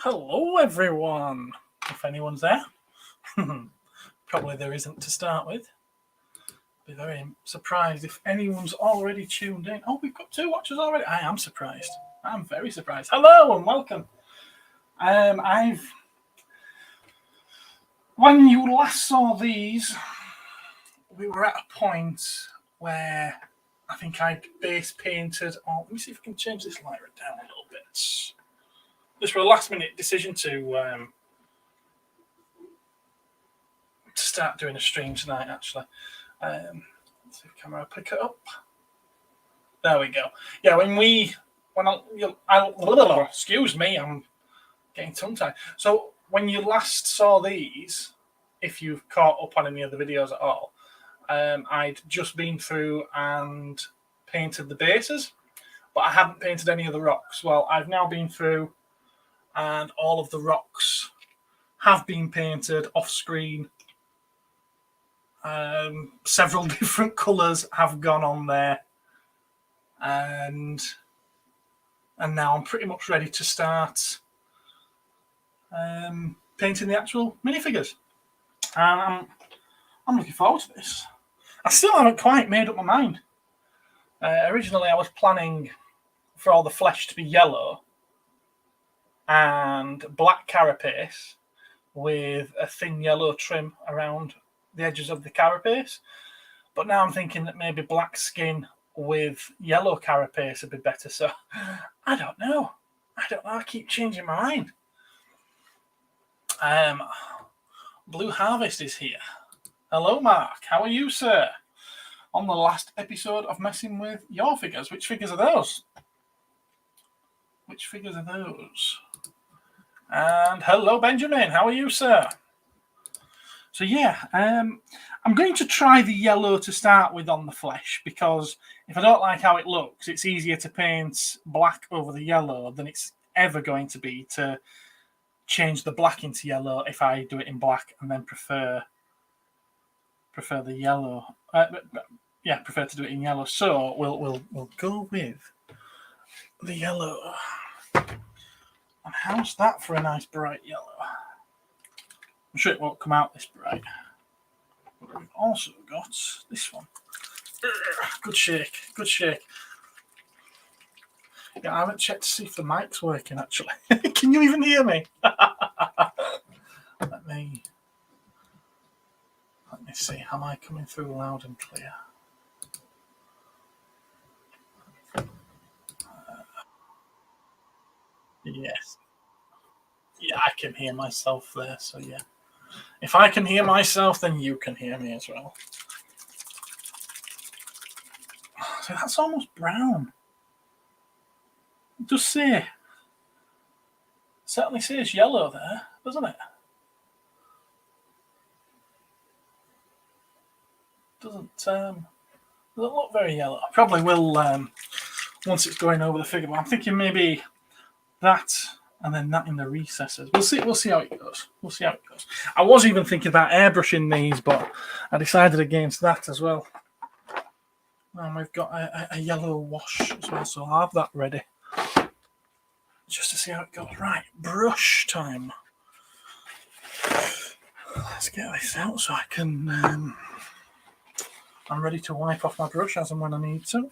Hello, everyone. If anyone's there, probably there isn't to start with. Be very surprised if anyone's already tuned in. Oh, we've got 2 watchers already. I am surprised. I'm very surprised. Hello and welcome. When you last saw these, we were at a point where I think I base painted. Oh, let me see if I can change this light down a little bit. This was a last-minute decision to start doing a stream tonight. Actually, let's see if camera will pick it up. There we go. Yeah, excuse me, I'm getting tongue-tied. So when you last saw these, if you've caught up on any of the videos at all, I'd just been through and painted the bases, but I hadn't painted any of the rocks. Well, I've now been through and all of the rocks have been painted off screen. Several different colours have gone on there, and now I'm pretty much ready to start painting the actual minifigures. And I'm looking forward to this. I still haven't quite made up my mind. Originally, I was planning for all the flesh to be yellow and black carapace with a thin yellow trim around the edges of the carapace. But now I'm thinking that maybe black skin with yellow carapace would be better. So I don't know. I keep changing my mind. Blue Harvest is here. Hello, Mark. How are you, sir? On the last episode of Messing With Your Figures. Which figures are those? And hello, Benjamin. How are you, sir? So yeah, I'm going to try the yellow to start with on the flesh, because if I don't like how it looks, it's easier to paint black over the yellow than it's ever going to be to change the black into yellow if I do it in black and then prefer the yellow. Prefer to do it in yellow. So we'll go with the yellow. And how's that for a nice bright yellow? I'm sure it won't come out this bright. But we've also got this one. Good shake. Yeah, I haven't checked to see if the mic's working, actually. Can you even hear me? Let me see. Am I coming through loud and clear? Yes. Yeah, I can hear myself there, so yeah. If I can hear myself, then you can hear me as well. So that's almost brown. It does say. Certainly says yellow there, doesn't it? Doesn't look very yellow. I probably will once it's going over the figure, but I'm thinking maybe that and then that in the recesses. We'll see how it goes. I was even thinking about airbrushing these, but I decided against that as well. And we've got a yellow wash as well, so I'll have that ready just to see how it goes. Right, brush time. Let's get this out so I can. I'm ready to wipe off my brush as and when I need to.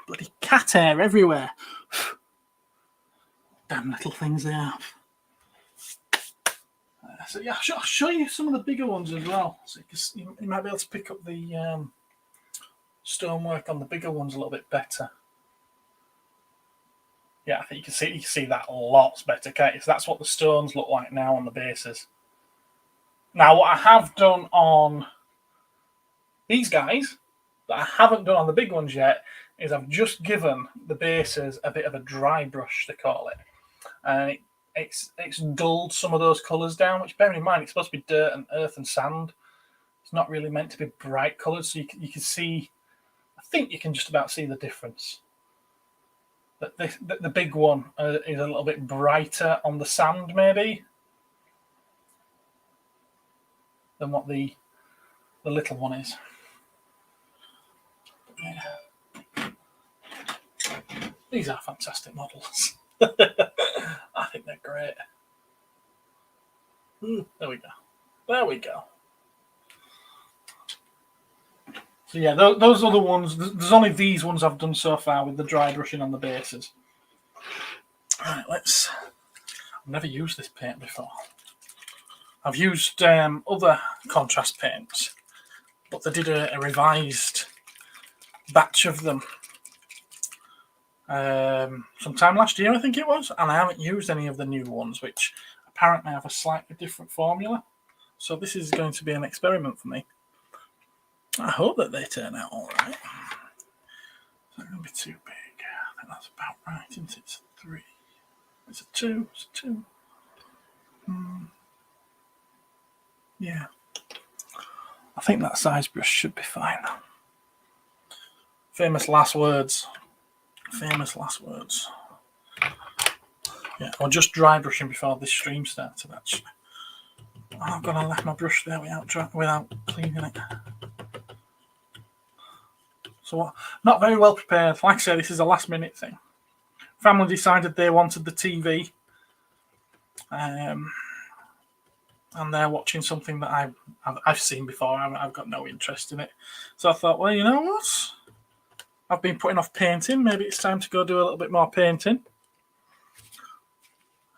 Bloody cat hair everywhere. Damn little things they have. So yeah, I'll show you some of the bigger ones as well. So you might be able to pick up the stonework on the bigger ones a little bit better. Yeah, I think you can see that lots better. Okay, so that's what the stones look like now on the bases. Now, what I have done on these guys that I haven't done on the big ones yet is I've just given the bases a bit of a dry brush, they call it, and it's dulled some of those colours down. Which, bear in mind, it's supposed to be dirt and earth and sand. It's not really meant to be bright colours, so you can see. I think you can just about see the difference. The big one is a little bit brighter on the sand, maybe, than what the little one is. Yeah. These are fantastic models. I think they're great. There we go. There we go. So yeah, those are the ones. There's only these ones I've done so far with the dry brushing on the bases. Right, let's. I've never used this paint before. I've used other contrast paints, but they did a revised batch of them sometime last year, I think it was, and I haven't used any of the new ones, which apparently have a slightly different formula. So this is going to be an experiment for me. I hope that they turn out all right. It's not going to be too big. I think that's about right, isn't it? It's a 3. It's a 2. It's a 2. Yeah. I think that size brush should be fine. Famous last words. Famous last words. Yeah, I was just dry brushing before this stream started, actually. Oh, I'm going to left my brush there without cleaning it. So, not very well prepared. Like I say, this is a last minute thing. Family decided they wanted the TV. And they're watching something that I've seen before. I've got no interest in it. So I thought, well, you know what? I've been putting off painting. Maybe it's time to go do a little bit more painting.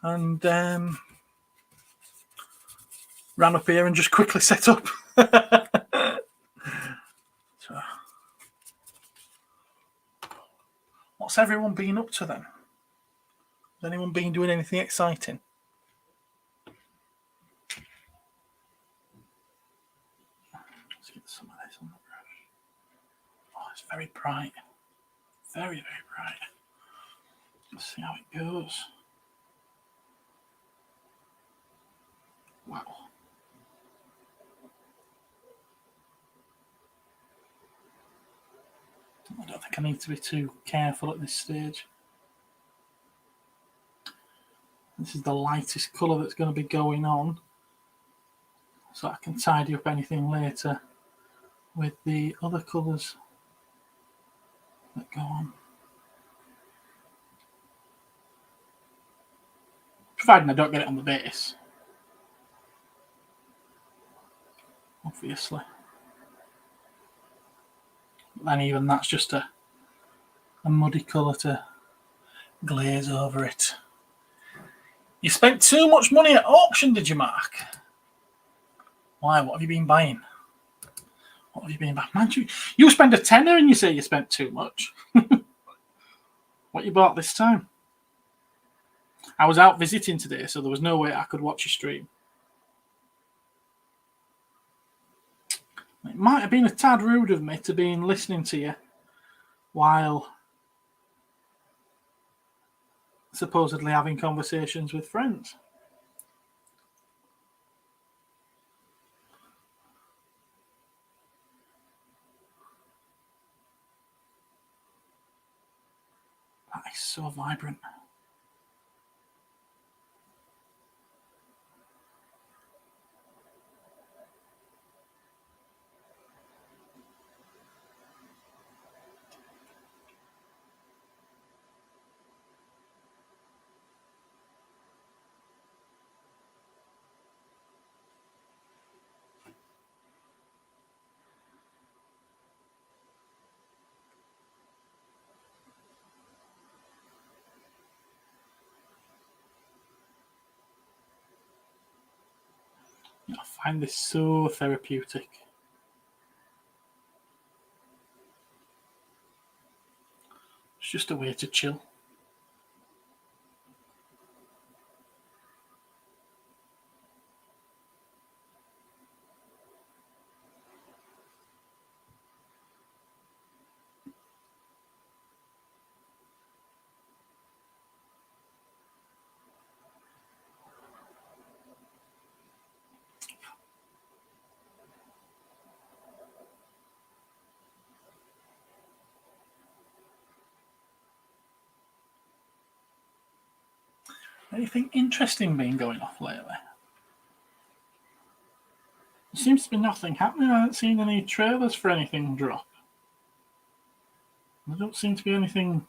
And ran up here and just quickly set up. So, what's everyone been up to then? Has anyone been doing anything exciting? Let's get some of this on the brush. Oh, it's very bright. Very, very bright. Let's see how it goes. Wow. I don't think I need to be too careful at this stage. This is the lightest colour that's going to be going on, so I can tidy up anything later with the other colours that go on. Providing I don't get it on the base, obviously. But then even that's just a muddy colour to glaze over it. You spent too much money at auction, did you, Mark? Why? What have you been buying? What have you been buying? Man, you spend a tenner and you say you spent too much. What you bought this time? I was out visiting today, so there was no way I could watch your stream. It might have been a tad rude of me to be listening to you while supposedly having conversations with friends. That is so vibrant. I find this so therapeutic. It's just a way to chill. Anything interesting been going off lately? There seems to be nothing happening. I haven't seen any trailers for anything drop. There don't seem to be anything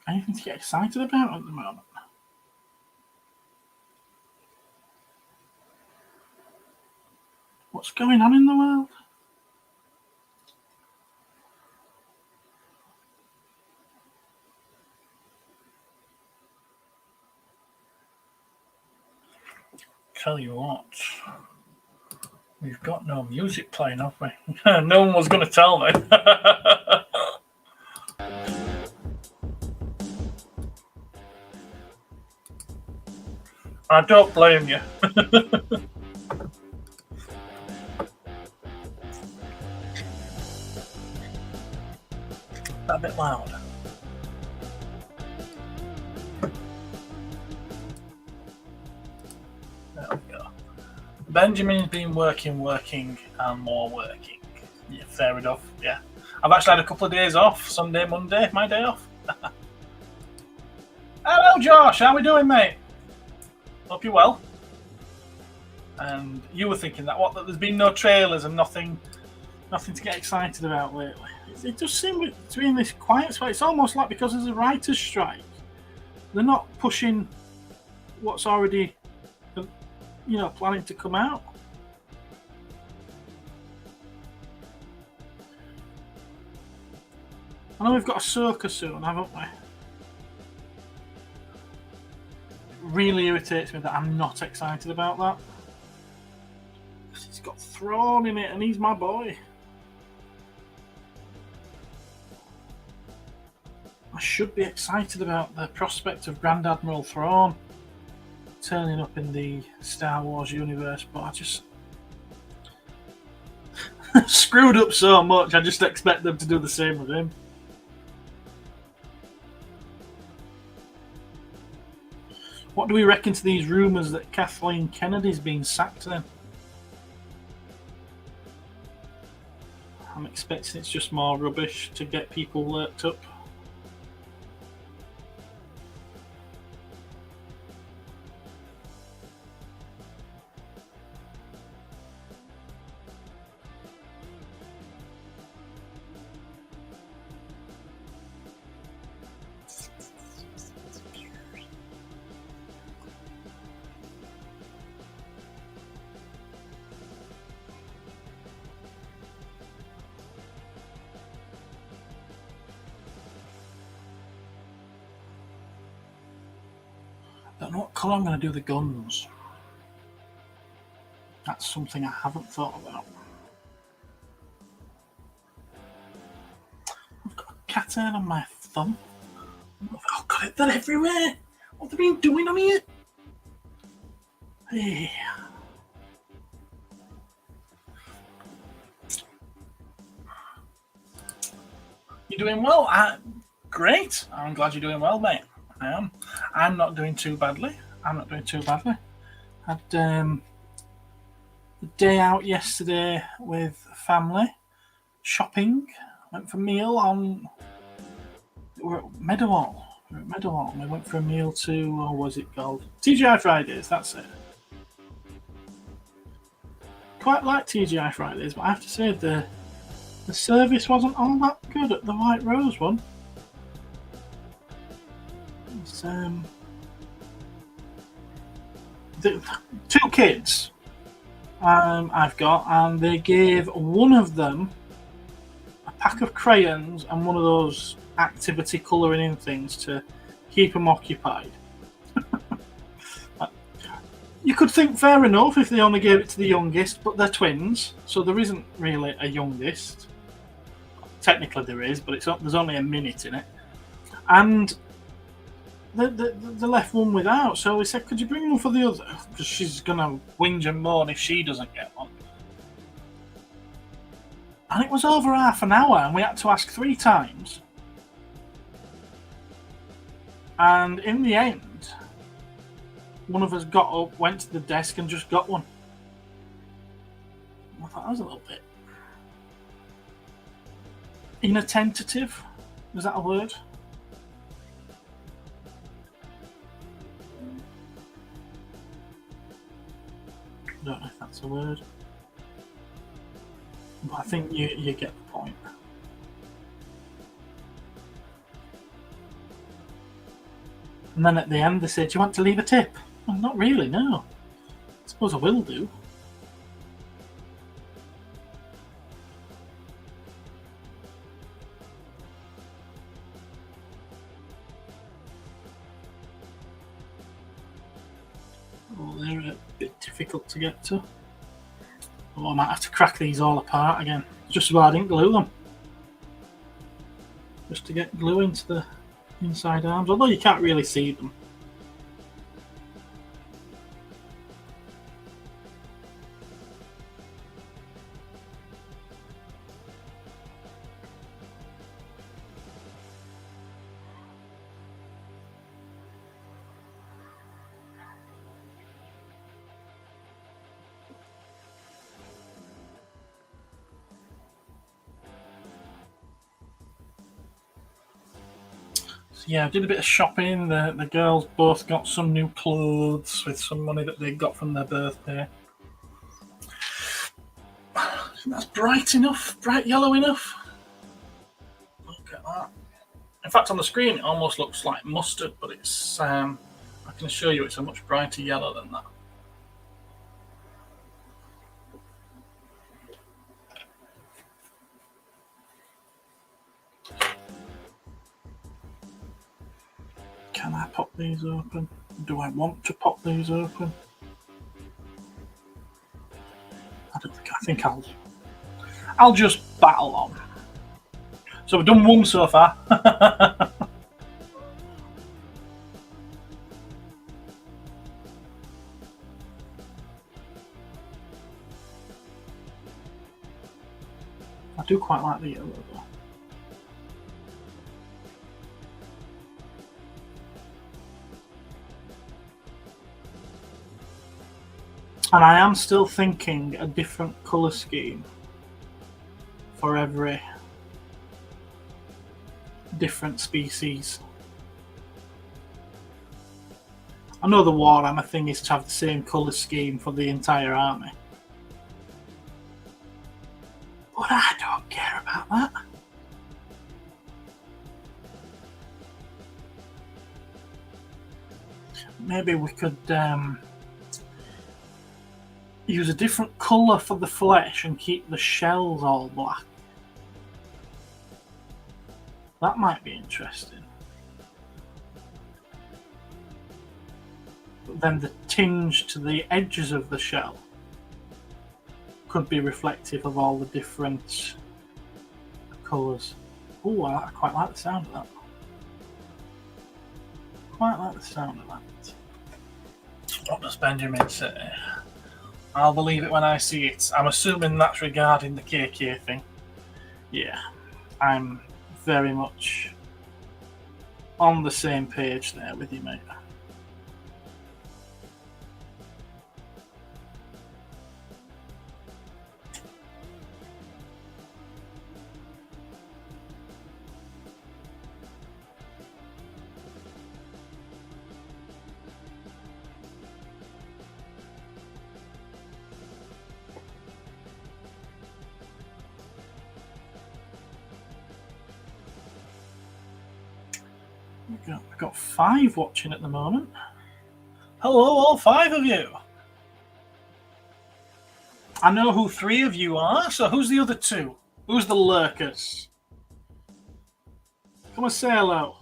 Anything to get excited about at the moment? What's going on in the world? Tell you what, we've got no music playing, have we? No one was going to tell me. I don't blame you. A bit loud. There we go. Benjamin's been working, and more working. Yeah, fair enough. Yeah. I've actually had a couple of days off. Sunday, Monday, my day off. Hello, Josh. How we doing, mate? Hope you're well. And you were thinking that there's been no trailers and nothing to get excited about lately. It does seem to be in this quiet spot. It's almost like because there's a writer's strike, they're not pushing what's already, planning to come out. I know we've got Ahsoka soon, haven't we? It really irritates me that I'm not excited about that. It's got Thrawn in it, and he's my boy. I should be excited about the prospect of Grand Admiral Thrawn turning up in the Star Wars universe, but I just screwed up so much. I just expect them to do the same with him. What do we reckon to these rumours that Kathleen Kennedy's been sacked then? I'm expecting it's just more rubbish to get people worked up. I don't know what colour I'm going to do the guns. That's something I haven't thought about. I've got a cat hair on my thumb. Oh god, they're everywhere! What have they been doing on here? Hey. You're doing well? Great. I'm glad you're doing well, mate. I am. I'm not doing too badly. Had the day out yesterday with family, shopping. Went for a meal on. We're at Meadowhall. We went for a meal to, what was it called? TGI Fridays. That's it. Quite like TGI Fridays, but I have to say the service wasn't all that good at the White Rose one. It's, the 2 kids I've got, and they gave one of them a pack of crayons and one of those activity colouring in things to keep them occupied. You could think fair enough if they only gave it to the youngest, but they're twins, so there isn't really a youngest. Technically there is, but there's only a minute in it. And they left one without, so we said, could you bring one for the other? Because she's going to whinge and moan if she doesn't get one. And it was over half an hour, and we had to ask 3 times. And in the end, one of us got up, went to the desk, and just got one. I thought that was a little bit inattentive. Is that a word? I don't know if that's a word, but I think you get the point. And then at the end they say, do you want to leave a tip? Well, not really, no. I suppose I will do. Oh, they're a bit difficult to get to. Oh, I might have to crack these all apart again. Just so I didn't glue them. Just to get glue into the inside arms, although you can't really see them. Yeah, I did a bit of shopping. The girls both got some new clothes with some money that they got from their birthday. That's bright enough, bright yellow enough. Look at that. In fact, on the screen, it almost looks like mustard, but it's, I can assure you it's a much brighter yellow than that. Can I pop these open? Do I want to pop these open? I think I'll just battle on. So we've done one so far. I do quite like the yellow though. And I am still thinking a different colour scheme for every different species. I know the Warhammer thing is to have the same colour scheme for the entire army. But I don't care about that. Maybe we could use a different colour for the flesh and keep the shells all black. That might be interesting. But then the tinge to the edges of the shell could be reflective of all the different colours. Oh, I quite like the sound of that. Quite like the sound of that. What does Benjamin say? I'll believe it when I see it. I'm assuming that's regarding the KK thing. Yeah, I'm very much on the same page there with you, mate. We've got 5 watching at the moment. Hello, all 5 of you. I know who 3 of you are, so who's the other 2? Who's the lurkers? Come and say hello.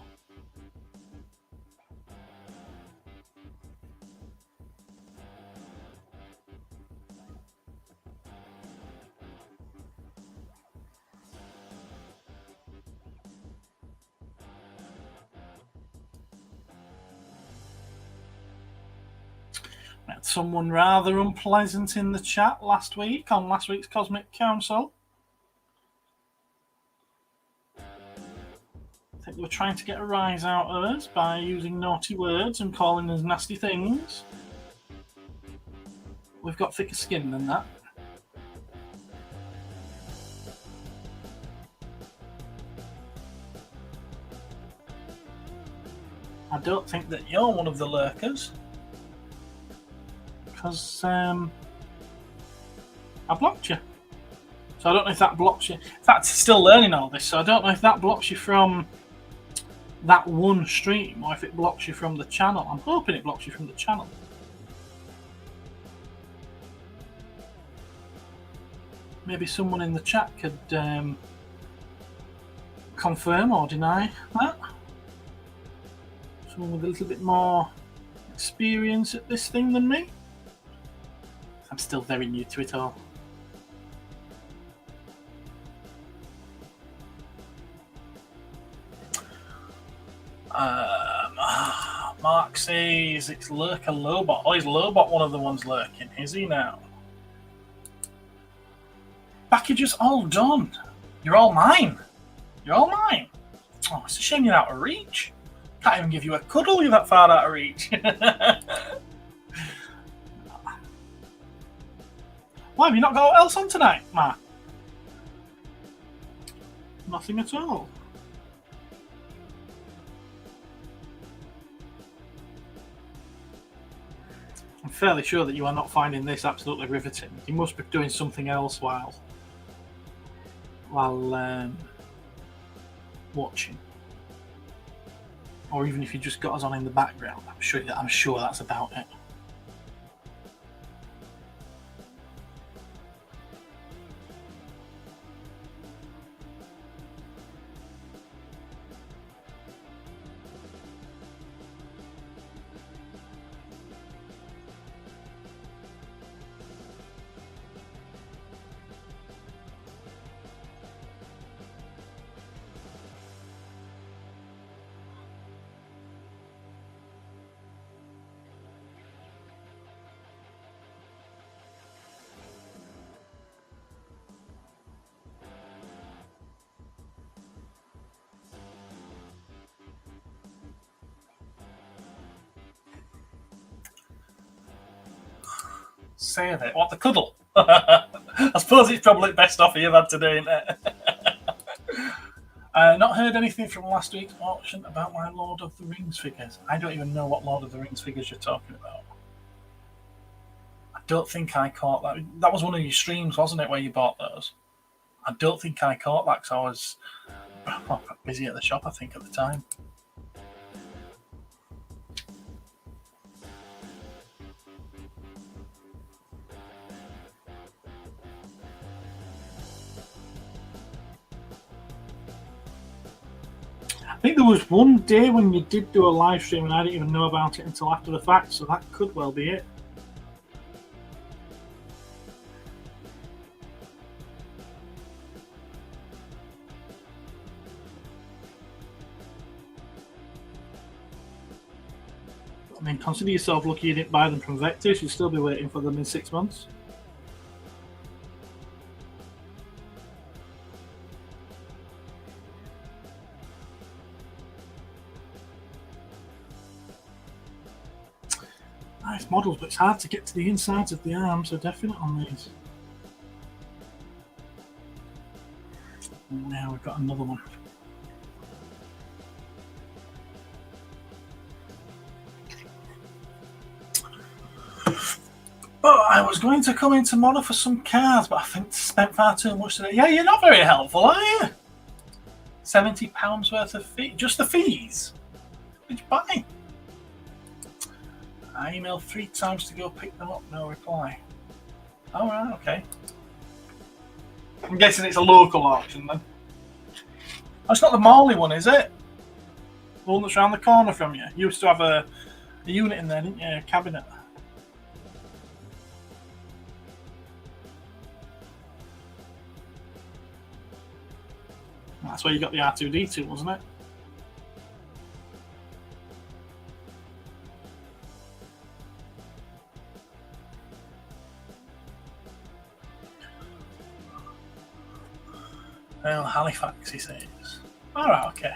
Met someone rather unpleasant in the chat last week on last week's Cosmic Council. I think they were trying to get a rise out of us by using naughty words and calling us nasty things. We've got thicker skin than that. I don't think that you're one of the lurkers. Because I blocked you. So I don't know if that blocks you. In fact, still learning all this, so I don't know if that blocks you from that one stream, or if it blocks you from the channel. I'm hoping it blocks you from the channel. Maybe someone in the chat could confirm or deny that. Someone with a little bit more experience at this thing than me. I'm still very new to it all. Mark says it's Lurker Lobot. Oh, is Lobot one of the ones lurking? Is he now? Packages all done. You're all mine. You're all mine. Oh, it's a shame you're out of reach. Can't even give you a cuddle, you're that far out of reach. Why have you not got what else on tonight, Matt? Nothing at all. I'm fairly sure that you are not finding this absolutely riveting. You must be doing something else while watching, or even if you just got us on in the background. I'm sure that's about it. Save it. What, the cuddle? I suppose it's probably the best offer you've had today, isn't it? Not heard anything from last week's auction about my Lord of the Rings figures. I don't even know what Lord of the Rings figures you're talking about. I don't think I caught that. That was one of your streams, wasn't it, where you bought those? I don't think I caught that because I was busy at the shop, I think, at the time. I think there was one day when you did do a live stream and I didn't even know about it until after the fact, so that could well be it. I mean, consider yourself lucky you didn't buy them from Vector. You'd still be waiting for them in 6 months. Nice models, but it's hard to get to the insides of the arms, so definite on these. Now we've got another one. Oh, I was going to come in tomorrow for some cars, but I think I spent far too much today. Yeah, you're not very helpful, are you? £70 worth of fees. Just the fees? What did you buy? I emailed 3 times to go pick them up. No reply. All right, okay. I'm guessing it's a local auction then. That's not the Morley one, is it? The one that's around the corner from you. You used to have a unit in there, didn't you? A cabinet. That's where you got the R2-D2, wasn't it? Well, Halifax, he says. All right, okay.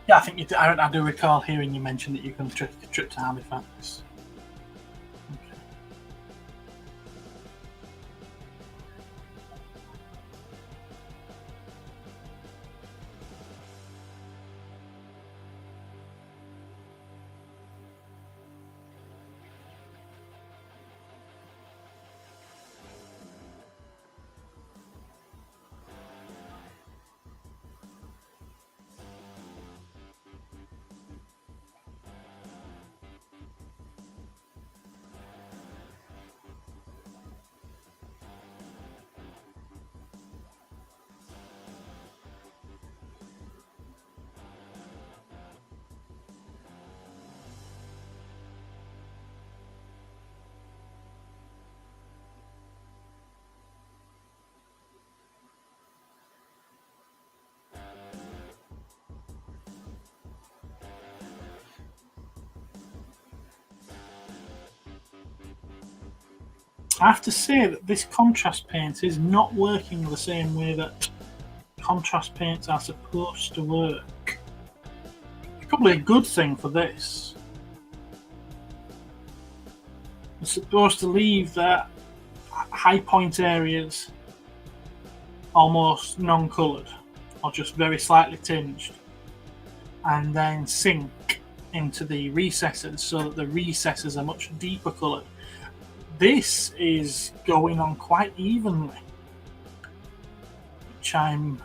Yeah, I think you. I do recall hearing you mention that you can take a trip to Halifax. Okay. I have to say that this contrast paint is not working the same way that contrast paints are supposed to work. It's probably a good thing for this. It's supposed to leave the high point areas almost non-coloured or just very slightly tinged, and then sink into the recesses so that the recesses are much deeper coloured. This is going on quite evenly, which I'm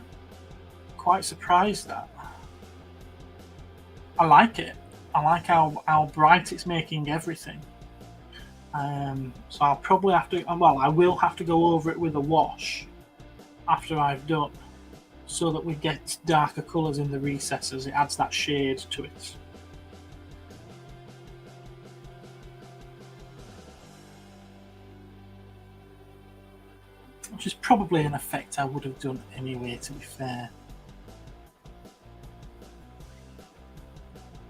quite surprised at. I like it. I like how bright it's making everything. So I'll probably have to, well, I will have to go over it with a wash after I've done, so that we get darker colours in the recesses. It adds that shade to it. Which is probably an effect I would have done anyway, to be fair.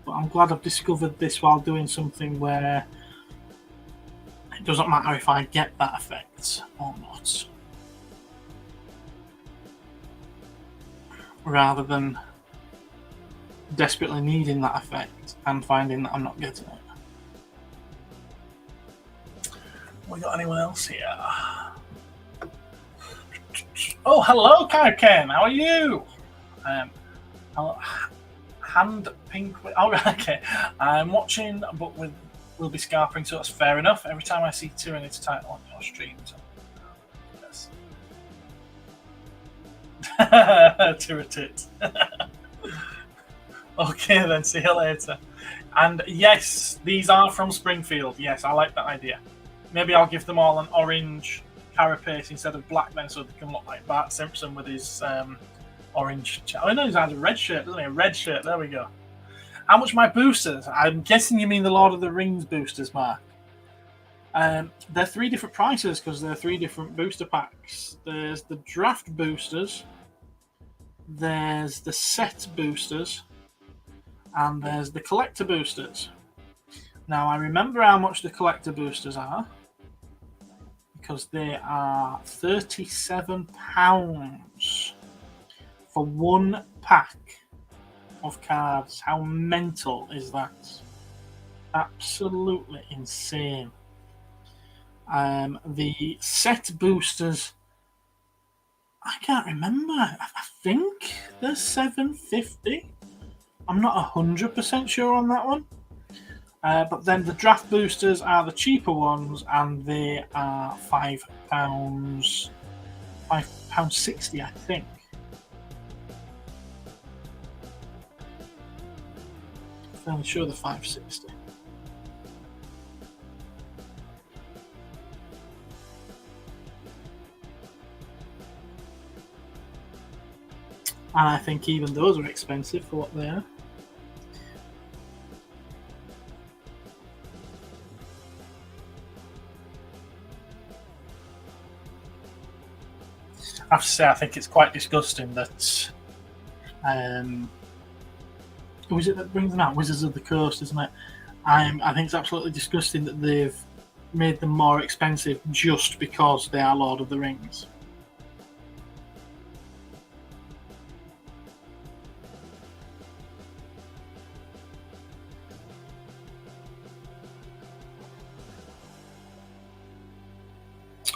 But I'm glad I've discovered this while doing something where it doesn't matter if I get that effect or not. Rather than desperately needing that effect and finding that I'm not getting it. We got anyone else here? Oh, hello, Ken. How are you? Hello. Hand pink. Oh, okay. I'm watching, but we'll be scarping, so that's fair enough. Every time I see Tyranids title on your stream, so yes. Tyratit. Okay, then. See you later. And yes, these are from Springfield. Yes, I like that idea. Maybe I'll give them all an orange carapace instead of black, then, so they can look like Bart Simpson with his orange. Oh no, he's had a red shirt, doesn't he? A red shirt. There we go. How much are my boosters? I'm guessing you mean the Lord of the Rings boosters, Mark. They're 3 different prices because they're 3 different booster packs. There's the draft boosters, there's the set boosters, and there's the collector boosters. Now, I remember how much the collector boosters are because they are £37 for 1 pack of cards. How mental is that? Absolutely insane. The set boosters, I can't remember. I think they're $7.50. I'm not 100% sure on that one. But then the draft boosters are the cheaper ones, and they are £5.60, I think. I'm sure they're $5.60. And I think even those are expensive for what they are. I have to say, I think it's quite disgusting that who is it that brings them out? Wizards of the Coast, isn't it? I think it's absolutely disgusting that they've made them more expensive just because they are Lord of the Rings.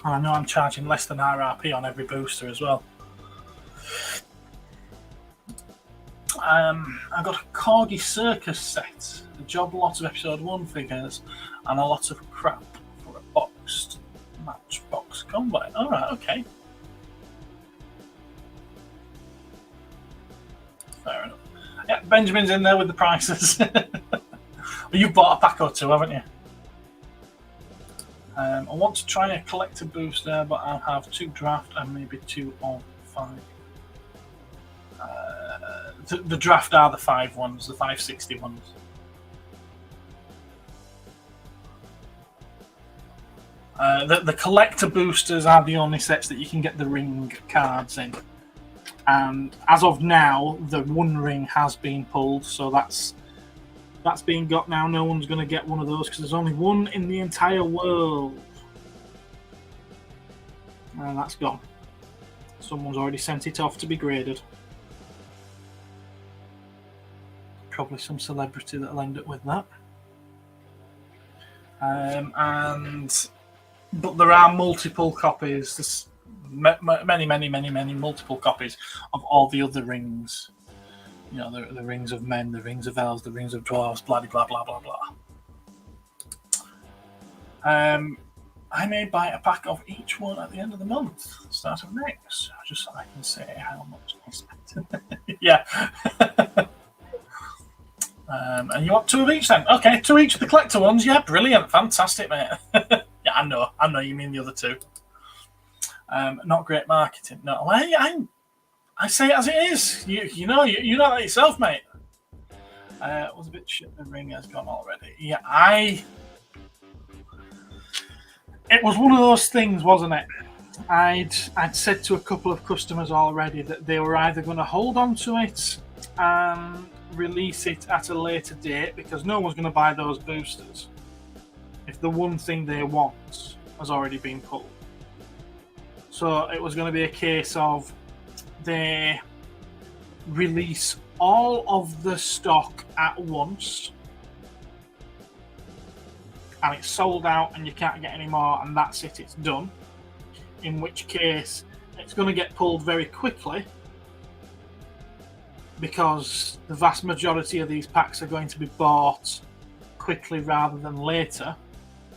And I know I'm charging less than RRP on every booster as well. I got a Corgi Circus set, a job lot of episode 1 figures, and a lot of crap for a boxed matchbox combat. Alright, okay. Fair enough. Yeah, Benjamin's in there with the prices. You've bought a pack or 2, haven't you? I want to try a collector booster, but I'll have 2 draft and maybe 2 on 5. The draft are the 5 ones, the 560 ones. The collector boosters are the only sets that you can get the ring cards in. And as of now, the 1 ring has been pulled, so that's being got now. No one's going to get one of those because there's only 1 in the entire world. And that's gone. Someone's already sent it off to be graded. Probably some celebrity that'll end up with that. But there are multiple copies. There's many multiple copies of all the other rings. You know, the rings of men, the rings of elves, the rings of dwarves, blah blah blah blah blah. I may buy a pack of each one at the end of the month, start of next, just so I can say how much I spent. Yeah. And you want 2 of each then? Okay, 2 each of the collector ones. Yeah, brilliant, fantastic, mate. Yeah, I know. You mean the other 2. Not great marketing. No, I say it as it is. You know that yourself, mate. Was a bit shit. The ring has gone already. Yeah, It was one of those things, wasn't it? I'd said to a couple of customers already that they were either going to hold on to it and release it at a later date because no one's going to buy those boosters if the one thing they want has already been pulled. So it was going to be a case of they release all of the stock at once and it's sold out and you can't get any more and that's it, it's done. In which case it's going to get pulled very quickly because the vast majority of these packs are going to be bought quickly rather than later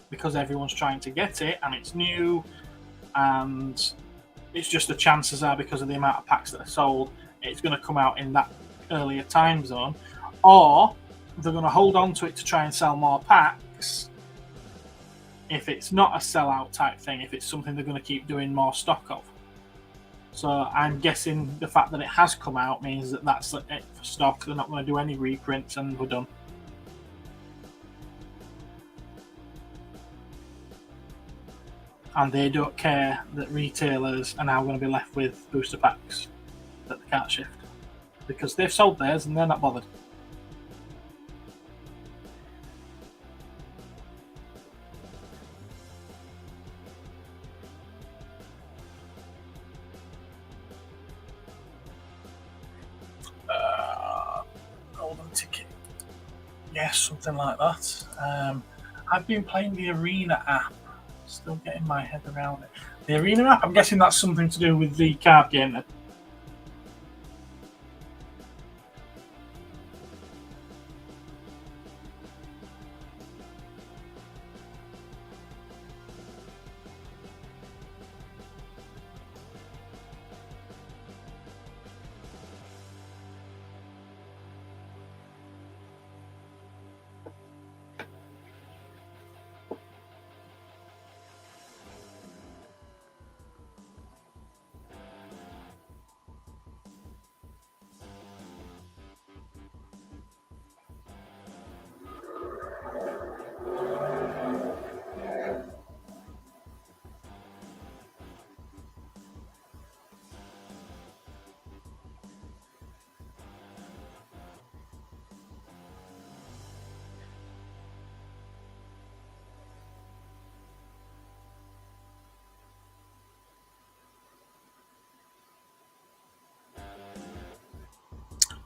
because everyone's trying to get it and it's new and it's just the chances are because of the amount of packs that are sold it's going to come out in that earlier time zone, or they're going to hold on to it to try and sell more packs if it's not a sellout type thing, if it's something they're going to keep doing more stock of. So I'm guessing the fact that it has come out means that that's it for stock. They're not going to do any reprints and we're done. And they don't care that retailers are now going to be left with booster packs that they can't shift because they've sold theirs and they're not bothered. Golden ticket. Yes, something like that. I've been playing the Arena app. Still getting my head around it. The Arena app, I'm guessing that's something to do with the card game.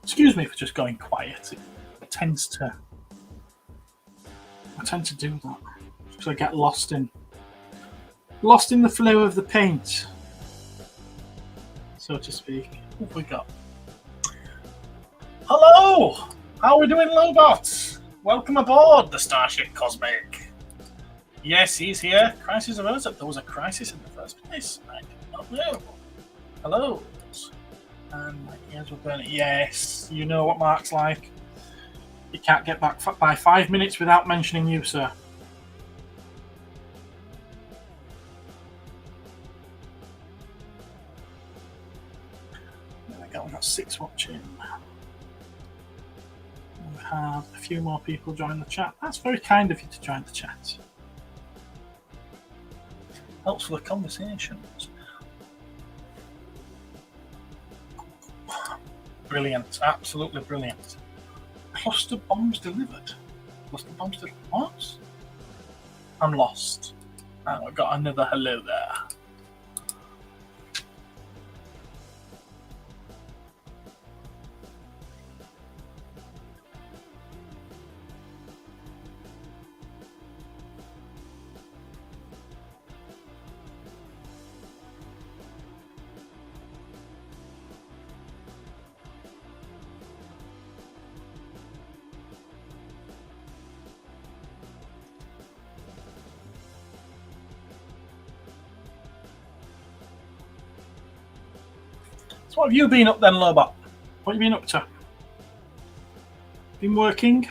Excuse me for just going quiet. I tend to do that because I get lost in the flow of the paint, so to speak. What have we got? Hello! How are we doing, Lobots? Welcome aboard the Starship Cosmic. Yes, he's here. Crisis arose. There was a crisis in the first place. I did not know. Hello. And my ears were burning. Yes, you know what Mark's like. You can't get back by 5 minutes without mentioning you, sir. There we go, we've got 6 watching. We've had a few more people join the chat. That's very kind of you to join the chat. Helps with the conversations. Brilliant, absolutely brilliant. Cluster bombs delivered. Cluster bombs delivered. What? I'm lost. And we've got another hello there. So what have you been up then, Lobot? What have you been up to? Been working?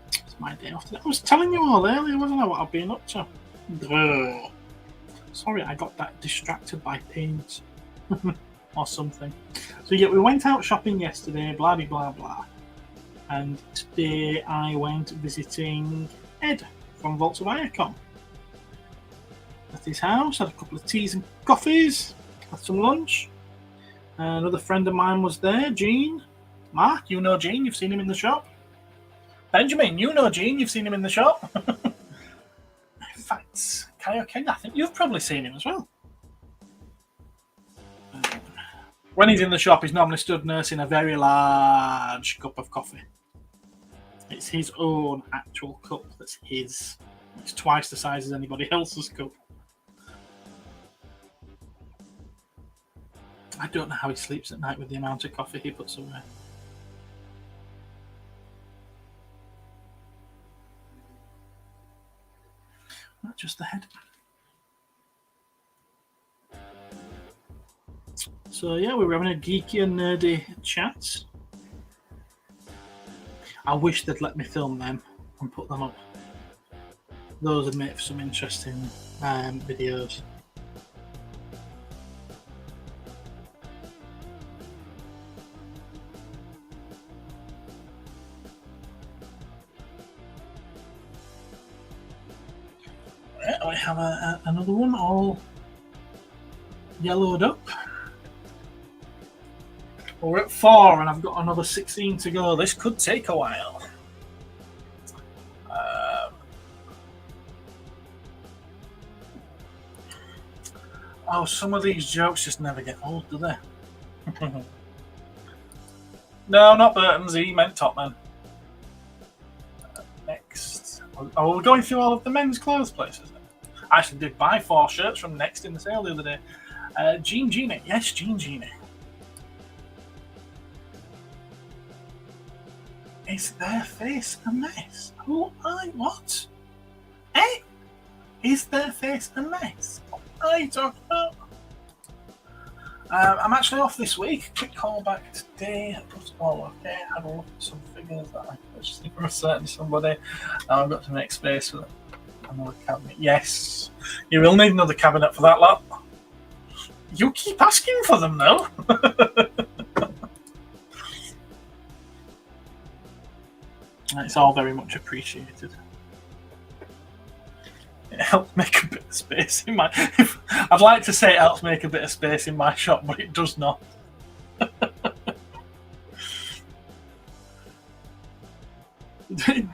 It's my day off today. I was telling you all earlier, wasn't I, what I've been up to? Ugh. Sorry, I got that distracted by paint. Or something. So yeah, we went out shopping yesterday, blah blah blah. And today I went visiting Ed from Vaults of Iacon. At his house, had a couple of teas and coffees, had some lunch. Another friend of mine was there, Gene. Mark, you know Gene, you've seen him in the shop. Benjamin, you know Gene, you've seen him in the shop. In fact, Kaioken, I think you've probably seen him as well. When he's in the shop, he's normally stood nursing a very large cup of coffee. It's his own actual cup that's his. It's twice the size as anybody else's cup. I don't know how he sleeps at night with the amount of coffee he puts away. Not just the head. So yeah, we were having a geeky and nerdy chat. I wish they'd let me film them and put them up. Those would make for some interesting videos. Right, I have another one all yellowed up. We're at 4 and I've got another 16 to go. This could take a while. Oh, some of these jokes just never get old, do they? No, not Burton's. He meant Topman. Next. Oh, we're going through all of the men's clothes places. I actually did buy 4 shirts from Next in the sale the other day. Jean Genie. Yes, Jean Genie. Is their face a mess? What? Eh? Is their face a mess? What are you talking about? I'm actually off this week. Quick call back today. Oh, okay. Had a look at some figures that I purchased for a certain somebody. Now I've got to make space for another cabinet. Yes, you will need another cabinet for that lot. You keep asking for them, though. It's all very much appreciated. It helps make a bit of space in my... I'd like to say it helps make a bit of space in my shop, but it does not. It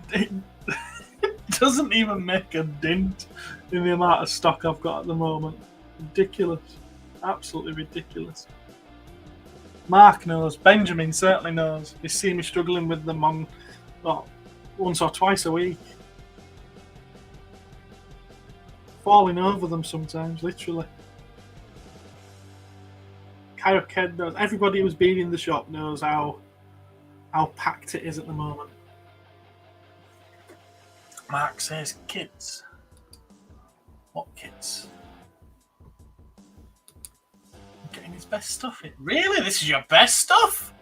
doesn't even make a dent in the amount of stock I've got at the moment. Ridiculous. Absolutely ridiculous. Mark knows. Benjamin certainly knows. You see me struggling with them on... Well, once or twice a week. Falling over them sometimes, literally. Kaioken knows. Everybody who's been in the shop knows how packed it is at the moment. Mark says kids. What kids? Getting his best stuff in. Really? This is your best stuff?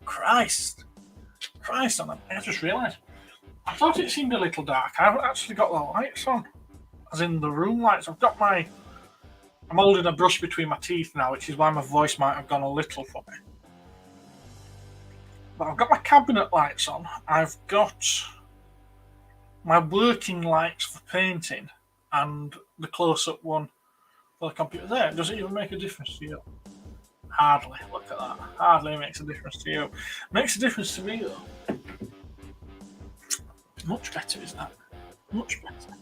Christ on them. I just realised. I thought it seemed a little dark. I haven't actually got the lights on. As in the room lights. I'm holding a brush between my teeth now, which is why my voice might have gone a little funny. But I've got my cabinet lights on. I've got my working lights for painting and the close-up one for the computer there. Does it even make a difference to you? Hardly. Look at that. Hardly makes a difference to you. It makes a difference to me, though. Much better, is that? Much better.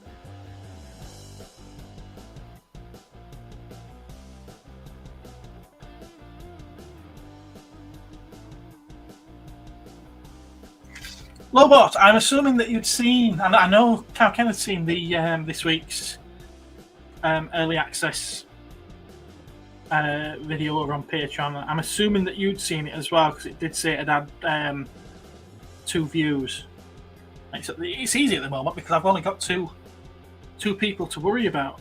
Lobot, I'm assuming that you'd seen, and I know Kaioken had seen the this week's early access video over on Patreon. I'm assuming that you'd seen it as well, because it did say it had 2 views. It's easy at the moment because I've only got two people to worry about.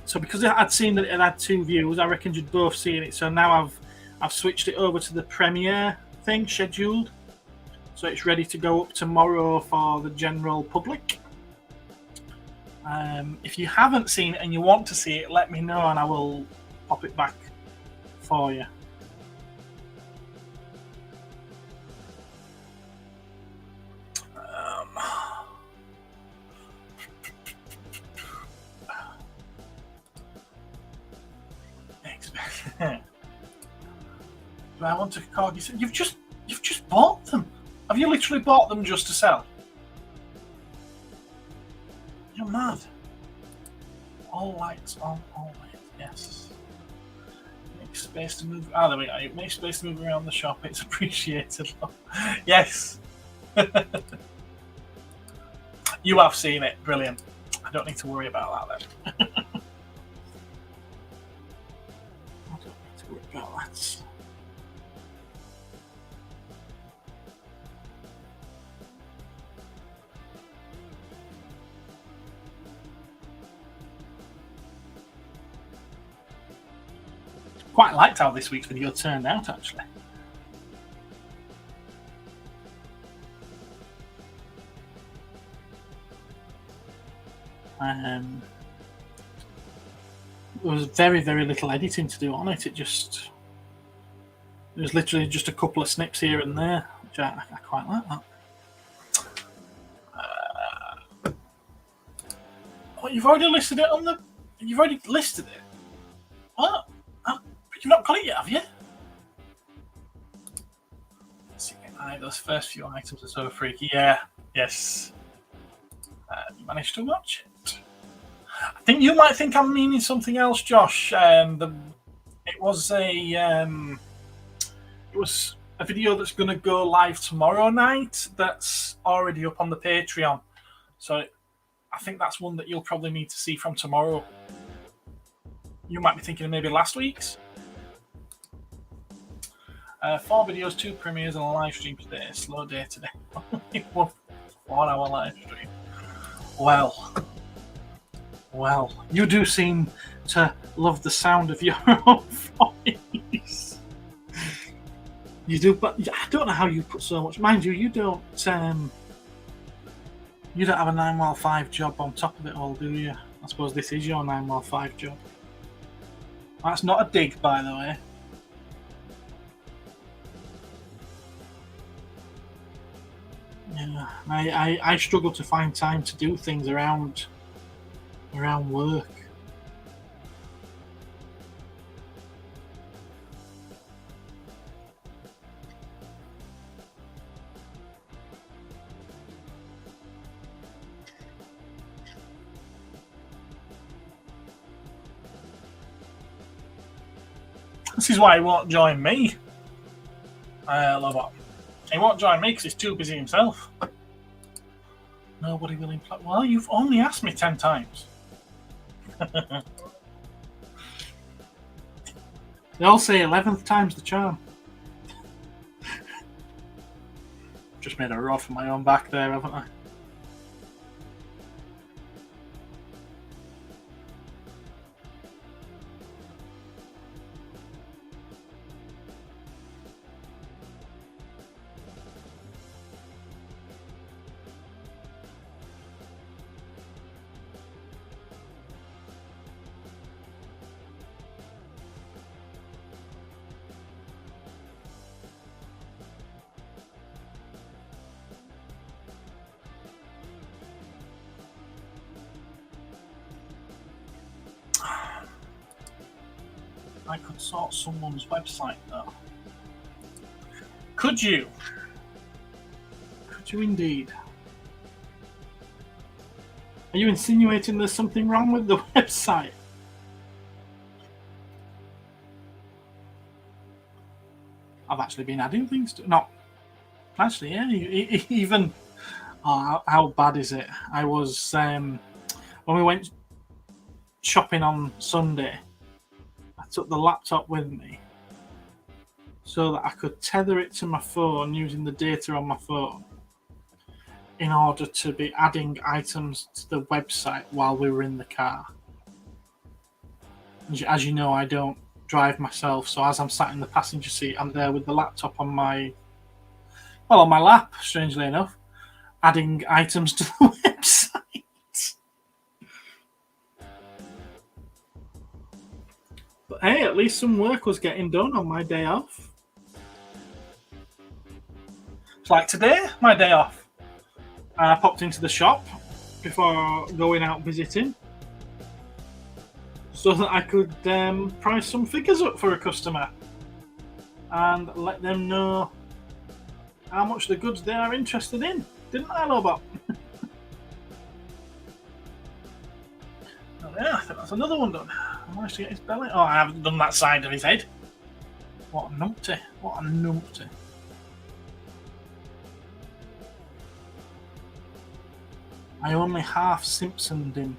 So because I'd seen that it had 2 views, I reckoned you'd both seen it. So now I've switched it over to the premiere thing scheduled. So it's ready to go up tomorrow for the general public. If you haven't seen it and you want to see it, let me know and I will pop it back for you. Do I want to call you? You've just bought them. Have you literally bought them just to sell? You're mad. All lights on, all lights. Yes. Make space to move. There we go. Make space to move around the shop. It's appreciated. Yes. You have seen it. Brilliant. I don't need to worry about that then. I don't need to worry about that. Quite liked how this week's video turned out, actually. There was very, very little editing to do on it. There was literally just a couple of snips here and there, which I quite like that. You've already listed it on the. You've already listed it. What? You've not got it yet, have you? Let's see, those first few items are so freaky. Yeah, yes. You managed to watch it. I think you might think I'm meaning something else, Josh. It was a video that's going to go live tomorrow night. That's already up on the Patreon. So I think that's one that you'll probably need to see from tomorrow. You might be thinking of maybe last week's. 4 videos, 2 premieres, and a live stream today. Slow day today. 1 4-hour live stream. Well, you do seem to love the sound of your own voice. You do, but I don't know how you put so much. Mind you, you don't have a 9-while-5 job on top of it all, do you? I suppose this is your 9-while-5 job. That's not a dig, by the way. Yeah, I struggle to find time to do things around work. This is why he won't join me. I love it. He won't join me because he's too busy himself. Nobody will imply. Well, you've only asked me 10 times. They all say 11th time's the charm. Just made a rod for my own back there, haven't I? I could sort someone's website though. Could you? Could you indeed? Are you insinuating there's something wrong with the website? I've actually been adding things to not. Actually, yeah. Even how bad is it? I was when we went shopping on Sunday. I took the laptop with me so that I could tether it to my phone using the data on my phone in order to be adding items to the website while we were in the car. As you know, I don't drive myself, so as I'm sat in the passenger seat, I'm there with the laptop on my lap, strangely enough, adding items to the website. But hey, at least some work was getting done on my day off. It's like today, my day off. I popped into the shop before going out visiting so that I could price some figures up for a customer and let them know how much the goods they are interested in. Didn't I, Lobot? Oh, yeah, I think that's another one done. I managed to get his belly. Oh, I haven't done that side of his head. What a numpty. What a numpty. I only half Simpsoned him.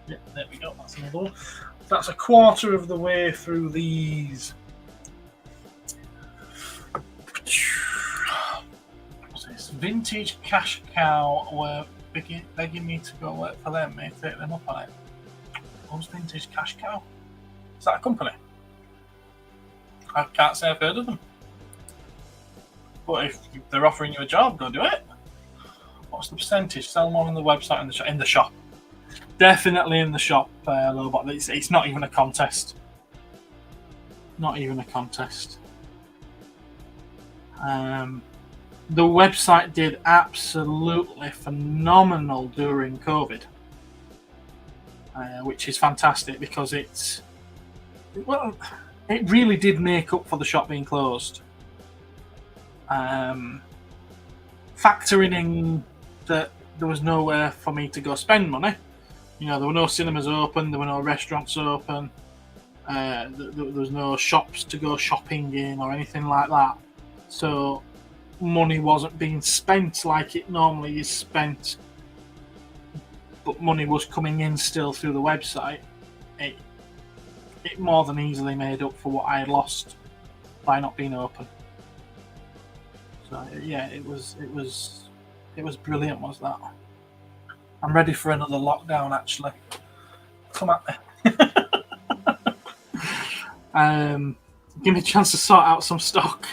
Yeah, there we go. That's another one. That's a quarter of the way through these. What's this? Vintage Cash Cow were begging me to go work for them. May take them up on it. Who's Vintage Cash Cow? Is that a company? I can't say I've heard of them. But if they're offering you a job, go do it. What's the percentage? Sell more on the website and in the shop. Definitely in the shop, Lobot. It's not even a contest. Not even a contest. The website did absolutely phenomenal during COVID, which is fantastic because it really did make up for the shop being closed. Factoring in that there was nowhere for me to go spend money. You know, there were no cinemas open, there were no restaurants open, there was no shops to go shopping in or anything like that. So money wasn't being spent like it normally is spent, but money was coming in still through the website. It more than easily made up for what I had lost by not being open. So yeah, it was brilliant, was that? I'm ready for another lockdown, actually. Come at me. Give me a chance to sort out some stock,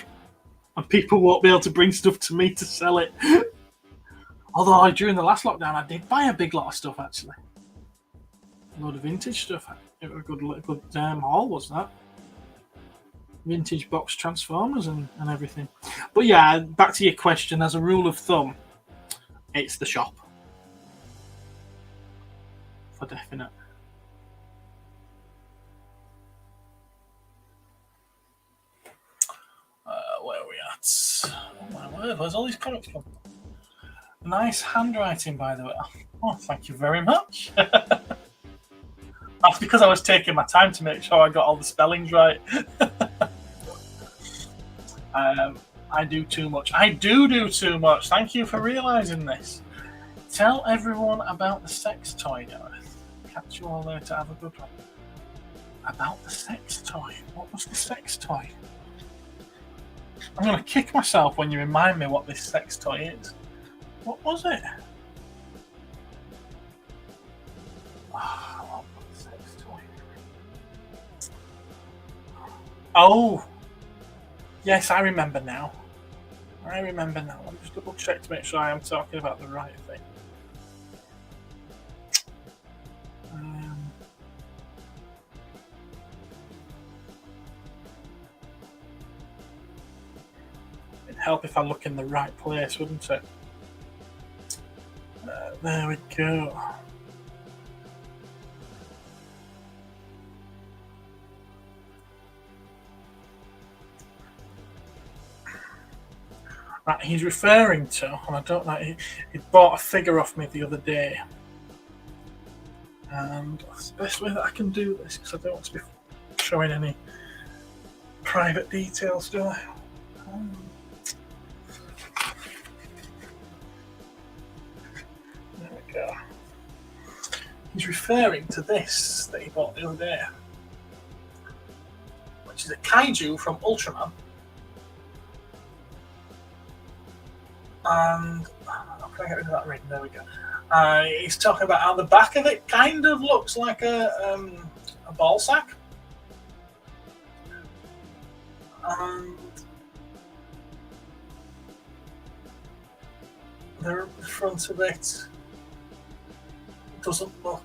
and people won't be able to bring stuff to me to sell it. Although during the last lockdown, I did buy a big lot of stuff, actually. A load of vintage stuff. It was a good haul, was that? Vintage box Transformers and everything. But yeah, back to your question. As a rule of thumb, it's the shop. For definite. Where are we at? Oh my word, where's all these comics from? Nice handwriting, by the way. Oh, thank you very much. That's because I was taking my time to make sure I got all the spellings right. I do too much. I do too much. Thank you for realising this. Tell everyone about the sex toy, Gareth. Catch you all later. Have a good one. About the sex toy. What was the sex toy? I'm going to kick myself when you remind me what this sex toy is. What was it? Oh, what sex toy? Oh, yes, I remember now. Let me just double check to make sure I am talking about the right thing. It'd help if I look in the right place, wouldn't it? There we go. Right, he's referring to, and I don't know, he bought a figure off me the other day. And that's the best way that I can do this, because I don't want to be showing any private details, do I? There we go. He's referring to this that he bought the other day, which is a kaiju from Ultraman. And how can I get rid of that ring? There we go. He's talking about how the back of it kind of looks like a ball sack. And the front of it doesn't look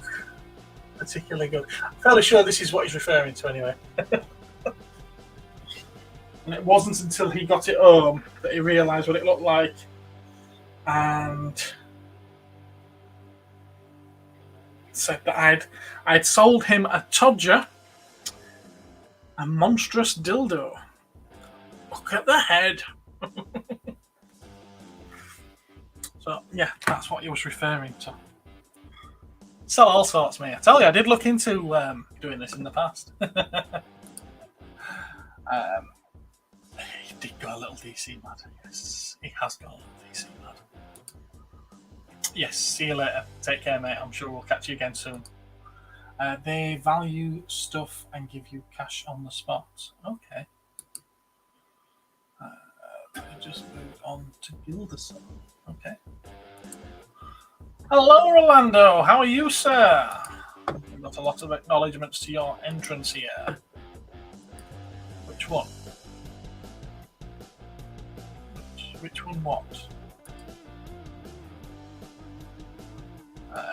particularly good. I'm fairly sure this is what he's referring to anyway. And it wasn't until he got it home that he realised what it looked like. And said that I'd sold him a Todger, a monstrous dildo. Look at the head. So yeah, that's what he was referring to. Sell all sorts, mate. I tell you, I did look into doing this in the past. He did go a little DC mad. Yes, he has gone a little DC mad. Yes, see you later. Take care, mate. I'm sure we'll catch you again soon. They value stuff and give you cash on the spot. Okay. Just moved on to Gilderson. Okay. Hello, Rolando. How are you, sir? We've got a lot of acknowledgements to your entrance here. Which one? Which one what?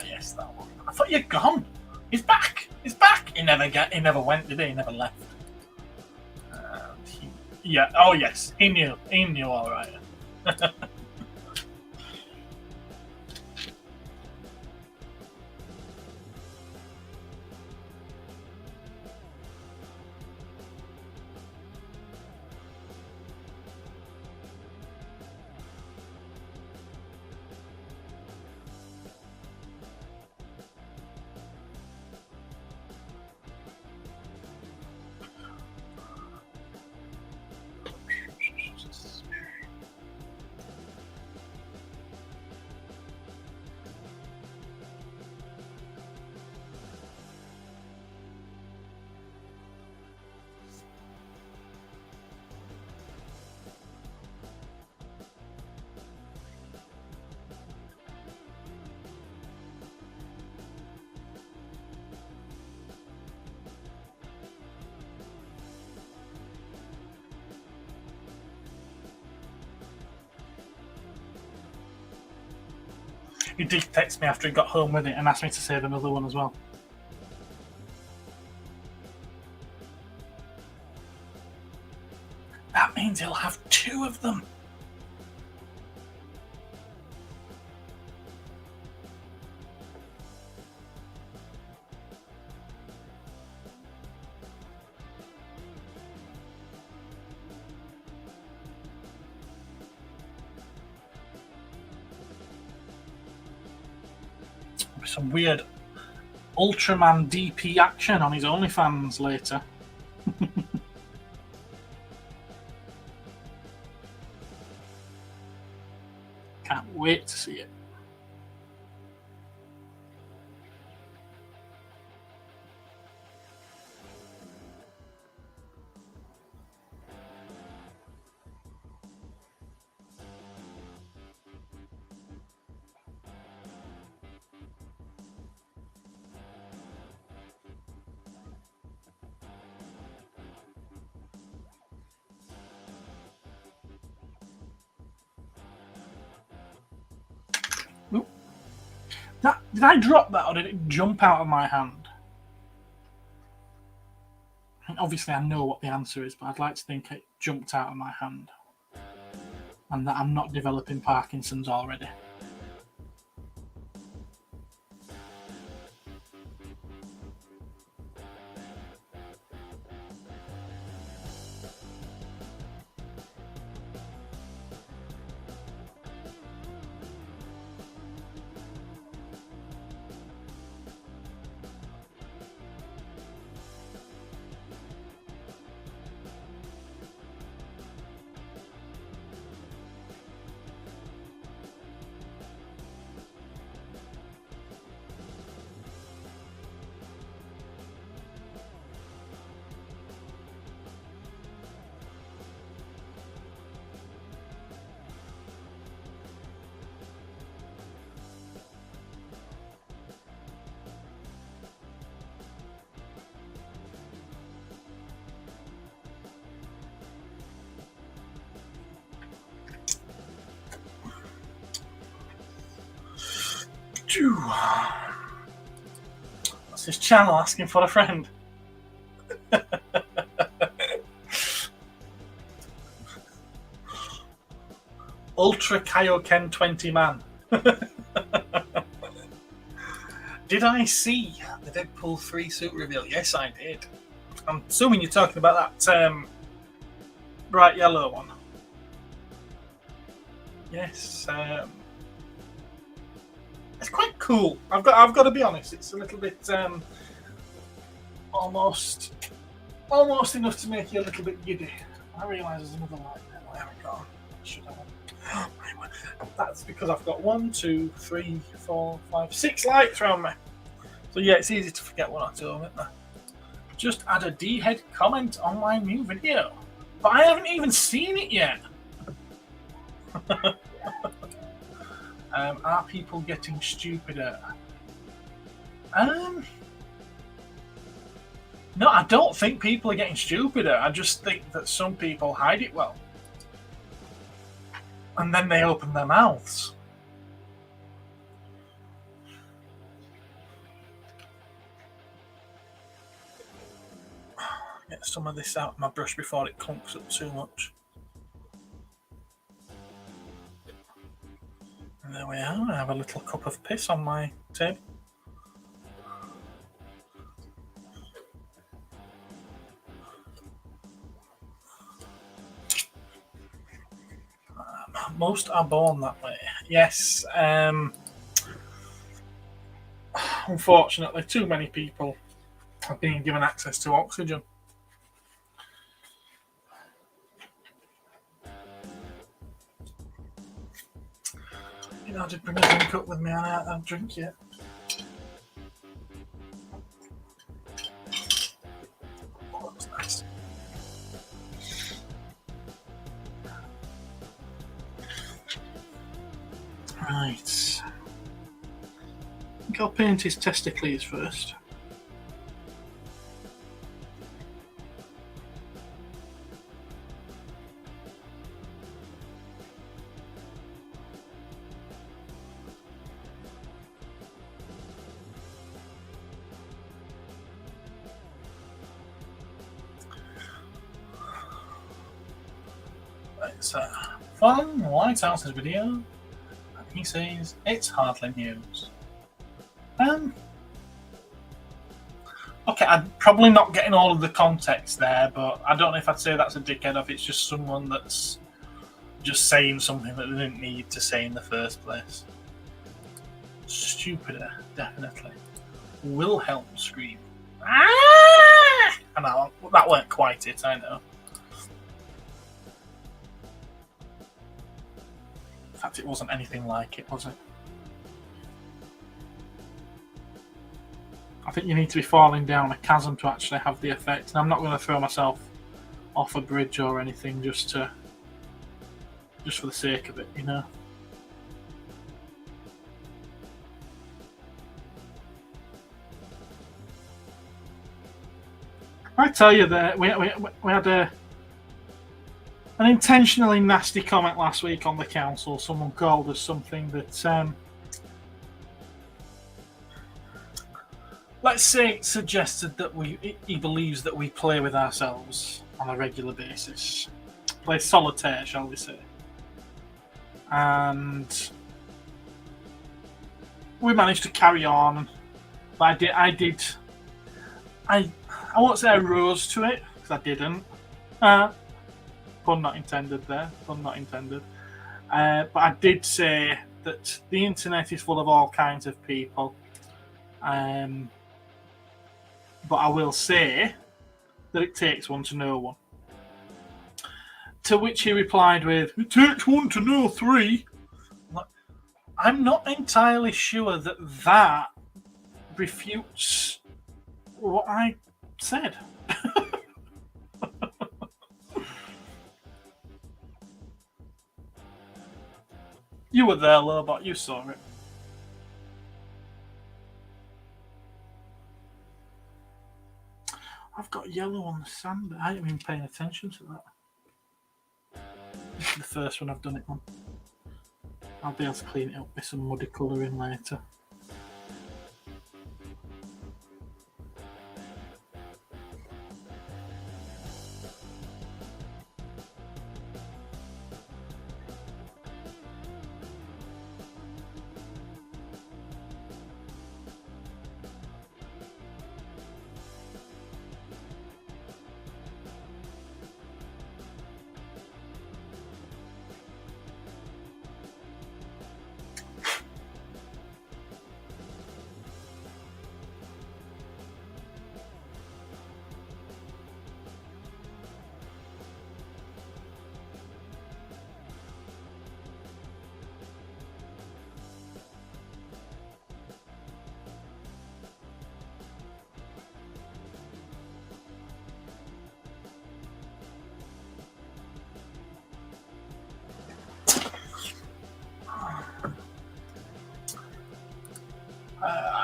Yes, that one. I thought you'd gone. He's back. He's back. He never went, did he? He never left. Yeah. Oh yes. He knew. He knew all right. He did text me after he got home with it and asked me to save another one as well. That means he'll have two of them. Some weird Ultraman DP action on his OnlyFans later. Can't wait to see it. Did I drop that or did it jump out of my hand? Obviously, I know what the answer is, but I'd like to think it jumped out of my hand and that I'm not developing Parkinson's already. That's his channel asking for a friend. Ultra Kaioken 20 man. Did I see the Deadpool 3 suit reveal? Yes, I did. I'm assuming you're talking about that bright yellow one. Yes, it's quite cool. I've got to be honest. It's a little bit almost enough to make you a little bit giddy. I realise there's another light there. I haven't got. Should I? That's because I've got 1, 2, 3, 4, 5, 6 lights around me. So yeah, it's easy to forget one or two, isn't it? Just add a D-head comment on my new video, but I haven't even seen it yet. Are people getting stupider? No, I don't think people are getting stupider. I just think that some people hide it well. And then they open their mouths. Get some of this out of my brush before it clunks up too much. And there we are. I have a little cup of piss on my table. Most are born that way. Yes. Unfortunately, too many people are being given access to oxygen. You know, I did bring a drink up with me and I haven't drink yet. Oh, that was nice. Right. I think I'll paint his testicles first. It's a fun White House's video, and he says it's hardly news. Okay, I'm probably not getting all of the context there, but I don't know if I'd say that's a dickhead or if it's just someone that's just saying something that they didn't need to say in the first place. Stupider, definitely. Wilhelm scream. Ah! I know, that weren't quite it, I know. In fact, it wasn't anything like it, was it? I think you need to be falling down a chasm to actually have the effect. And I'm not going to throw myself off a bridge or anything just for the sake of it, you know. I tell you that we had an intentionally nasty comment last week on the council. Someone called us something that, let's say, it suggested that he believes that we play with ourselves on a regular basis, play solitaire, shall we say? And we managed to carry on. But I won't say I rose to it, because I didn't. Pun not intended there. Pun not intended. But I did say that the internet is full of all kinds of people. But I will say that it takes one to know one. To which he replied with, "It takes one to know three." I'm not entirely sure that refutes what I said. You were there, Lobot. You saw it. I've got yellow on the sand, but I haven't been paying attention to that. This is the first one I've done it on. I'll be able to clean it up with some muddy colouring later.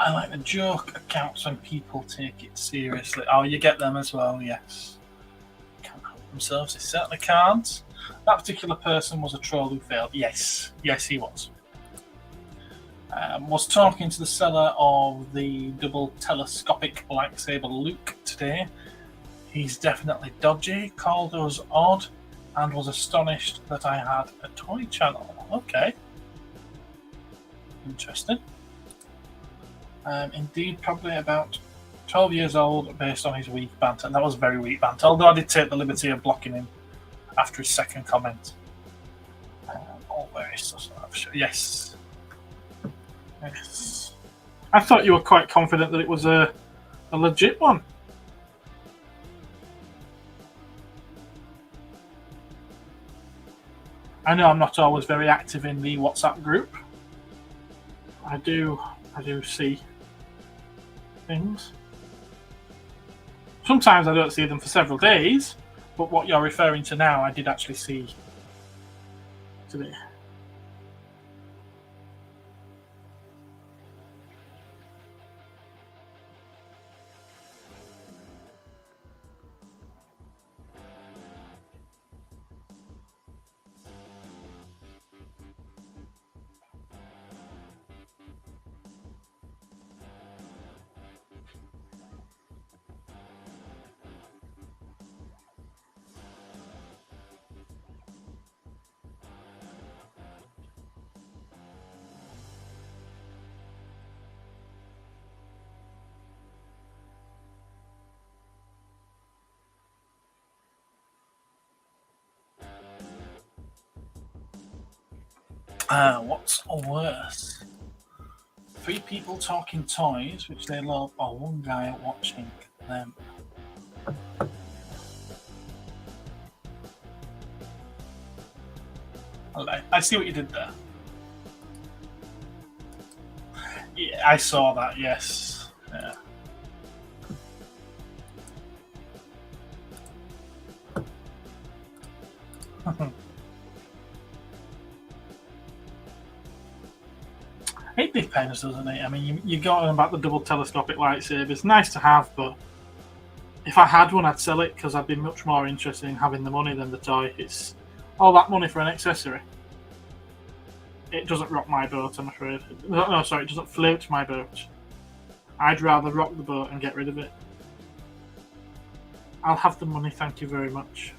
I like the joke accounts when people take it seriously. Oh, you get them as well, yes. Can't help themselves, they certainly can't. That particular person was a troll who failed. Yes, yes, he was. Was talking to the seller of the double telescopic lightsaber Luke today. He's definitely dodgy, called us odd, and was astonished that I had a toy channel. Okay. Interesting. Indeed, probably about 12 years old based on his weak banter. And that was very weak banter, although I did take the liberty of blocking him after his second comment. All very sus. Yes. Yes. I thought you were quite confident that it was a legit one. I know I'm not always very active in the WhatsApp group. I do see things. Sometimes I don't see them for several days, but what you're referring to now, I did actually see today. What's worse? 3 people talking toys, which they love, or 1 guy watching them. I see what you did there. Yeah, I saw that, yes. Yeah. It depends, doesn't it? I mean, you got on about the double telescopic lightsaber. It's nice to have, but if I had one, I'd sell it because I'd be much more interested in having the money than the toy. It's all that money for an accessory. It doesn't rock my boat, I'm afraid. No, sorry, it doesn't float my boat. I'd rather rock the boat and get rid of it. I'll have the money, thank you very much.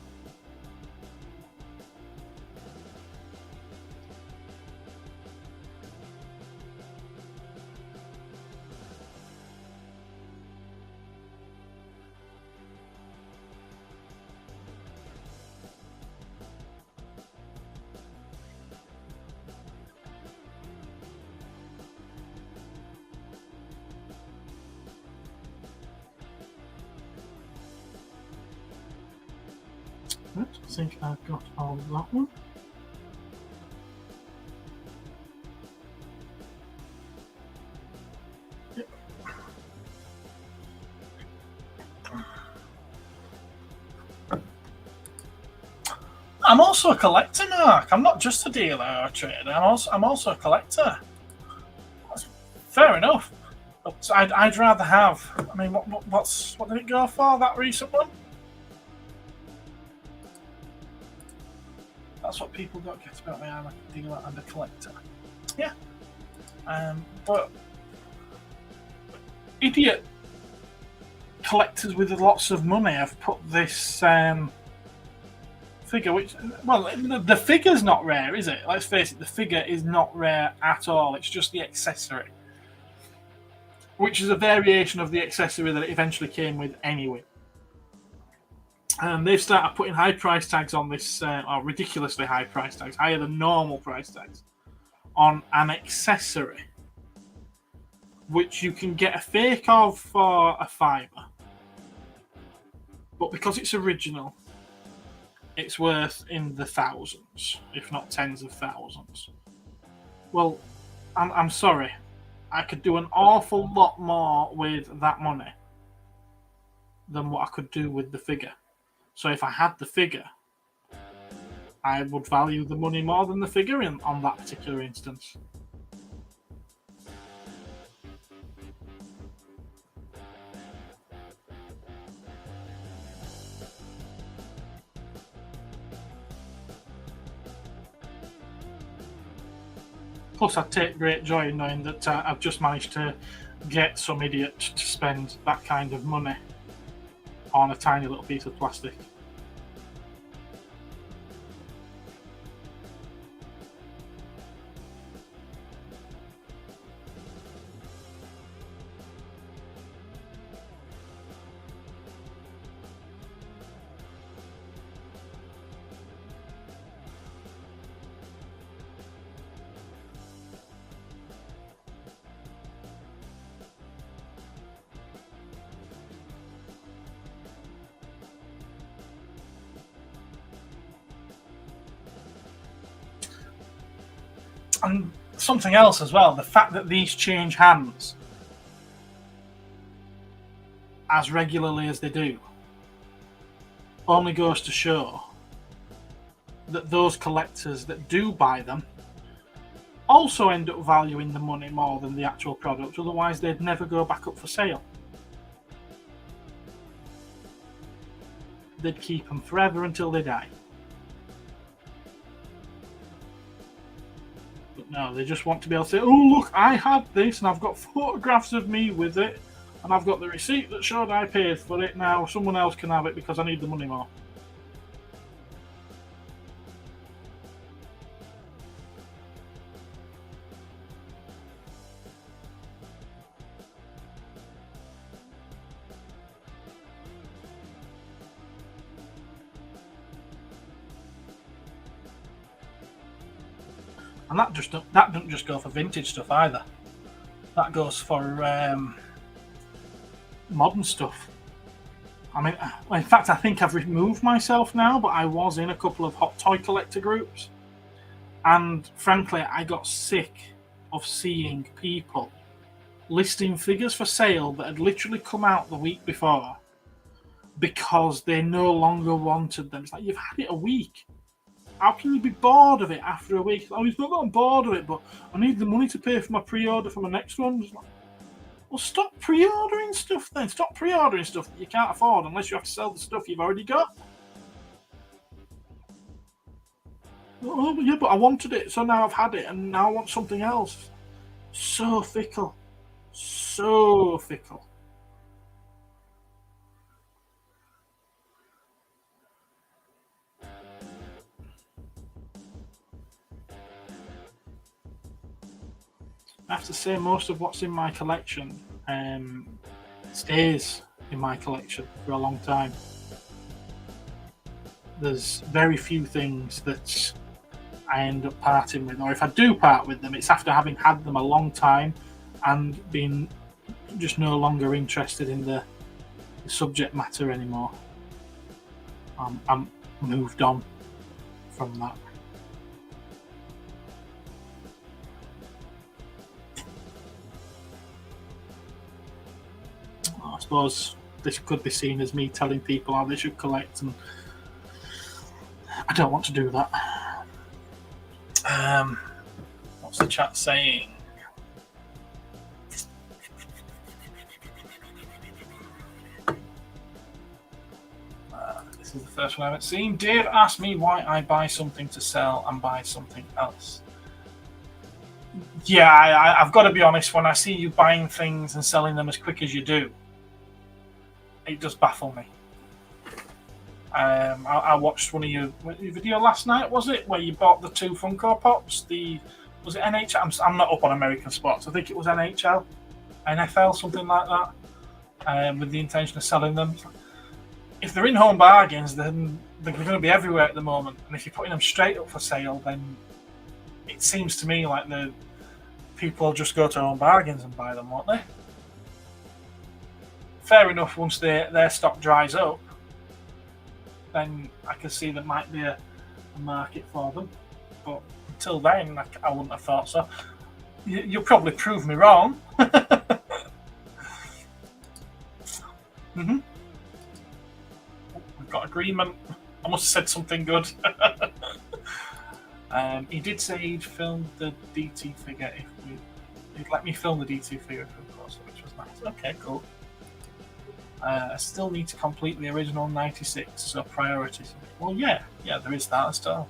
Right, I think I've got all of that one. Yep. I'm also a collector, Mark. I'm not just a dealer or a trader. I'm also a collector. Fair enough. But I'd rather have. I mean, what did it go for? That recent one? That's what people don't get about me. I'm a dealer and a collector. Yeah. But idiot collectors with lots of money have put this figure, which, well, the figure's not rare, is it? Let's face it, the figure is not rare at all. It's just the accessory, which is a variation of the accessory that it eventually came with anyway. They've started putting high price tags on this, or ridiculously high price tags, higher than normal price tags, on an accessory, which you can get a fake of for a £5. But because it's original, it's worth in the thousands, if not tens of thousands. Well, I'm sorry. I could do an awful lot more with that money than what I could do with the figure. So if I had the figure, I would value the money more than the figure on that particular instance. Plus, I take great joy in knowing that I've just managed to get some idiot to spend that kind of money on a tiny little piece of plastic. And something else as well, the fact that these change hands as regularly as they do only goes to show that those collectors that do buy them also end up valuing the money more than the actual product, otherwise they'd never go back up for sale. They'd keep them forever until they die. But no, they just want to be able to say, oh look, I had this and I've got photographs of me with it and I've got the receipt that showed I paid for it. Now someone else can have it because I need the money more. And that doesn't just go for vintage stuff either. That goes for modern stuff. I mean, in fact, I think I've removed myself now, but I was in a couple of hot toy collector groups, and frankly, I got sick of seeing people listing figures for sale that had literally come out the week before because they no longer wanted them. It's like, you've had it a week. How can you be bored of it after a week? Oh, he's not gotten bored of it, but I need the money to pay for my pre-order for my next one. Like, well, stop pre-ordering stuff then. Stop pre-ordering stuff that you can't afford unless you have to sell the stuff you've already got. Oh, yeah, but I wanted it, so now I've had it, and now I want something else. So fickle. So fickle. I have to say, most of what's in my collection stays in my collection for a long time. There's very few things that I end up parting with, or if I do part with them, it's after having had them a long time and being just no longer interested in the subject matter anymore. I'm moved on from that. I suppose this could be seen as me telling people how they should collect, and I don't want to do that. What's the chat saying? This is the first one I haven't seen. Dave asked me why I buy something to sell and buy something else. Yeah, I've got to be honest, when I see you buying things and selling them as quick as you do, it does baffle me. I watched one of your video last night, was it, where you bought the 2 Funko Pops? Was it NHL? I'm not up on American sports. I think it was NHL, NFL, something like that, with the intention of selling them. If they're in home bargains, then they're going to be everywhere at the moment. And if you're putting them straight up for sale, then it seems to me like the people just go to home bargains and buy them, won't they? Fair enough, once their stock dries up, then I can see there might be a market for them. But until then, I wouldn't have thought so. You'll probably prove me wrong. Mm-hmm. We've got agreement. I must have said something good. He did say he'd filmed the DT figure he'd let me film the DT figure of course, which was nice. Okay, cool. I still need to complete the original 96, so priorities. Well, yeah, there is that as well.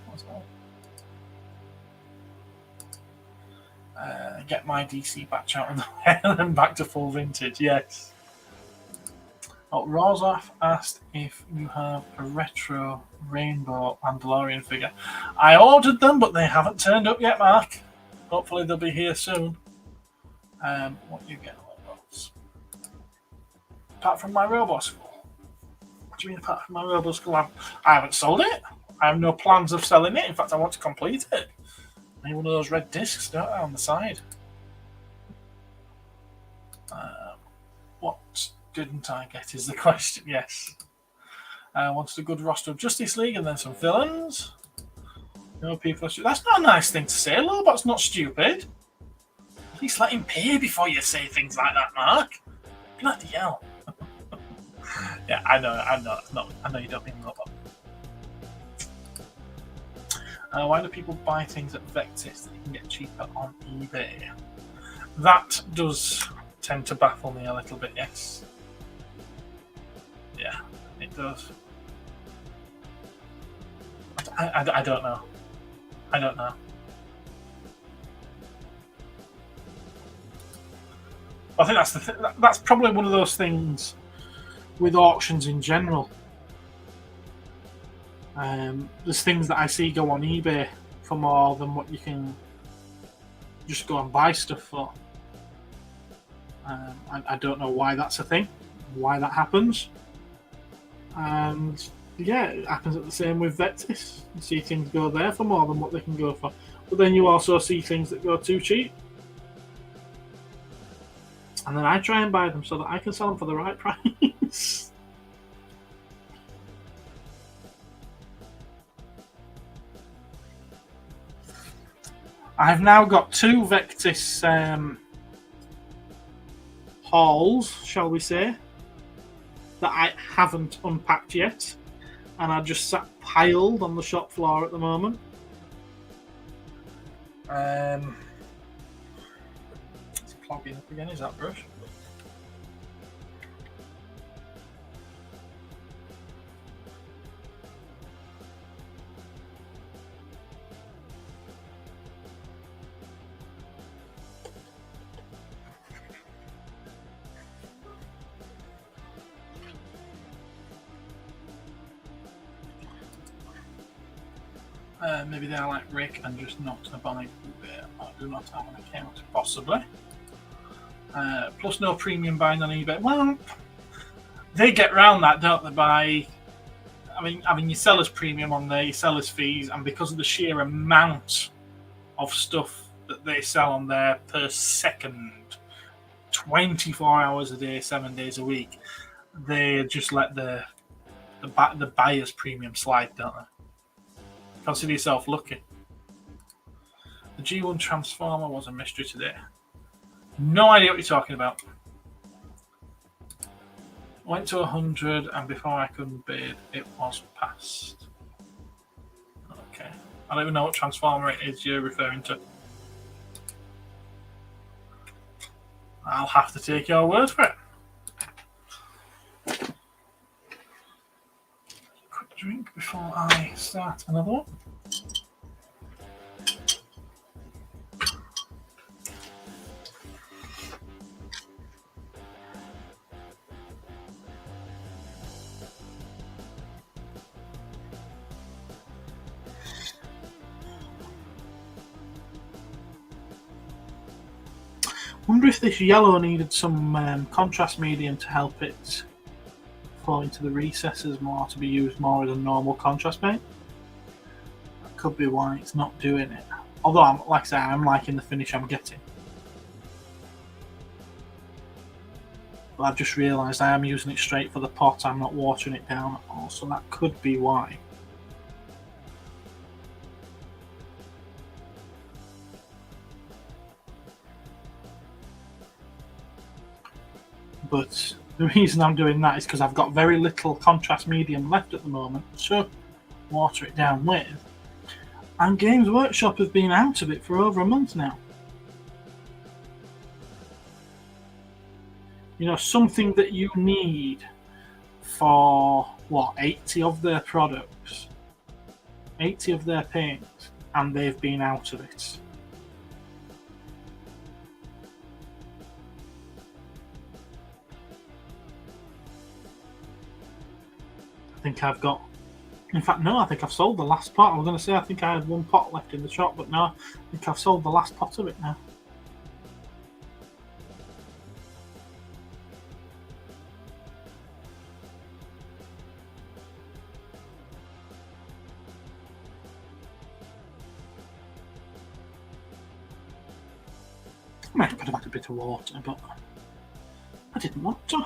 get my DC batch out of the way and then back to full vintage. Yes. Oh, Rozaf asked if you have a retro Rainbow Mandalorian figure. I ordered them, but they haven't turned up yet, Mark. Hopefully they'll be here soon. What do you get? Apart from my Robo Skull. What do you mean apart from my Robo Skull? I haven't sold it. I have no plans of selling it. In fact, I want to complete it. I need one of those red discs, don't I, on the side? What didn't I get is the question, yes. I wanted a good roster of Justice League and then some villains. No people are stupid. That's not a nice thing to say. Lobot's not stupid. At least let him pay before you say things like that, Mark. Bloody hell. Yeah, I know you don't mean Lobot. Why do people buy things at Vectis that you can get cheaper on eBay? That does tend to baffle me a little bit, yes. Yeah, it does. I don't know. I don't know. I think that's probably one of those things with auctions in general. There's things that I see go on eBay for more than what you can just go and buy stuff for. I don't know why that's a thing, why that happens. And yeah, it happens at the same with Vectis. You see things go there for more than what they can go for. But then you also see things that go too cheap. And then I try and buy them so that I can sell them for the right price. I've now got 2 Vectis hauls, shall we say, that I haven't unpacked yet. And are just sat piled on the shop floor at the moment. It's clogging up again, is that brush? Maybe they're like Rick and just not a bonnet or do not have an account, possibly. Plus no premium buying on eBay. Well, they get around that, don't they, by having your seller's premium on there, your seller's fees, and because of the sheer amount of stuff that they sell on there per second, 24 hours a day, 7 days a week, they just let the buyer's premium slide, don't they? Consider yourself lucky. The G1 Transformer was a mystery today. No idea what you're talking about. Went to 100 and before I could bid, it was past. Okay. I don't even know what Transformer it is you're referring to. I'll have to take your word for it. Quick drink before I start another one. Wonder if this yellow needed some contrast medium to help it fall into the recesses more, to be used more as a normal contrast paint. That could be why it's not doing it. Although, like I say, I'm liking the finish I'm getting. But I've just realised I am using it straight for the pot, I'm not watering it down at all, so that could be why. But the reason I'm doing that is because I've got very little contrast medium left at the moment to water it down with. And Games Workshop have been out of it for over a month now. You know, something that you need for, what, 80 of their products, 80 of their paints, and they've been out of it. think I've got... In fact, no, I think I've sold the last pot. I was going to say I think I had one pot left in the shop, but no, I think I've sold the last pot of it now. I could have had a bit of water, but I didn't want to.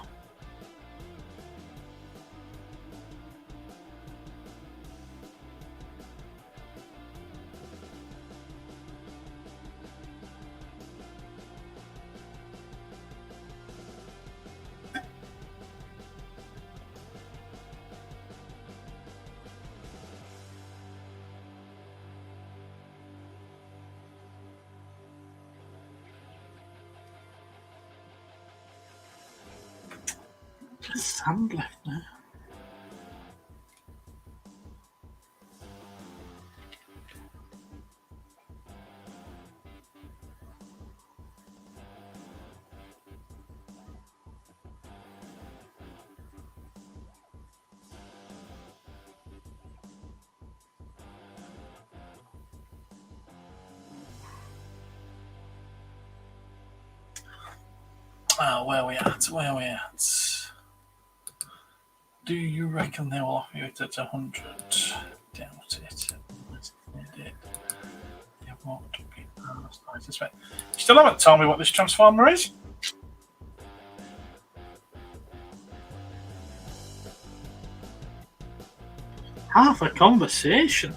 There's sand left there. Oh, where are we at? Where are we at? Do you reckon they will offer you it at 100? Doubt it. Unless they did. They won't be asked, I suspect. You still haven't told me what this transformer is? Half a conversation.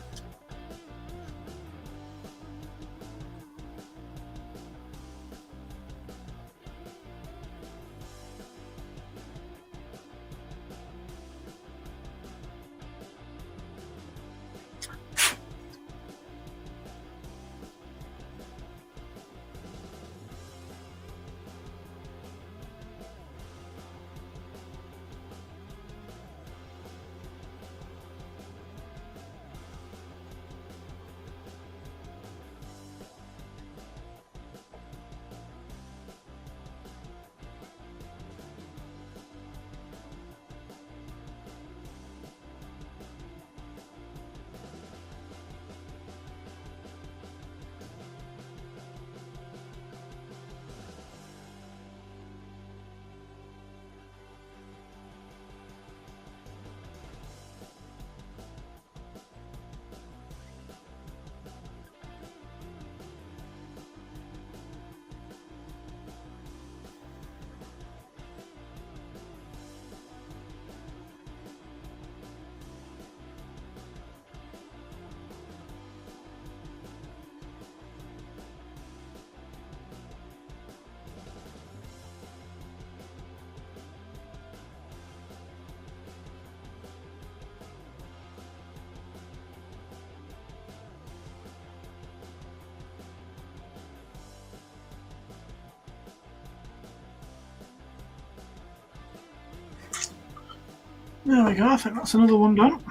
There we go, I think that's another one done.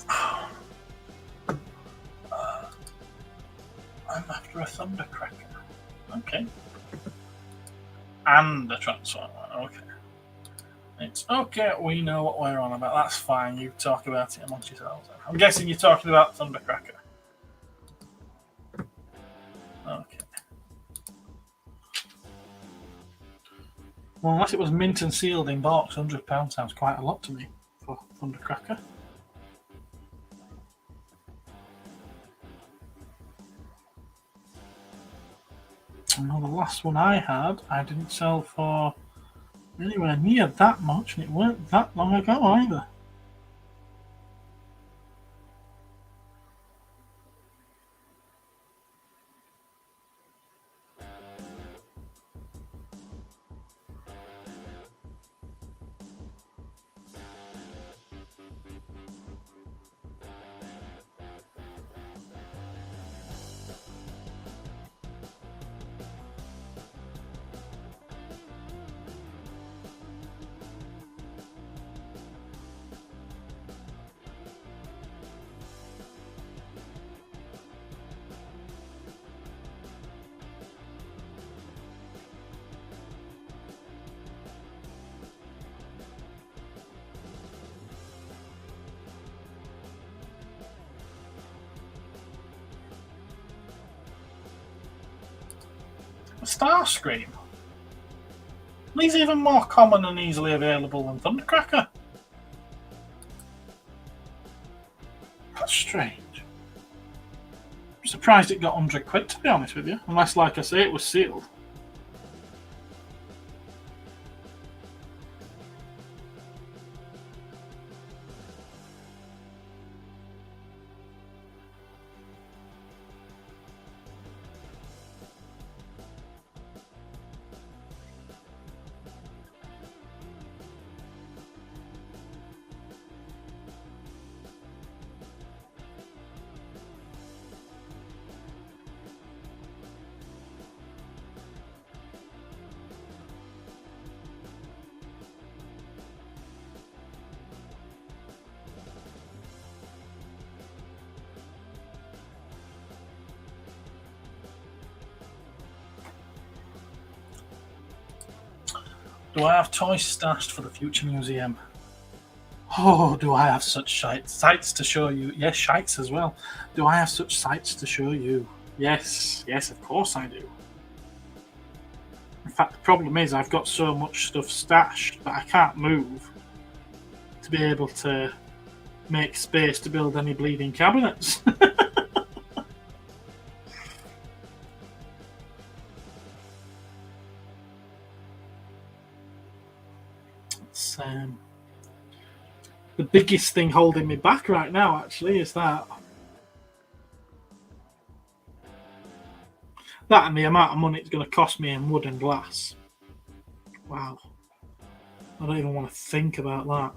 I'm after a thundercracker. Okay. And a transformer. Okay. It's okay, we know what we're on about. That's fine, you talk about it amongst yourselves. I'm guessing you're talking about thundercracker. Okay. Well, unless it was mint and sealed in box, £100 sounds quite a lot to me for thundercracker. Well, the last one I had, I didn't sell for anywhere near that much, and it weren't that long ago either. Starscream. He's even more common and easily available than Thundercracker. That's strange. I'm surprised it got 100 quid, to be honest with you. Unless, like I say, it was sealed. Do I have toys stashed for the future museum? Oh, do I have such sights to show you? Yes, shites as well. Do I have such sights to show you? Yes, of course I do. In fact, the problem is I've got so much stuff stashed that I can't move to be able to make space to build any bleeding cabinets. It's the biggest thing holding me back right now, actually, is that. That and the amount of money it's going to cost me in wood and glass. Wow. I don't even want to think about that.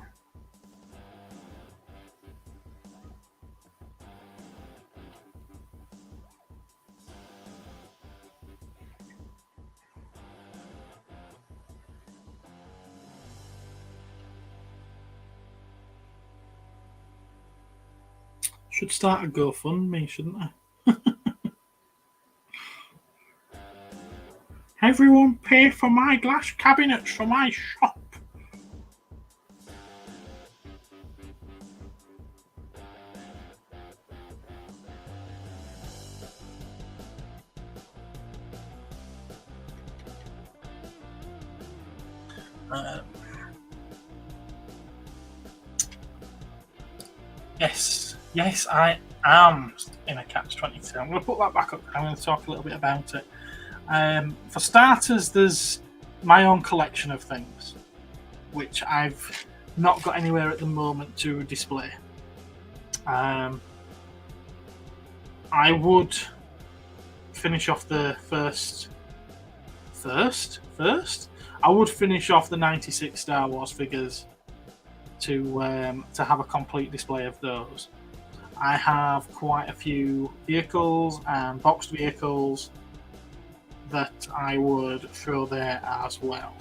Should start a GoFundMe, shouldn't I? Everyone pay for my glass cabinets for my shop. Yes, I am in a catch-22. I'm going to put that back up. I'm going to talk a little bit about it. For starters, there's my own collection of things, which I've not got anywhere at the moment to display. I would finish off the first. I would finish off the 96 Star Wars figures to have a complete display of those. I have quite a few vehicles and boxed vehicles that I would throw there as well.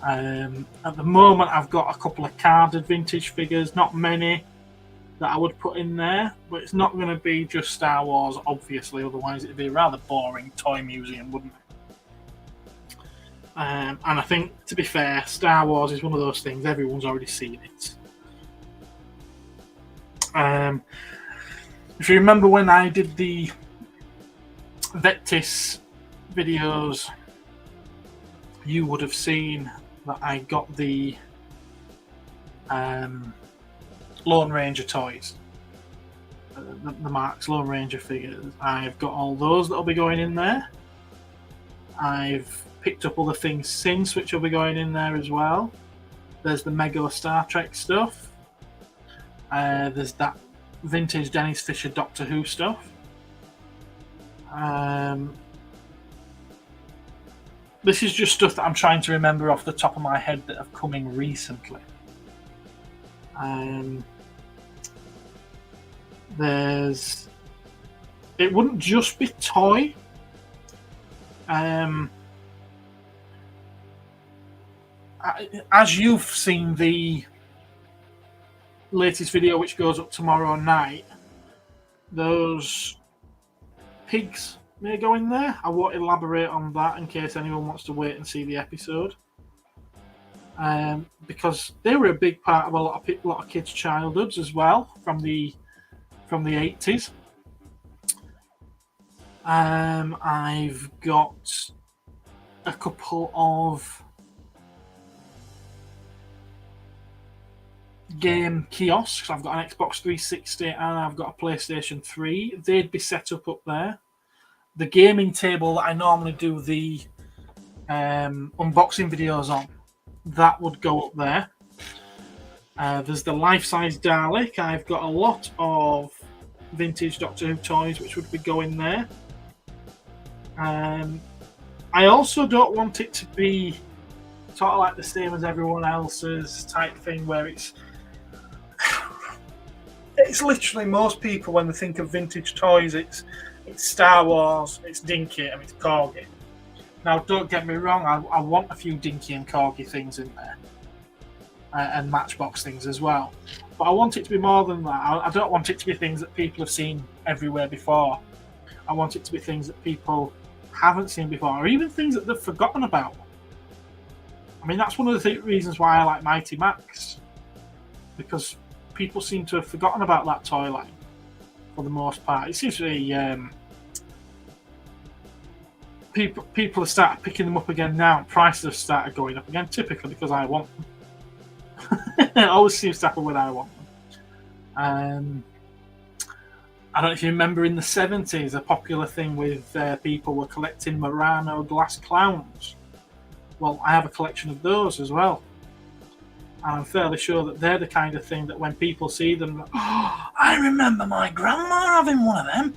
At the moment, I've got a couple of carded vintage figures, not many, that I would put in there, but it's not going to be just Star Wars, obviously, otherwise it'd be a rather boring toy museum, wouldn't it? And I think, to be fair, Star Wars is one of those things, everyone's already seen it. If you remember when I did the Vectis videos, you would have seen that I got the Lone Ranger toys, the Mark's Lone Ranger figures. I've got all those that'll be going in there. I've picked up other things since, which will be going in there as well. There's the Mego Star Trek stuff. There's that vintage Dennis Fisher Doctor Who stuff. This is just stuff that I'm trying to remember off the top of my head that have come in recently. It wouldn't just be toy. As you've seen the latest video, which goes up tomorrow night, those pigs may go in there. I won't elaborate on that in case anyone wants to wait and see the episode, because they were a big part of a lot of kids' childhoods as well from the 80s. I've got a couple of game kiosks. I've got an Xbox 360 and I've got a PlayStation 3. They'd be set up there. The gaming table that I normally do the unboxing videos on, that would go up there. There's the life-size Dalek. I've got a lot of vintage Doctor Who toys which would be going there. I also don't want it to be sort of like the same as everyone else's type thing where it's literally most people when they think of vintage toys, it's Star Wars, it's Dinky, and it's Corgi. Now, don't get me wrong, I want a few Dinky and Corgi things in there, and Matchbox things as well. But I want it to be more than that. I don't want it to be things that people have seen everywhere before. I want it to be things that people haven't seen before, or even things that they've forgotten about. I mean, that's one of the reasons why I like Mighty Max, because people seem to have forgotten about that toy line for the most part. It seems to be people have started picking them up again now. Prices have started going up again, typically because I want them. It always seems to happen when I want them. I don't know if you remember in the 70s, a popular thing with people were collecting Murano glass clowns. Well, I have a collection of those as well. And I'm fairly sure that they're the kind of thing that when people see them, oh, I remember my grandma having one of them.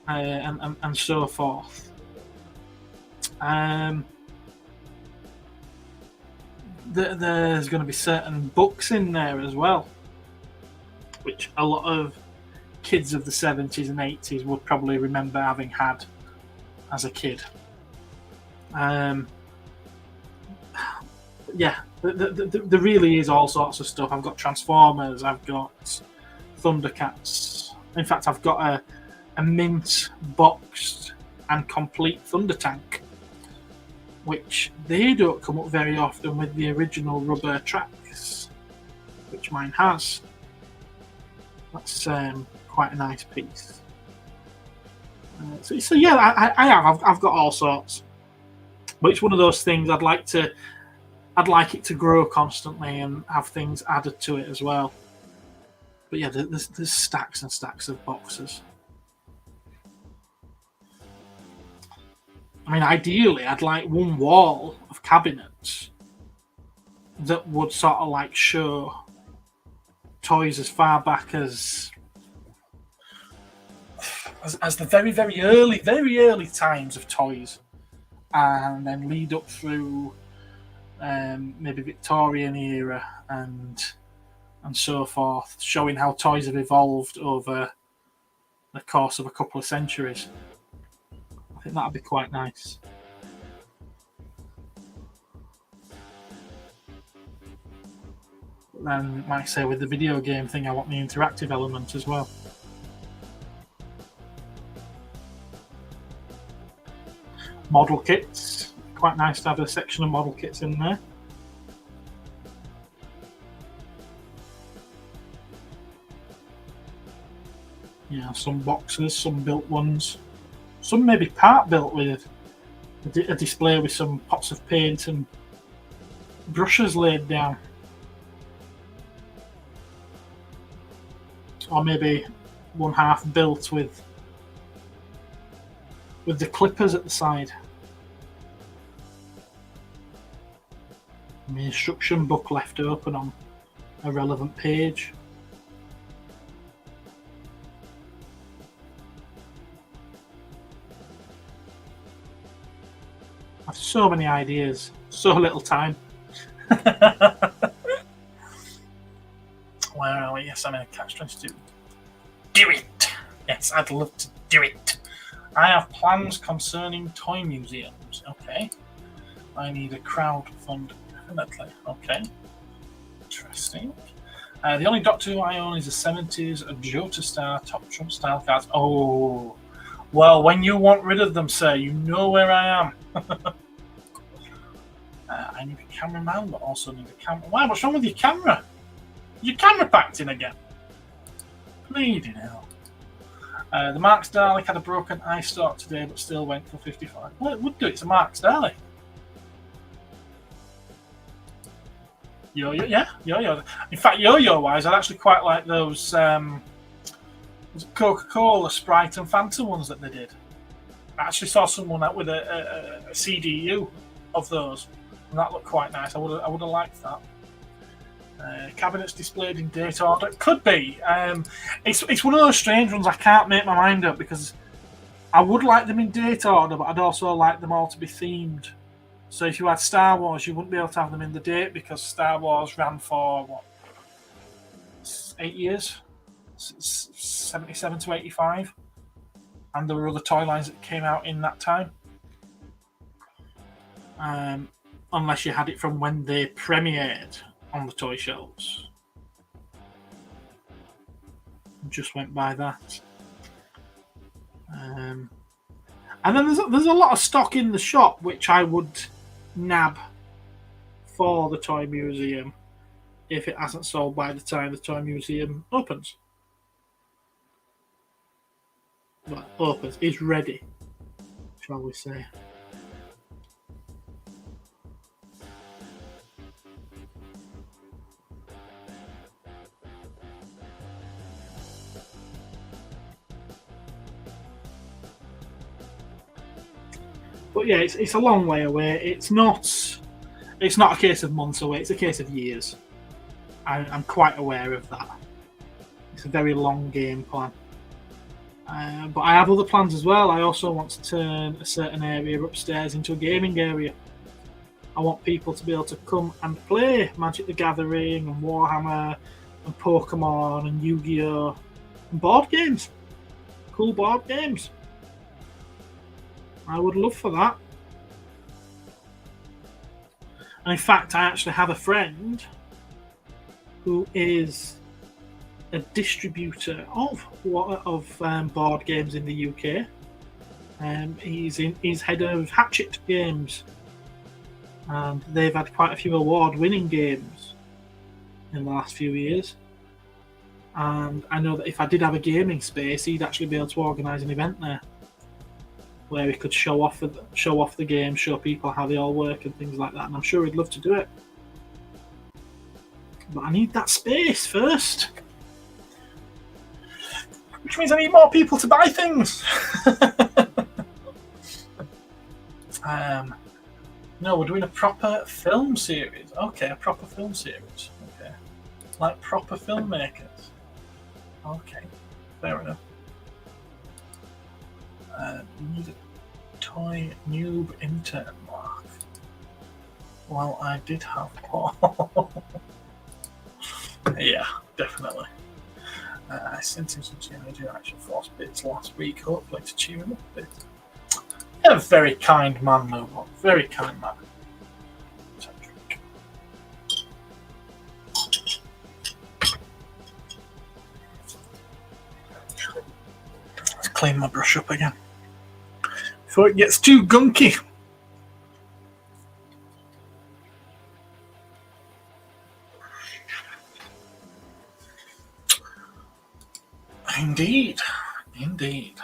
And so forth. There's going to be certain books in there as well, which a lot of kids of the 70s and 80s would probably remember having had as a kid. Yeah, there really is all sorts of stuff. I've got Transformers, I've got Thundercats. In fact, I've got a mint boxed and complete Thunder Tank, which they don't come up very often with the original rubber tracks, which mine has. That's quite a nice piece. So yeah, I've got all sorts, but it's one of those things I'd like it to grow constantly and have things added to it as well. But yeah, there's stacks and stacks of boxes. I mean, ideally, I'd like one wall of cabinets that would sort of like show toys as far back as the very, very early times of toys, and then lead up through maybe Victorian era and so forth, showing how toys have evolved over the course of a couple of centuries. I think that'd be quite nice. But then, like I say, with the video game thing, I want the interactive element as well. Model kits. Quite nice to have a section of model kits in there. Yeah, some boxes, some built ones. Some maybe part built with a display with some pots of paint and brushes laid down. Or maybe one half built with the clippers at the side. And the instruction book left open on a relevant page. I have so many ideas, so little time. Where are we? Yes, I'm in a catch-22. Do it! Yes, I'd love to do it. I have plans concerning toy museums. Okay. I need a crowdfund, definitely. Okay. Interesting. The only Doctor Who I own is a 70s Jota Star Top Trump style cards. Oh, well, when you want rid of them, sir, you know where I am. I need a cameraman, but also need a camera. Wow, what's wrong with your camera? Your camera packed in again. Bleeding hell. The Mark's Dalek had a broken eye stalk today, but still went for 55. Well, it would do. It's a Mark's Dalek. Yo-yo, yeah, yo-yo. In fact, yo-yo-wise, I'd actually quite like those Coca-Cola, Sprite, and Fanta ones that they did. I actually saw someone out with a CDU of those, and that looked quite nice. I would have liked that. Cabinets displayed in date order. Could be. It's one of those strange ones I can't make my mind up, because I would like them in date order, but I'd also like them all to be themed. So if you had Star Wars, you wouldn't be able to have them in the date, because Star Wars ran for, what, 8 years? 77 to 85. And there were other toy lines that came out in that time. Unless you had it from when they premiered on the toy shelves. Just went by that. And then there's a lot of stock in the shop which I would nab for the toy museum if it hasn't sold by the time the toy museum opens. Well, opens, is ready, shall we say. But yeah, it's a long way away. It's not a case of months away. It's a case of years. I'm quite aware of that. It's a very long game plan. But I have other plans as well. I also want to turn a certain area upstairs into a gaming area. I want people to be able to come and play Magic the Gathering and Warhammer and Pokemon and Yu-Gi-Oh! And board games. Cool board games. I would love for that. And in fact, I actually have a friend who is a distributor of board games in the UK. He's head of Hatchet Games, and they've had quite a few award-winning games in the last few years. And I know that if I did have a gaming space, he'd actually be able to organise an event there where he could show off the game, show people how they all work and things like that. And I'm sure he'd love to do it. But I need that space first. Which means I need more people to buy things. No, we're doing a proper film series. Okay, a proper film series. Okay. Like proper filmmakers. Okay, fair enough. We need a toy noob intern mark. Well, I did have one. Yeah, definitely. I sent him some Teenage Action Force bits last week, hopefully to cheer him up a bit. A very kind man, Noble. Very kind man. Let's clean my brush up again before it gets too gunky. Indeed, indeed.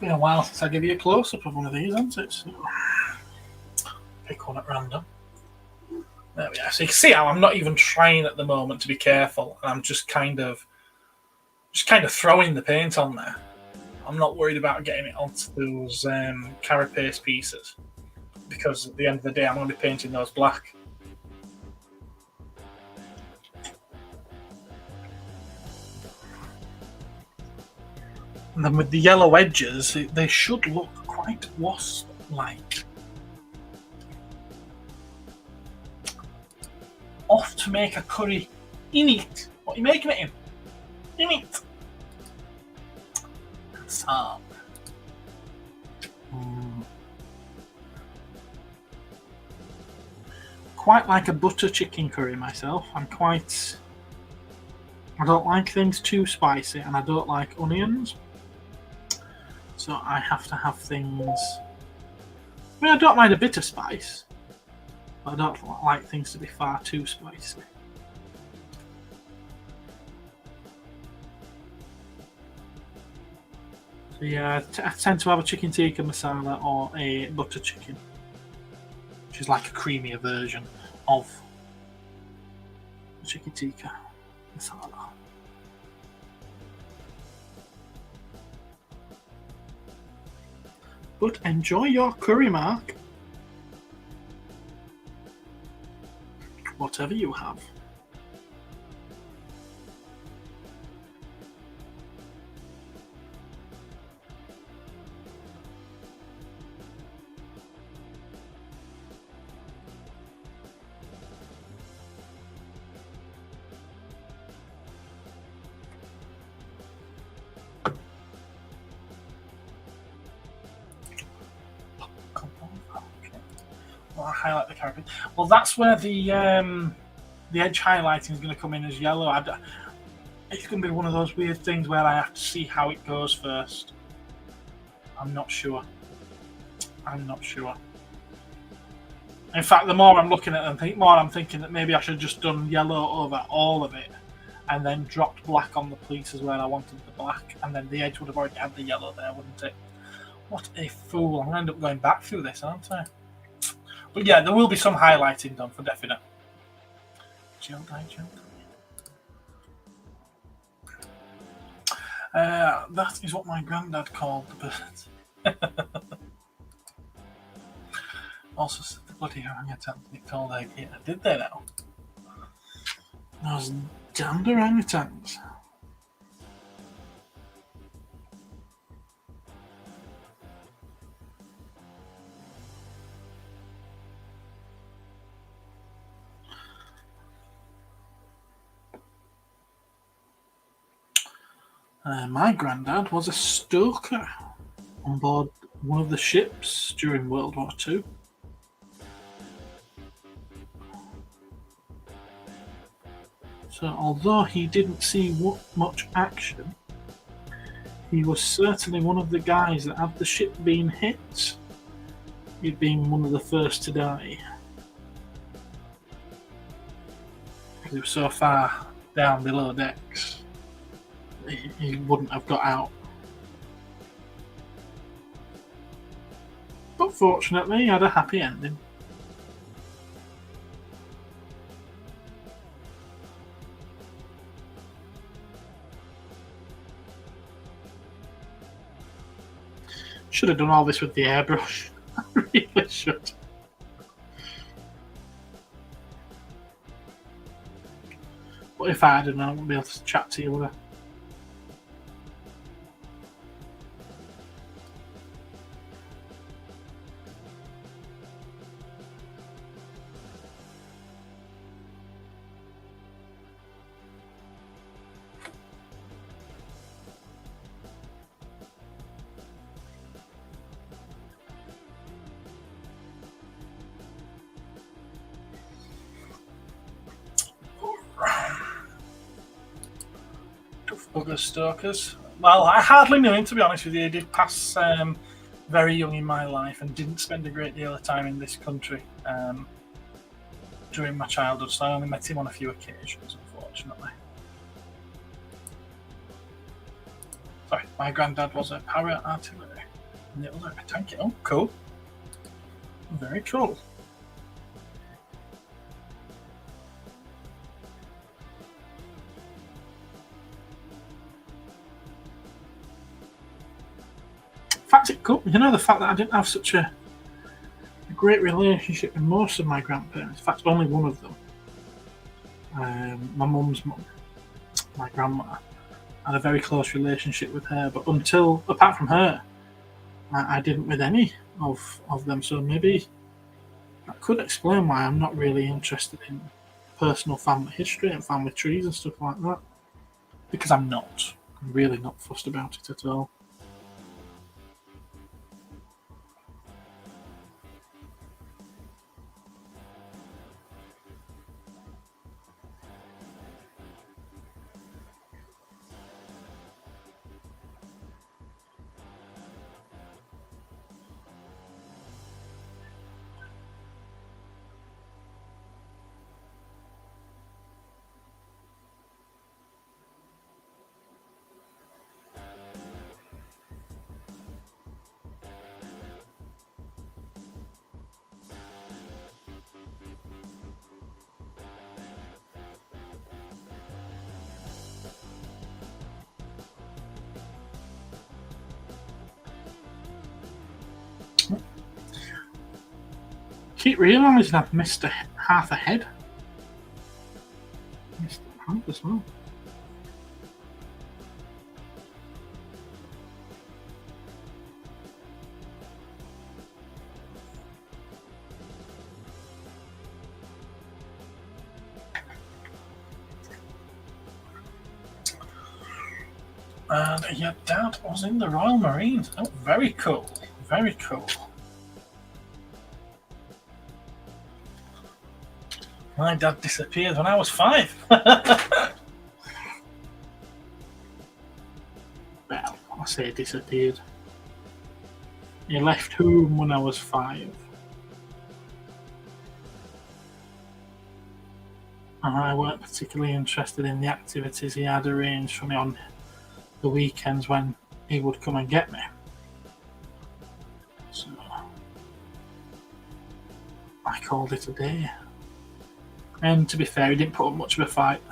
Been a while since I give you a close-up of one of these, hasn't it? So, pick one at random. There we are. So you can see how I'm not even trying at the moment to be careful, and I'm just kind of throwing the paint on there. I'm not worried about getting it onto those carapace pieces, because at the end of the day, I'm going to be painting those black. And then with the yellow edges, they should look quite wasp-like. Off to make a curry. In it. What are you making it in? In it. Sam. Quite like a butter chicken curry myself. I'm quite I don't like things too spicy, and I don't like onions. So I have to have things... I mean, I don't mind a bit of spice, but I don't like things to be far too spicy. So yeah, I tend to have a chicken tikka masala or a butter chicken, which is like a creamier version of the chicken tikka masala. But enjoy your curry, Mark. Whatever you have. Well, I highlight the character. Well, that's where the edge highlighting is going to come in as yellow. It's going to be one of those weird things where I have to see how it goes first. I'm not sure. In fact, the more I'm looking at it, the more I'm thinking that maybe I should have just done yellow over all of it and then dropped black on the pleats where I wanted the black, and then the edge would have already had the yellow there, wouldn't it? What a fool. I'm going to end up going back through this, aren't I? But yeah, there will be some highlighting done for definite. Gel dye. That is what my granddad called the birds. Also said the bloody orangutans get called egg here. Did they now? Those damned orangutans. My granddad was a stoker on board one of the ships during World War II. So although he didn't see much action, he was certainly one of the guys that had the ship been hit, he'd been one of the first to die. Because he was so far down below decks, he wouldn't have got out. But fortunately, he had a happy ending. Should have done all this with the airbrush. I really should. But if I hadn't, I wouldn't be able to chat to you, would I? Bugger Stokers. Well, I hardly knew him, to be honest with you. He did pass very young in my life and didn't spend a great deal of time in this country during my childhood, so I only met him on a few occasions, unfortunately. Sorry, my granddad was a power artillery and the other a tank. Oh, cool. Very cool. In fact, it could, you know, the fact that I didn't have such a great relationship with most of my grandparents. In fact, only one of them. My mum's mum, my grandma, had a very close relationship with her. But apart from her, I didn't with any of them. So maybe that could explain why I'm not really interested in personal family history and family trees and stuff like that. Because I'm not. I'm really not fussed about it at all. Keep realising I've missed half a head. Missed half as well. And your dad was in the Royal Marines. Oh, very cool. Very cool. My dad disappeared when I was 5. Well, I say disappeared. He left home when I was 5. And I weren't particularly interested in the activities he had arranged for me on the weekends when he would come and get me. So I called it a day. And to be fair, he didn't put up much of a fight.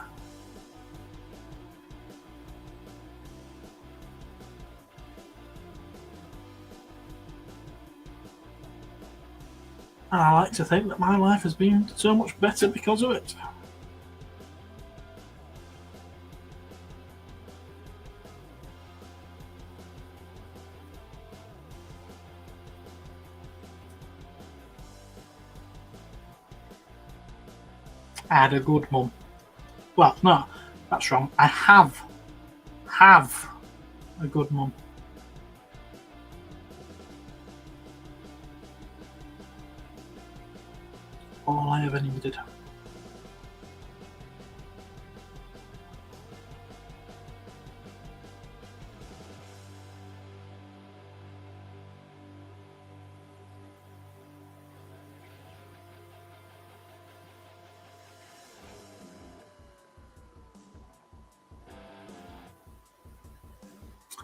And I like to think that my life has been so much better because of it. I had a good mum. Well, no, that's wrong. I have a good mum. All I ever needed.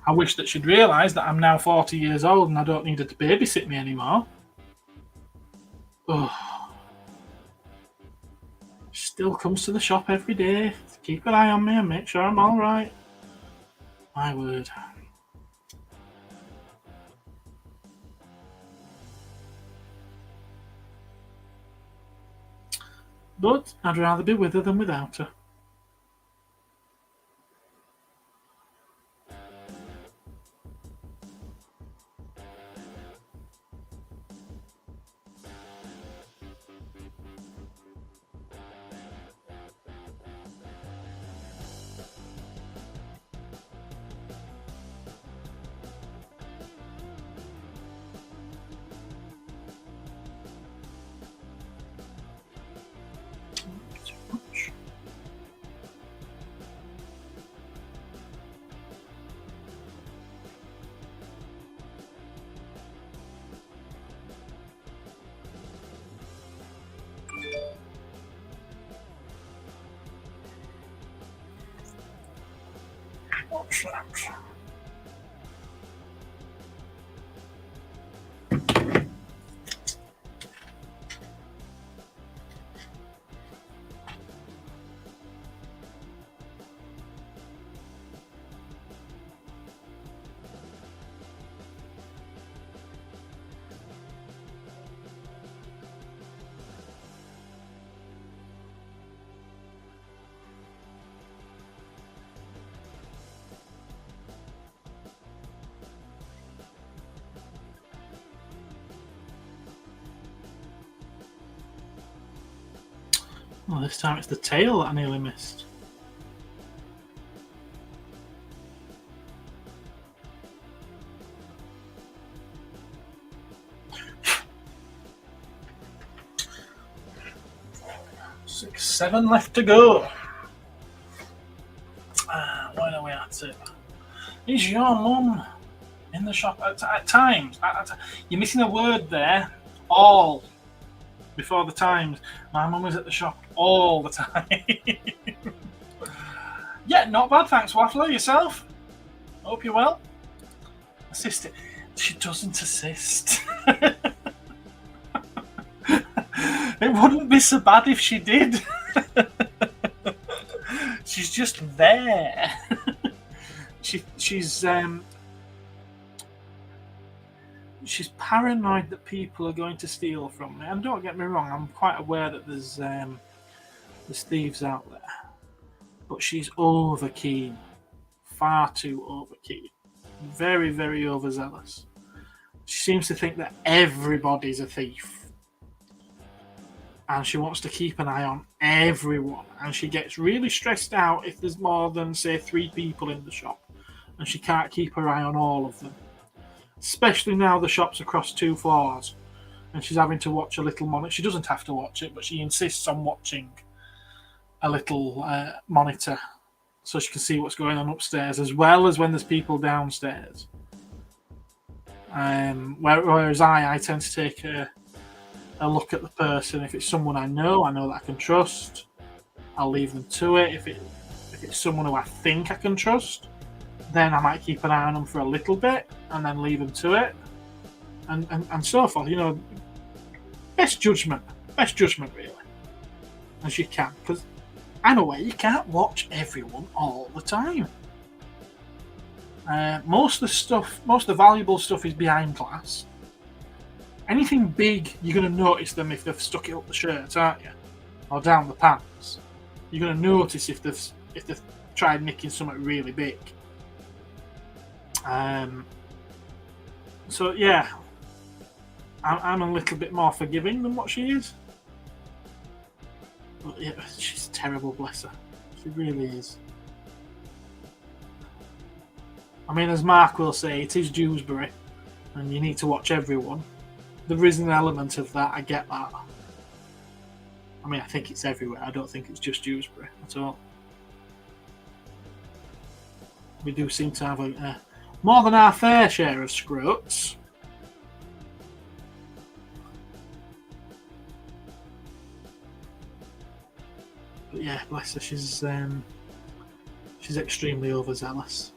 I wish that she'd realise that I'm now 40 years old and I don't need her to babysit me anymore. Oh. She still comes to the shop every day to keep an eye on me and make sure I'm alright. My word. But I'd rather be with her than without her. What's that? Well, this time it's the tail that I nearly missed. Six, 7 left to go. Where are we at it? Is your mum in the shop at times? You're missing a word there. All. Before the times. My mum was at the shop all the time. Yeah, not bad, thanks, Waffler. Yourself? Hope you're well. Assist it. She doesn't assist. It wouldn't be so bad if she did. She's just there. she's she's paranoid that people are going to steal from me. And don't get me wrong, I'm quite aware that there's thieves out there. But she's over keen. Far too over keen. Very, very overzealous. She seems to think that everybody's a thief. And she wants to keep an eye on everyone. And she gets really stressed out if there's more than, say, 3 people in the shop. And she can't keep her eye on all of them. Especially now the shop's across 2 floors. And she's having to watch a little monitor. She doesn't have to watch it, but she insists on watching a little monitor so she can see what's going on upstairs, as well as when there's people downstairs. Whereas I tend to take a look at the person. If it's someone I know that I can trust, I'll leave them to it. If it's someone who I think I can trust, then I might keep an eye on them for a little bit and then leave them to it, and so forth. You know, best judgment really, as you can, because I'm aware you can't watch everyone all the time. Most of the valuable stuff is behind glass. Anything big, you're going to notice them if they've stuck it up the shirt, aren't you? Or down the pants. You're going to notice if they've tried nicking something really big. So yeah, I'm a little bit more forgiving than what she is. But yeah, she's terrible, bless her. She really is. I mean, as Mark will say, it is Dewsbury, and you need to watch everyone. There is an element of that, I get that. I mean, I think it's everywhere. I don't think it's just Dewsbury at all. We do seem to have a more than our fair share of scroats. But yeah, bless her, she's extremely overzealous.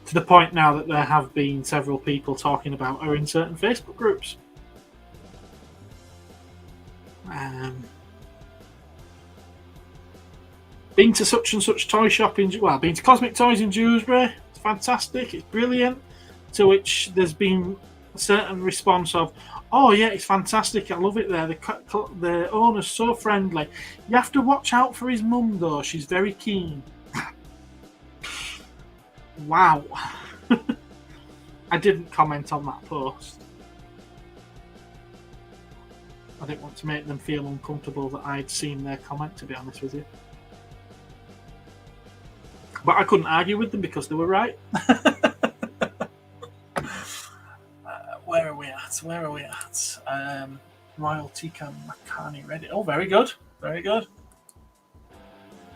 To the point now that there have been several people talking about her in certain Facebook groups. Been to such and such toy shop been to Cosmic Toys in Dewsbury. It's fantastic, it's brilliant. To which there's been a certain response of, oh yeah, it's fantastic, I love it there. The owner's so friendly. You have to watch out for his mum though, she's very keen. Wow. I didn't comment on that post. I didn't want to make them feel uncomfortable that I'd seen their comment, to be honest with you. But I couldn't argue with them because they were right. Where are we at? Royal Tika Makani Reddit. Oh, very good. Very good.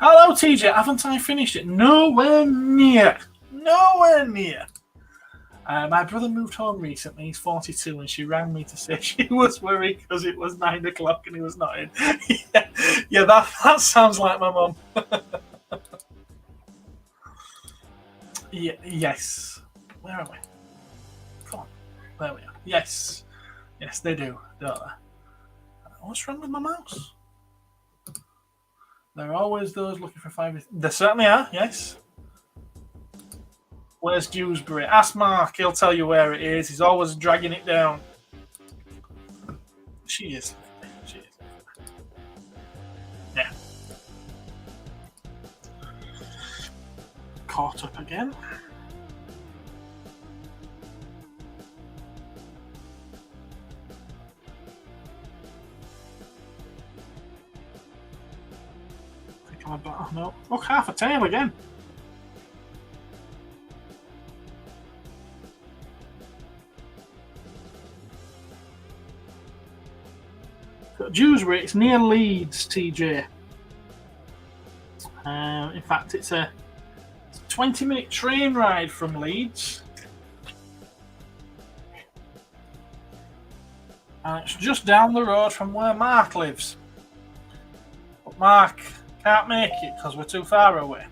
Hello, TJ. Haven't I finished it? Nowhere near. My brother moved home recently. He's 42, and she rang me to say she was worried because it was 9 o'clock and he was not in. yeah, that sounds like my mum. Yes. Where are we? Come on. There we are. Yes, they do, don't they? What's wrong with my mouse? There are always those looking for 5. There certainly are. Yes. Where's Dewsbury? Ask Mark, he'll tell you where it is. He's always dragging it down. She is. Yeah. Caught up again. Think I'm about, no. Look, half a tail again. Dewsbury, it's near Leeds, TJ. In fact, it's a 20-minute train ride from Leeds. And it's just down the road from where Mark lives. But Mark can't make it because we're too far away.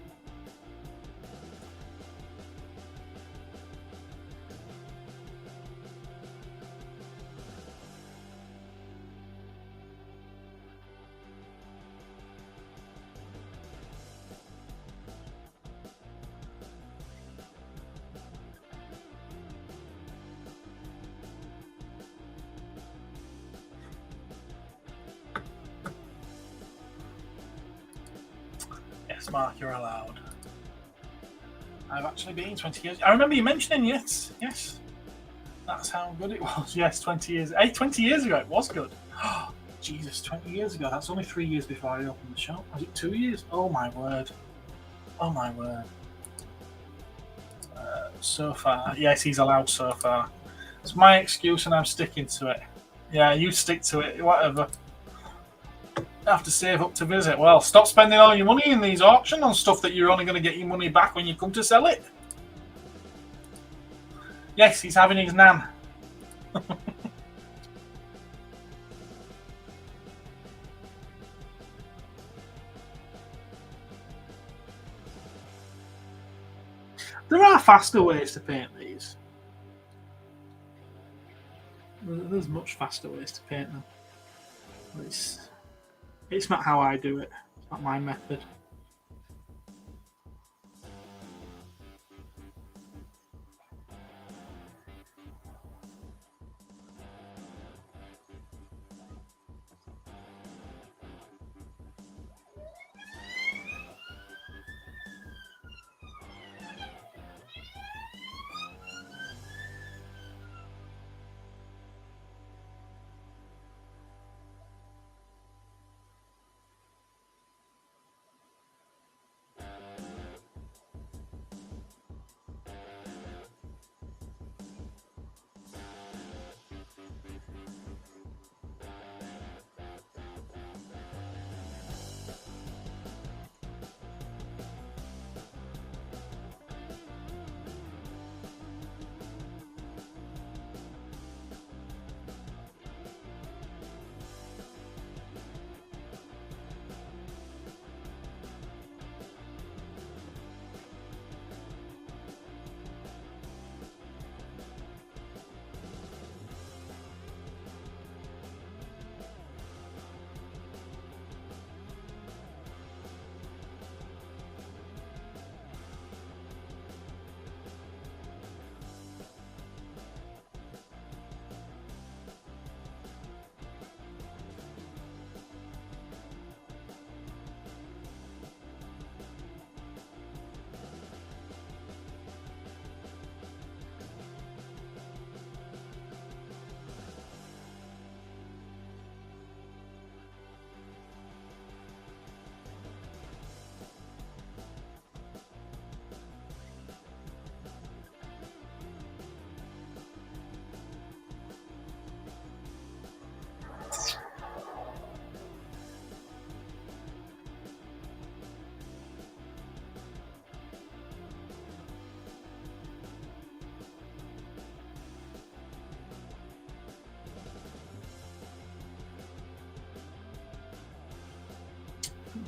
Yes, Mark, you're allowed. I've actually been 20 years. I remember you mentioning yes. That's how good it was. Yes, 20 years. Hey, 20 years ago, it was good. Jesus, 20 years ago. That's only 3 years before I opened the shop. Was it 2 years? Oh, my word. Oh, my word. So far. Yes, he's allowed so far. It's my excuse and I'm sticking to it. Yeah, you stick to it. Whatever. I have to save up to visit. Well, stop spending all your money in these auctions on stuff that you're only going to get your money back when you come to sell it. Yes, he's having his nan. There are faster ways to paint these. There's much faster ways to paint them. It's not how I do it. It's not my method.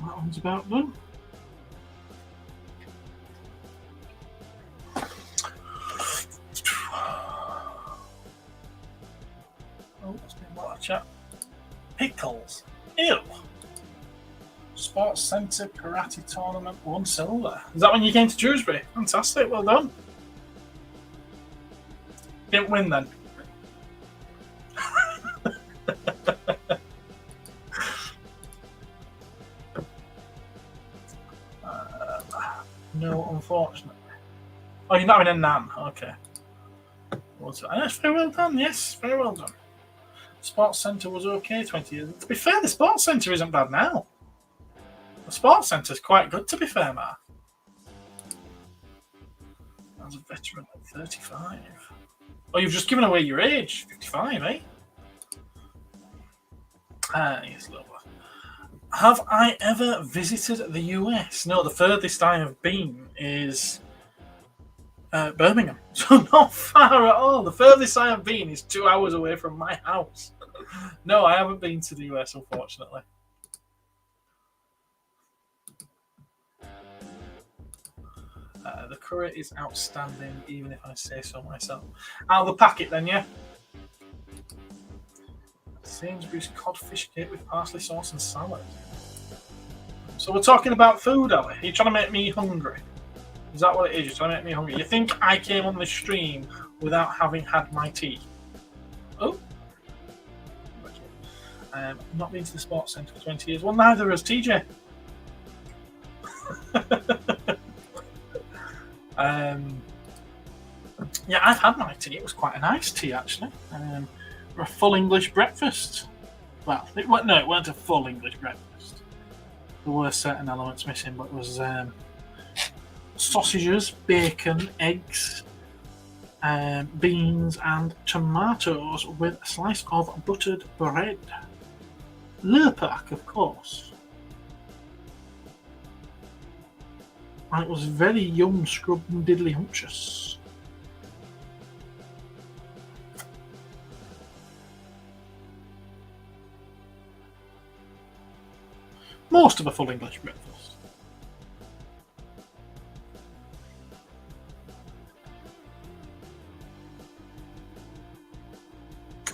That one's about done. Oh, let's get more chat. Pickles. Ew. Sports Centre Karate Tournament 1 silver. Is that when you came to Dewsbury? Fantastic, well done. Didn't win then. No, unfortunately. Oh, you're not in a nan. Okay. That's very well done. Yes, very well done. Sports Centre was okay 20 years. To be fair, the Sports Centre isn't bad now. The Sports Centre's quite good, to be fair, Mark. As a veteran at 35. Oh, you've just given away your age. 55, eh? Yes, lower. Have I ever visited the US? No, the furthest I have been is Birmingham. So not far at all. The furthest I have been is 2 hours away from my house. No, I haven't been to the US, unfortunately. The curry is outstanding, even if I say so myself. Out of the packet, then, yeah. Sainsbury's codfish cake with parsley sauce and salad. So we're talking about food, are we? Are you trying to make me hungry? Is that what it is? You're trying to make me hungry? You think I came on this stream without having had my tea? Oh. Not been to the Sports Centre for 20 years. Well, neither has TJ. Yeah, I've had my tea. It was quite a nice tea, actually. For a full English breakfast. Well, it weren't a full English breakfast. There were certain elements missing, but it was sausages, bacon, eggs, beans, and tomatoes with a slice of buttered bread. Lurpak, of course. And it was very young, scrubbed and diddly humptious. Most of a full English breakfast.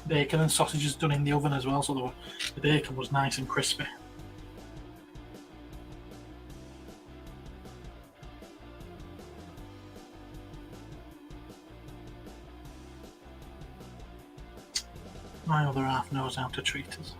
Bacon and sausages done in the oven as well, so the bacon was nice and crispy. My other half knows how to treat us.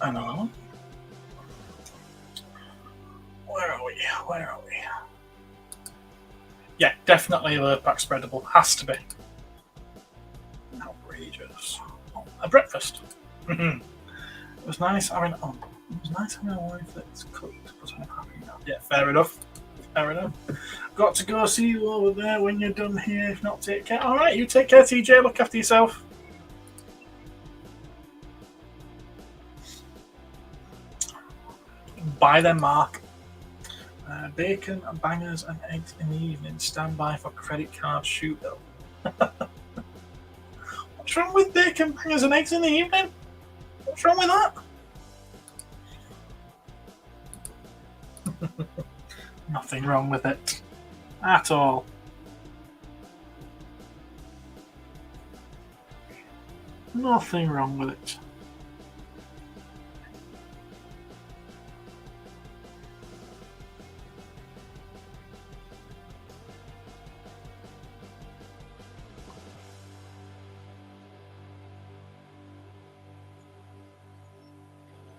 Another one. Where are we? Yeah, definitely a Lurpak spreadable. Has to be. Outrageous. Oh, a breakfast. It was nice having. Oh, it was nice having a wife that's cooked because I'm happy now. Yeah, fair enough. Got to go see you over there when you're done here. If not, take care. All right, you take care, TJ. Look after yourself. Buy them, Mark. Bacon and bangers and eggs in the evening. Stand by for credit card shoot though. What's wrong with bacon, bangers and eggs in the evening? What's wrong with that? Nothing wrong with it. At all. Nothing wrong with it.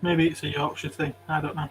Maybe it's a Yorkshire thing. I don't know.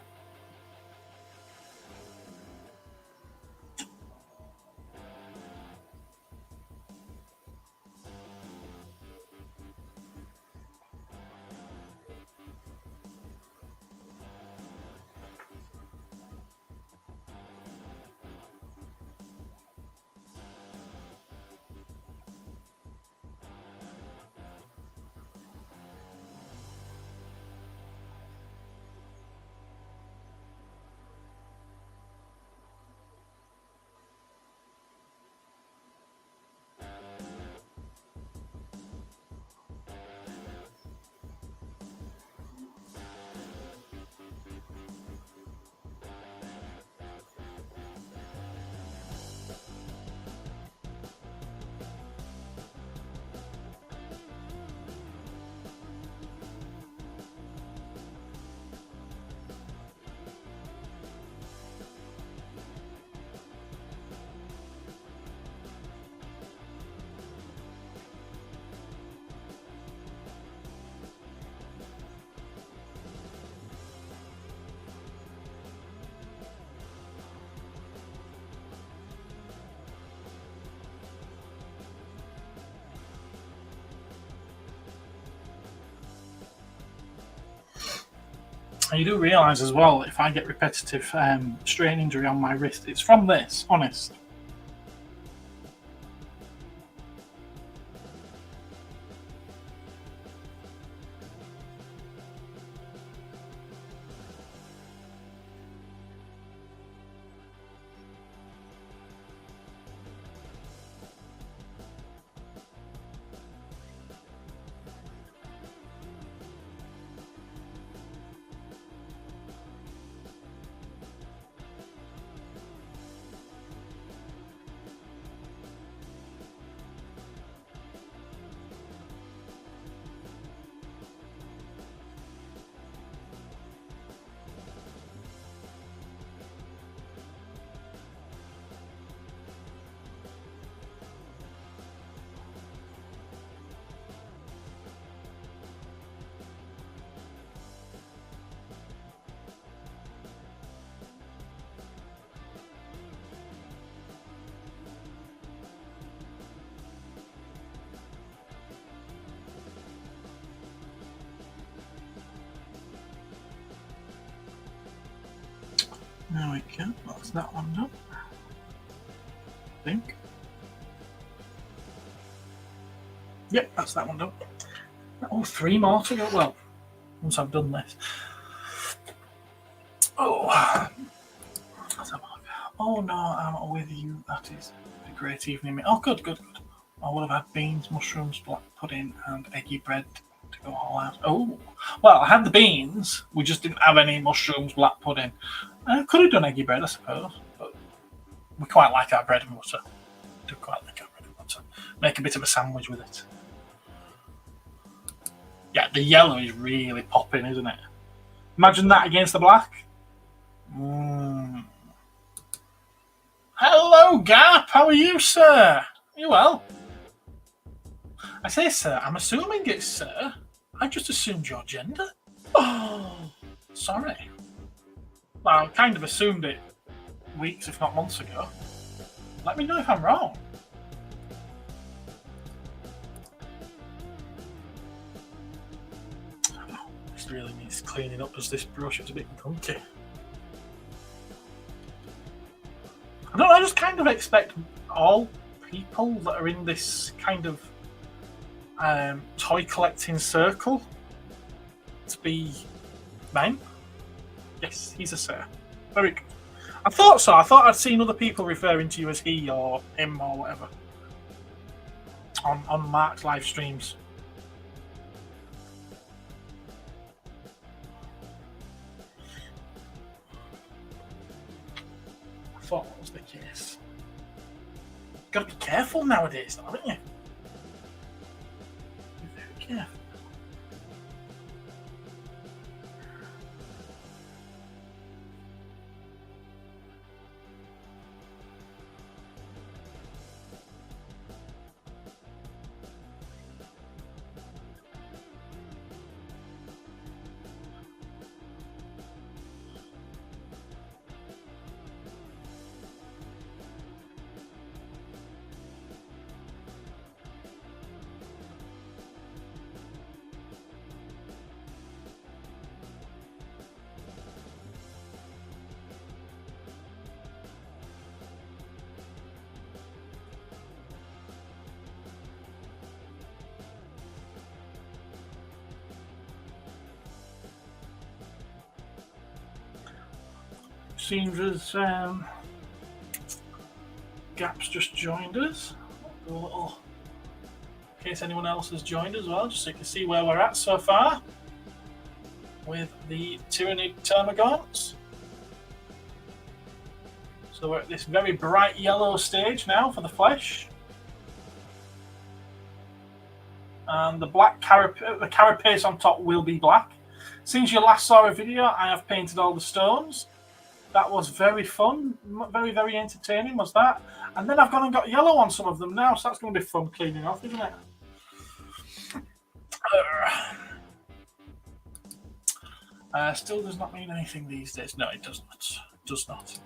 And you do realise as well, if I get repetitive strain injury on my wrist, it's from this, honest. There we go, that's that one done, I think. Yep, that's that one done. Oh, 3 more to go. Well, once I've done this. Oh, let's have a look. Oh no, I'm with you. That is a great evening. Oh, good. I would have had beans, mushrooms, black pudding, and eggy bread to go all out. Oh, well, I had the beans. We just didn't have any mushrooms, black pudding. I could have done eggy bread, I suppose, but we quite like our bread and butter. We do quite like our bread and butter. Make a bit of a sandwich with it. Yeah, the yellow is really popping, isn't it? Imagine that against the black. Hello, Gap. How are you, sir? Are you well? I say, sir, I'm assuming it's sir. I just assumed your gender. Oh, sorry. Well, I kind of assumed it weeks, if not months ago. Let me know if I'm wrong. Oh, this really needs cleaning up as this brush is a bit gunky. I don't know, I just kind of expect all people that are in this kind of toy collecting circle to be men. Yes, he's a sir. Very good. I thought so. I thought I'd seen other people referring to you as he or him or whatever on Mark's live streams. I thought that was the case. You've got to be careful nowadays, haven't you? Be very careful. Seems as Gap's just joined us. A little, in case anyone else has joined as well, just so you can see where we're at so far with the Tyranid Termagaunts. So we're at this very bright yellow stage now for the flesh. And the black carapace on top will be black. Since you last saw a video, I have painted all the stones. That was very fun, very, very entertaining was that. And then I've gone and got yellow on some of them now, so that's going to be fun cleaning off, isn't it? Still does not mean anything these days. No, it does not. It does not.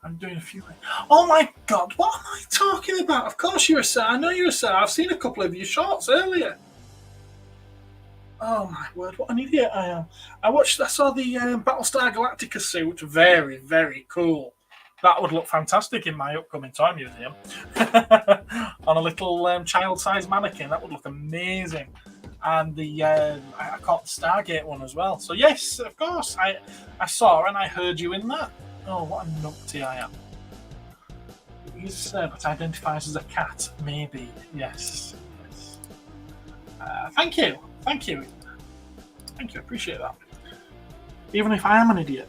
I'm doing a few. Oh my God, what am I talking about? Of course you're a sir. I know you're a sir. I've seen a couple of your shorts earlier. Oh my word, what an idiot I am. I saw the Battlestar Galactica suit. Very, very cool. That would look fantastic in my upcoming toy museum. On a little child-sized mannequin. That would look amazing. And I caught the Stargate one as well. So yes, of course, I saw and I heard you in that. Oh, what a numpty I am. He's but identifies as a cat. Maybe. Yes. Yes. Thank you. Thank you. Thank you. I appreciate that. Even if I am an idiot.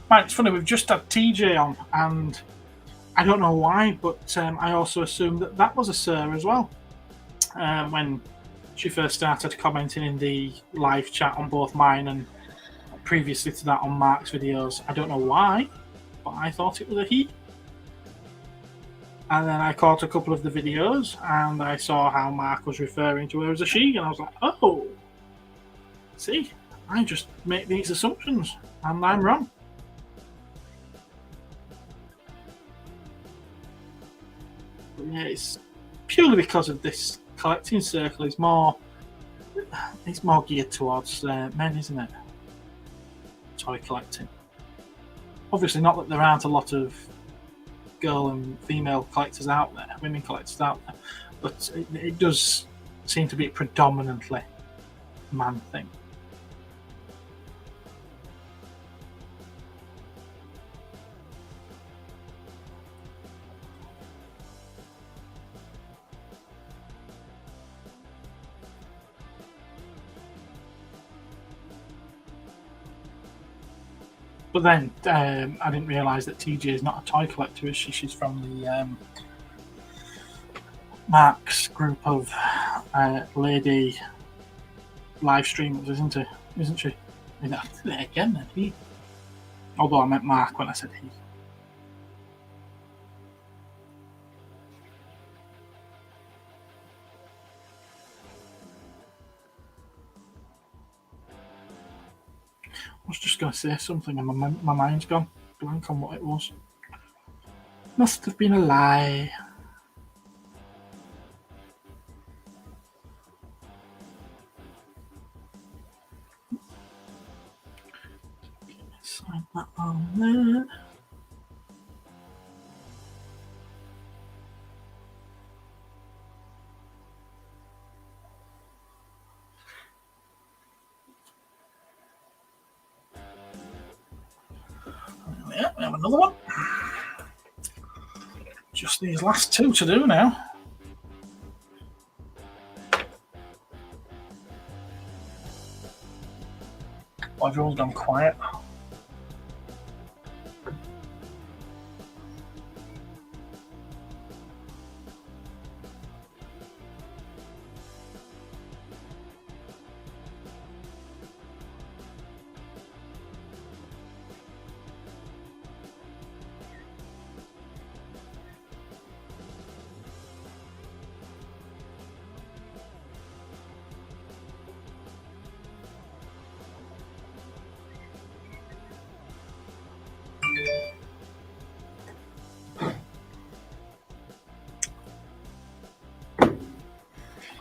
Right, it's funny, we've just had TJ on, and I don't know why, but I also assumed that was a Sir as well. When she first started commenting in the live chat on both mine and previously to that on Mark's videos. I don't know why, but I thought it was a he. And then I caught a couple of the videos and I saw how Mark was referring to her as a she, and I was like, oh, see, I just make these assumptions and I'm wrong. But yeah, it's purely because of this collecting circle. It's more geared towards men, isn't it? Toy collecting. Obviously, not that there aren't a lot of girl and female collectors out there, women collectors out there, but it does seem to be predominantly a man thing. But then I didn't realise that TJ is not a toy collector, is she? She's from the Mark's group of lady live streamers, isn't she? I mean, there again, then he. Although I meant Mark when I said he. I was just going to say something and my mind's gone blank on what it was. Must have been a lie. Sign that on there. Yeah, we have another one. Just these last two to do now. Oh, everyone's gone quiet.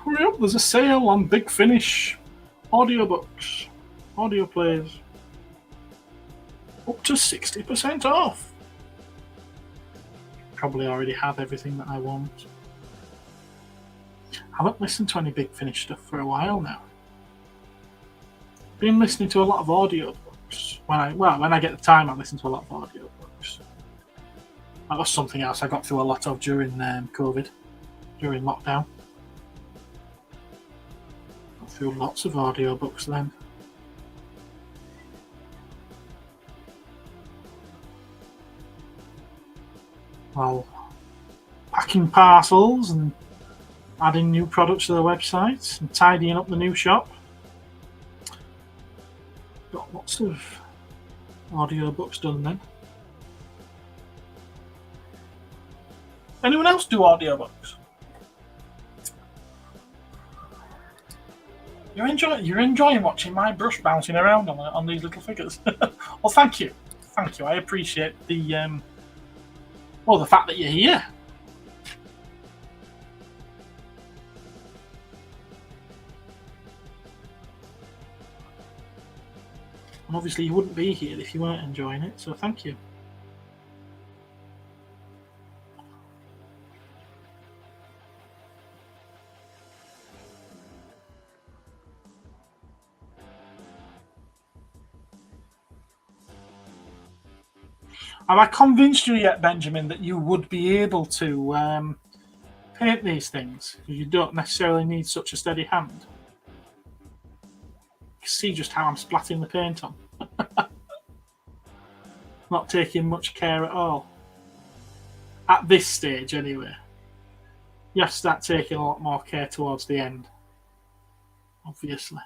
Hurry up, there's a sale on Big Finish audiobooks, audio plays. Up to 60% off. Probably already have everything that I want. I haven't listened to any Big Finish stuff for a while now. Been listening to a lot of audiobooks. When I get the time, I listen to a lot of audiobooks. That was something else I got through a lot of during COVID, during lockdown. Got through lots of audiobooks then. While packing parcels and adding new products to the website and tidying up the new shop. Got lots of audiobooks done then. Anyone else do audiobooks? You're enjoying watching my brush bouncing around on these little figures. Well, thank you. I appreciate the the fact that you're here. And obviously, you wouldn't be here if you weren't enjoying it. So thank you. Have I convinced you yet, Benjamin, that you would be able to paint these things? You don't necessarily need such a steady hand. You see just how I'm splatting the paint on. Not taking much care at all. At this stage, anyway. You have to start taking a lot more care towards the end. Obviously.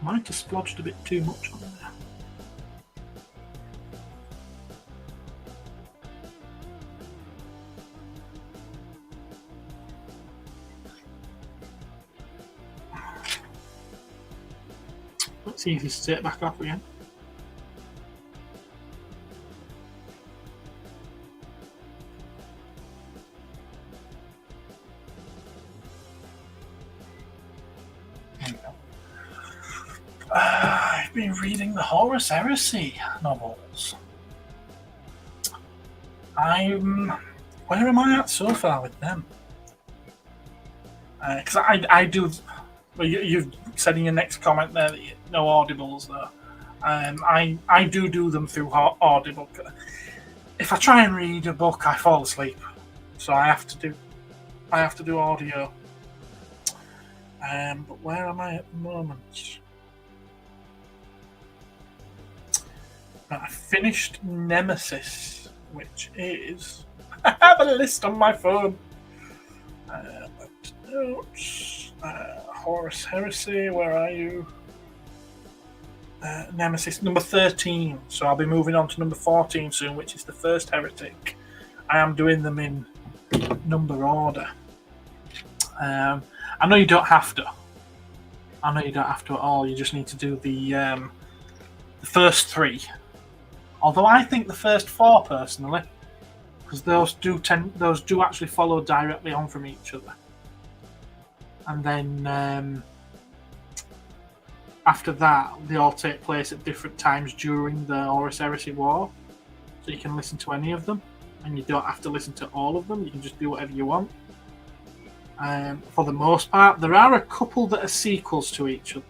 Might have splodged a bit too much on there. It's easy to take it back off again. I've been reading the Horus Heresy novels. Where am I at so far with them? Because I do. Well, you've said in your next comment there that no audibles though. I do them through Audible. If I try and read a book, I fall asleep, so I have to do audio. But where am I at the moment? I finished Nemesis, which is I have a list on my phone. Notes. Horus Heresy, where are you? Nemesis, number 13. So I'll be moving on to number 14 soon, which is the first Heretic. I am doing them in number order. I know you don't have to. At all. You just need to do the first 3. Although I think the first 4 personally, because those do actually follow directly on from each other. And then after that, they all take place at different times during the Horus Heresy War. So you can listen to any of them, and you don't have to listen to all of them. You can just do whatever you want. For the most part, there are a couple that are sequels to each other.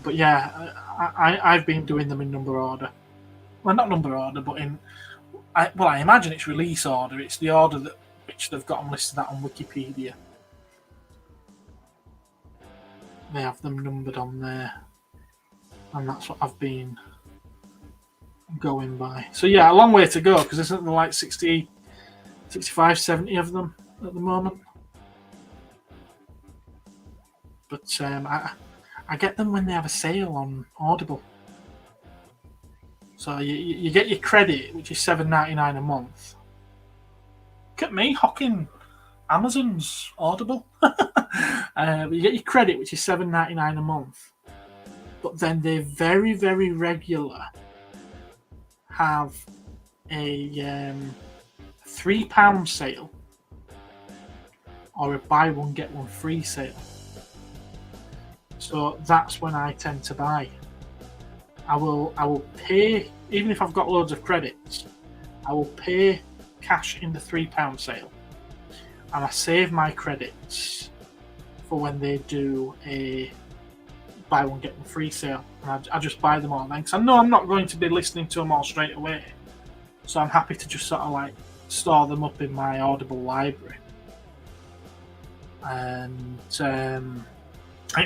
But yeah, I've been doing them in number order. Well, not number order, but I imagine it's release order. It's the order which they've got them listed out on Wikipedia. They have them numbered on there, and that's what I've been going by. So yeah, a long way to go, because there's something like 60, 65, 70 of them at the moment. But I get them when they have a sale on Audible. So you get your credit, which is $7.99 a month. Look at me hawking Amazon's Audible. But you get your credit, which is $7.99 a month. But then they very, very regular have a £3 sale or a buy one get one free sale. So that's when I tend to buy. I will pay, even if I've got loads of credits, I will pay cash in the £3 sale, and I save my credits for when they do a buy one get one free sale. And I just buy them all then, because I know I'm not going to be listening to them all straight away. So I'm happy to just sort of like store them up in my Audible library. And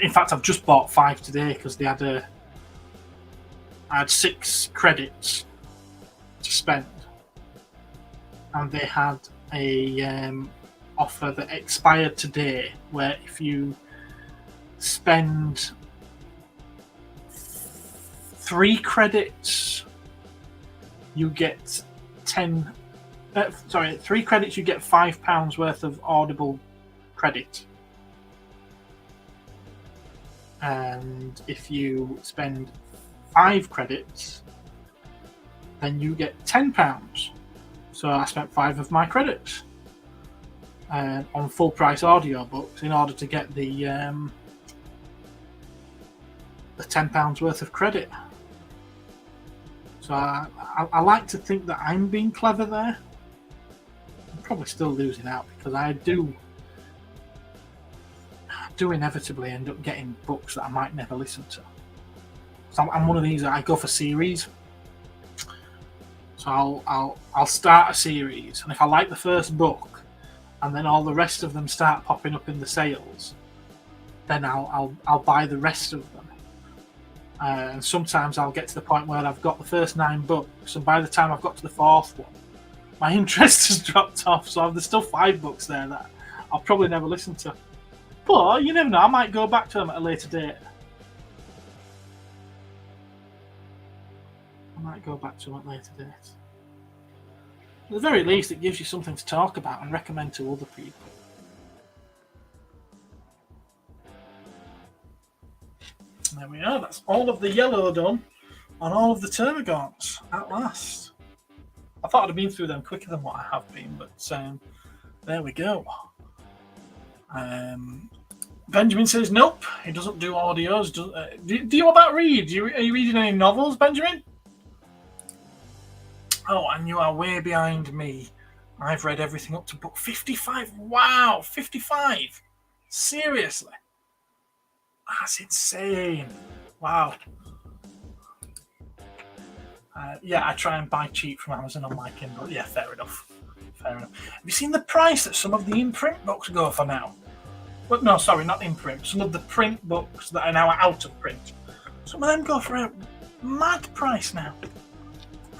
in fact, I've just bought 5 today because they had I had 6 credits to spend. and they had a offer that expired today, where if you spend 3 credits, you get 3 credits, you get £5 worth of Audible credit. And if you spend 5 credits, then you get £10. So I spent 5 of my credits on full price audiobooks in order to get the £10 worth of credit. So I like to think that I'm being clever there. I'm probably still losing out because I do inevitably end up getting books that I might never listen to. So I'm one of these that I go for series. So I'll start a series, and if I like the first book, and then all the rest of them start popping up in the sales, then I'll buy the rest of them. And sometimes I'll get to the point where I've got the first 9 books, and by the time I've got to the 4th one, my interest has dropped off. So there's still 5 books there that I'll probably never listen to. But you never know, I might go back to them at a later date. At a later date. At the very least, it gives you something to talk about and recommend to other people. There we are. That's all of the yellow done on all of the Termagaunts at last. I thought I'd have been through them quicker than what I have been, but there we go. Benjamin says nope, he doesn't do audios. Do you about read? Are you reading any novels, Benjamin? Oh, and you are way behind me. I've read everything up to book 55. Wow, 55? Seriously? That's insane. Wow. Yeah, I try and buy cheap from Amazon on my Kindle. Yeah, fair enough. Have you seen the price that some of the in-print books go for now? But no, sorry, not in-print. Some of the print books that are now out of print. Some of them go for a mad price now.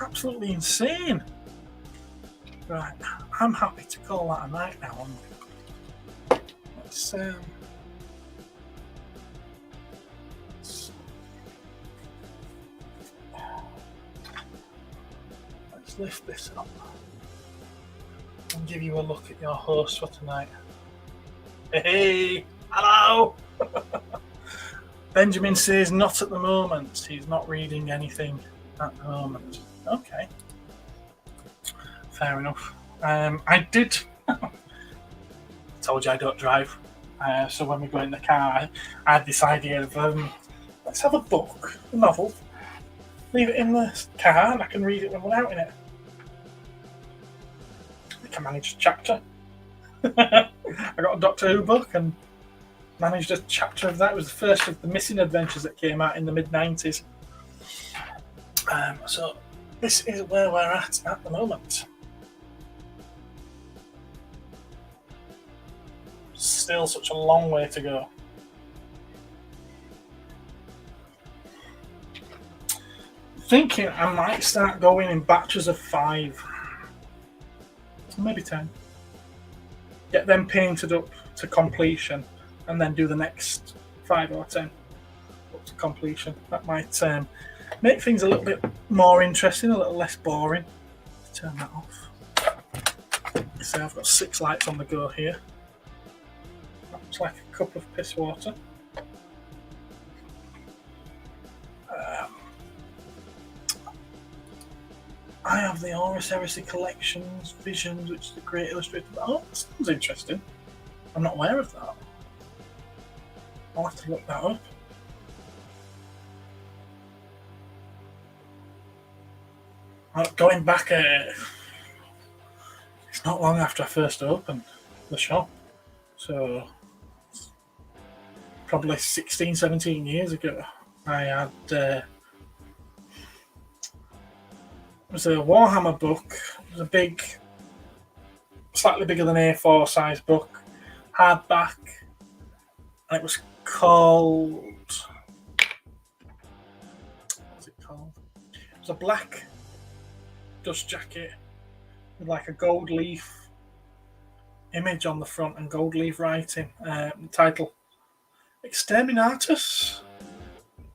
Absolutely insane. Right, I'm happy to call that a night now. Let's lift this up and give you a look at your host for tonight. Hey, hello. Benjamin says not at the moment. He's not reading anything at the moment. Okay, fair enough. I did. Told you I don't drive, so when we go in the car, I had this idea of let's have a book, a novel, leave it in the car, and I can read it when we're out in it. I think I managed a chapter. I got a Doctor Who book and managed a chapter of that. It was the first of the Missing Adventures that came out in the mid-90s. So this is where we're at the moment. Still such a long way to go. Thinking I might start going in batches of 5, maybe 10. Get them painted up to completion, and then do the next 5 or 10 up to completion. That might make things a little bit more interesting, a little less boring. Let's turn that off. So I've got 6 lights on the go here. Looks like a cup of piss water. I have the Horus Heresy Collections Visions, which is a great illustrated. Oh, that sounds interesting. I'm not aware of that. I'll have to look that up. Going back, it's not long after I first opened the shop, so probably 16, 17 years ago, I had it was a Warhammer book. It was a big, slightly bigger than A4 size book, hardback, and it was called. What's it called? It was a black dust jacket with like a gold leaf image on the front and gold leaf writing. The title, Exterminatus.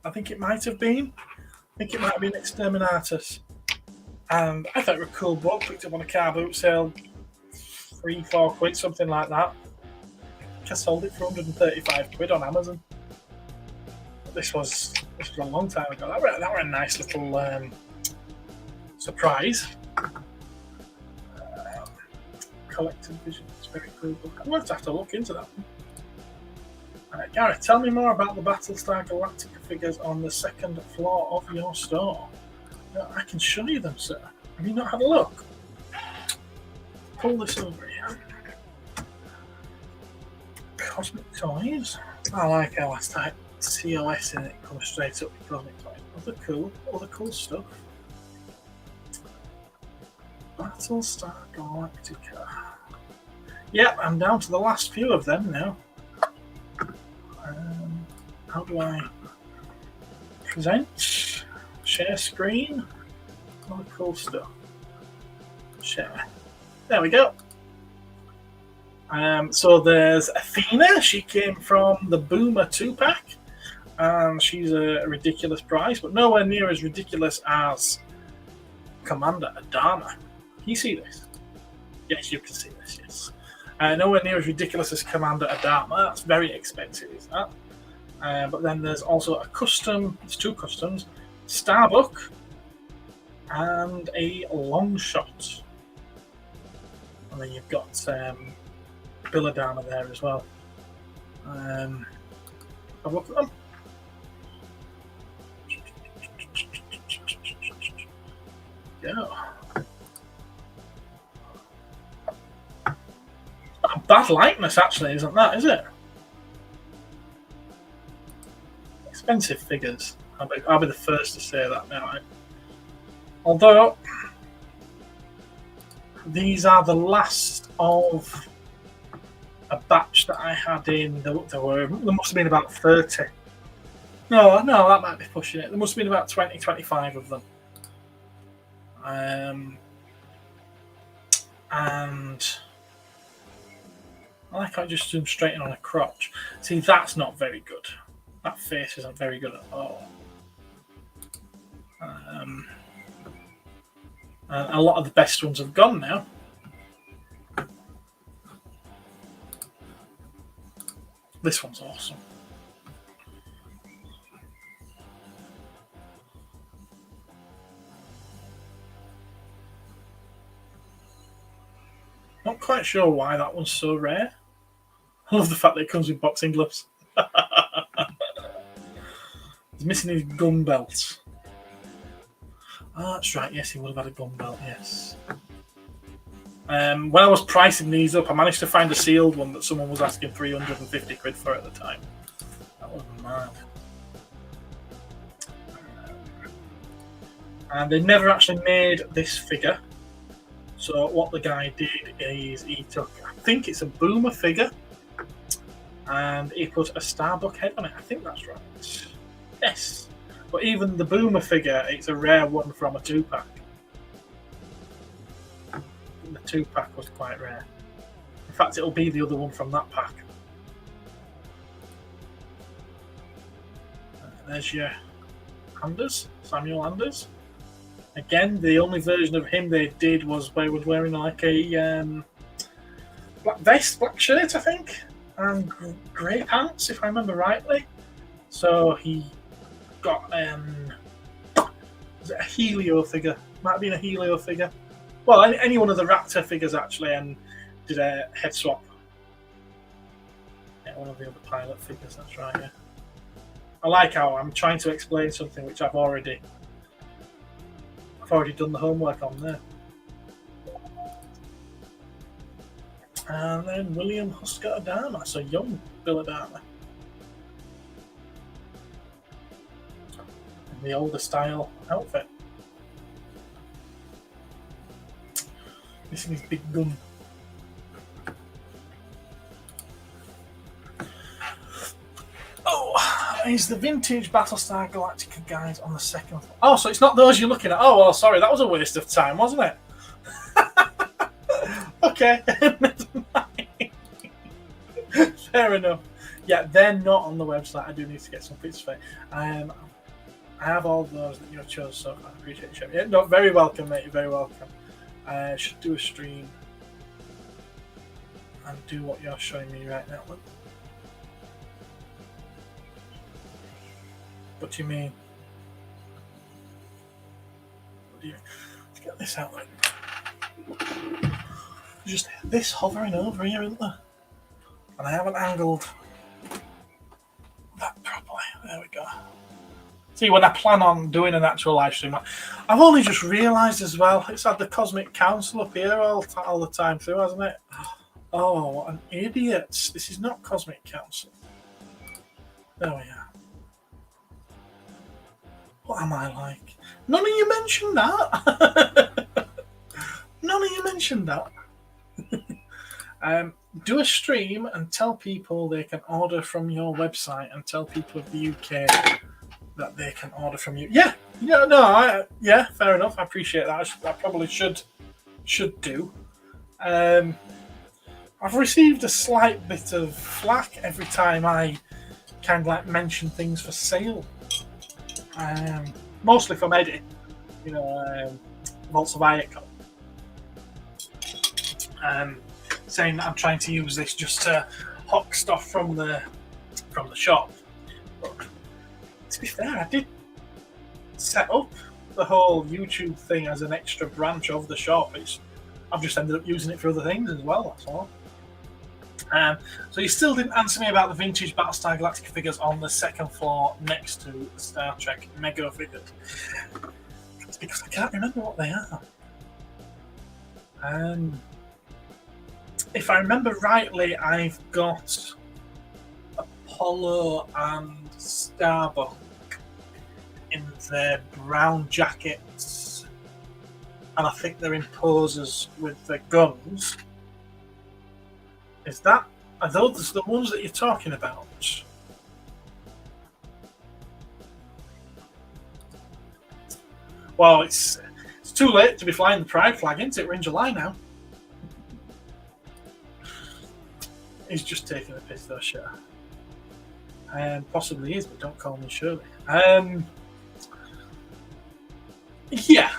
I think it might have been. Exterminatus. And I thought it was a cool book. Picked up on a car boot sale, 3-4 quid, something like that. I sold it for 135 quid on Amazon. This was a long time ago. That were a nice little surprise. Collected Vision. It's a very cool book. I'm going to have to look into that one. Gareth, tell me more about the Battlestar Galactica figures on the second floor of your store. I can show you them, sir. Have you not had a look? Pull this over here. Cosmic Toys. I like how I type COS in it, comes straight up with Cosmic Toys. Other cool stuff. Battlestar Galactica. Yep, I'm down to the last few of them now. How do I present? Share screen? All the cool stuff. Share. There we go. So there's Athena. She came from the Boomer 2-pack. And she's a ridiculous price, but nowhere near as ridiculous as Commander Adama. Can you see this? Yes, you can see this, yes. Nowhere near as ridiculous as Commander Adama. That's very expensive, is that? But then there's also a custom, there's two customs, Starbuck and a long shot. And then you've got Bill Adama there as well. Have a look at them. Go. A bad likeness, actually, isn't that? Is it? Expensive figures. I'll be the first to say that now. Although these are the last of a batch that I had in. There must have been about 30. No, that might be pushing it. There must have been about 20, 25 of them. And I like how I just zoom straight in on a crotch. See, that's not very good. That face isn't very good at all. A lot of the best ones have gone now. This one's awesome. Not quite sure why that one's so rare. I love the fact that it comes with boxing gloves. He's missing his gun belt. Oh, that's right. Yes, he would have had a gun belt. Yes. When I was pricing these up, I managed to find a sealed one that someone was asking 350 quid for at the time. That was mad. And they never actually made this figure. So what the guy did is he took, I think it's a Boomer figure, and he put a Starbuck head on it. I think that's right. Yes. But even the Boomer figure, it's a rare one from a 2-pack. The 2-pack was quite rare. In fact, it'll be the other one from that pack. There's your Anders, Samuel Anders. Again, the only version of him they did was where he was wearing like a black vest, black shirt, I think, and grey pants, if I remember rightly. So he got was it a Helio figure? Might have been a Helio figure. Well, any one of the Raptor figures actually, and did a head swap. Yeah, one of the other pilot figures. That's right. Yeah. I like how I'm trying to explain something which I've already done the homework on there. And then William Husker Adama, so young Bill Adama. In the older style outfit. Missing his big gun. Oh, is the vintage Battlestar Galactica guide on the second floor? Oh, so it's not those you're looking at. Oh, well, sorry, that was a waste of time, wasn't it? Okay. Fair enough. Yeah, they're not on the website. I do need to get some pictures for it. I have all those that you have chosen, so I appreciate you. Yeah, no, very welcome, mate. You're very welcome. I should do a stream and do what you're showing me right now. What do you mean? What do you? Let's get this out. Just this hovering over here, isn't there? And I haven't angled that properly. There we go. See, when I plan on doing an actual live stream, I've only just realised as well, it's had the Cosmic Council up here all the time through, hasn't it? Oh, what an idiot. This is not Cosmic Council. There we are. What am I like? None of you mentioned that. None of you mentioned that. Do a stream and tell people they can order from your website, and tell people of the UK that they can order from you. Yeah, yeah, fair enough. I appreciate that. I probably should do. I've received a slight bit of flack every time I kind of like mention things for sale. Mostly from Eddie, Vaults of Icon. Saying that I'm trying to use this just to hock stuff from the shop. But to be fair, I did set up the whole YouTube thing as an extra branch of the shop. I've just ended up using it for other things as well, that's all. So you still didn't answer me about the vintage Battlestar Galactica figures on the second floor next to the Star Trek Mega figures. It's because I can't remember what they are. If I remember rightly, I've got Apollo and Starbuck in their brown jackets, and I think they're in poses with their guns. Are those the ones that you're talking about? Well, it's too late to be flying the pride flag, isn't it? We're in July now. He's just taking a piss, though, sure. Possibly is, but don't call me Shirley. Yeah.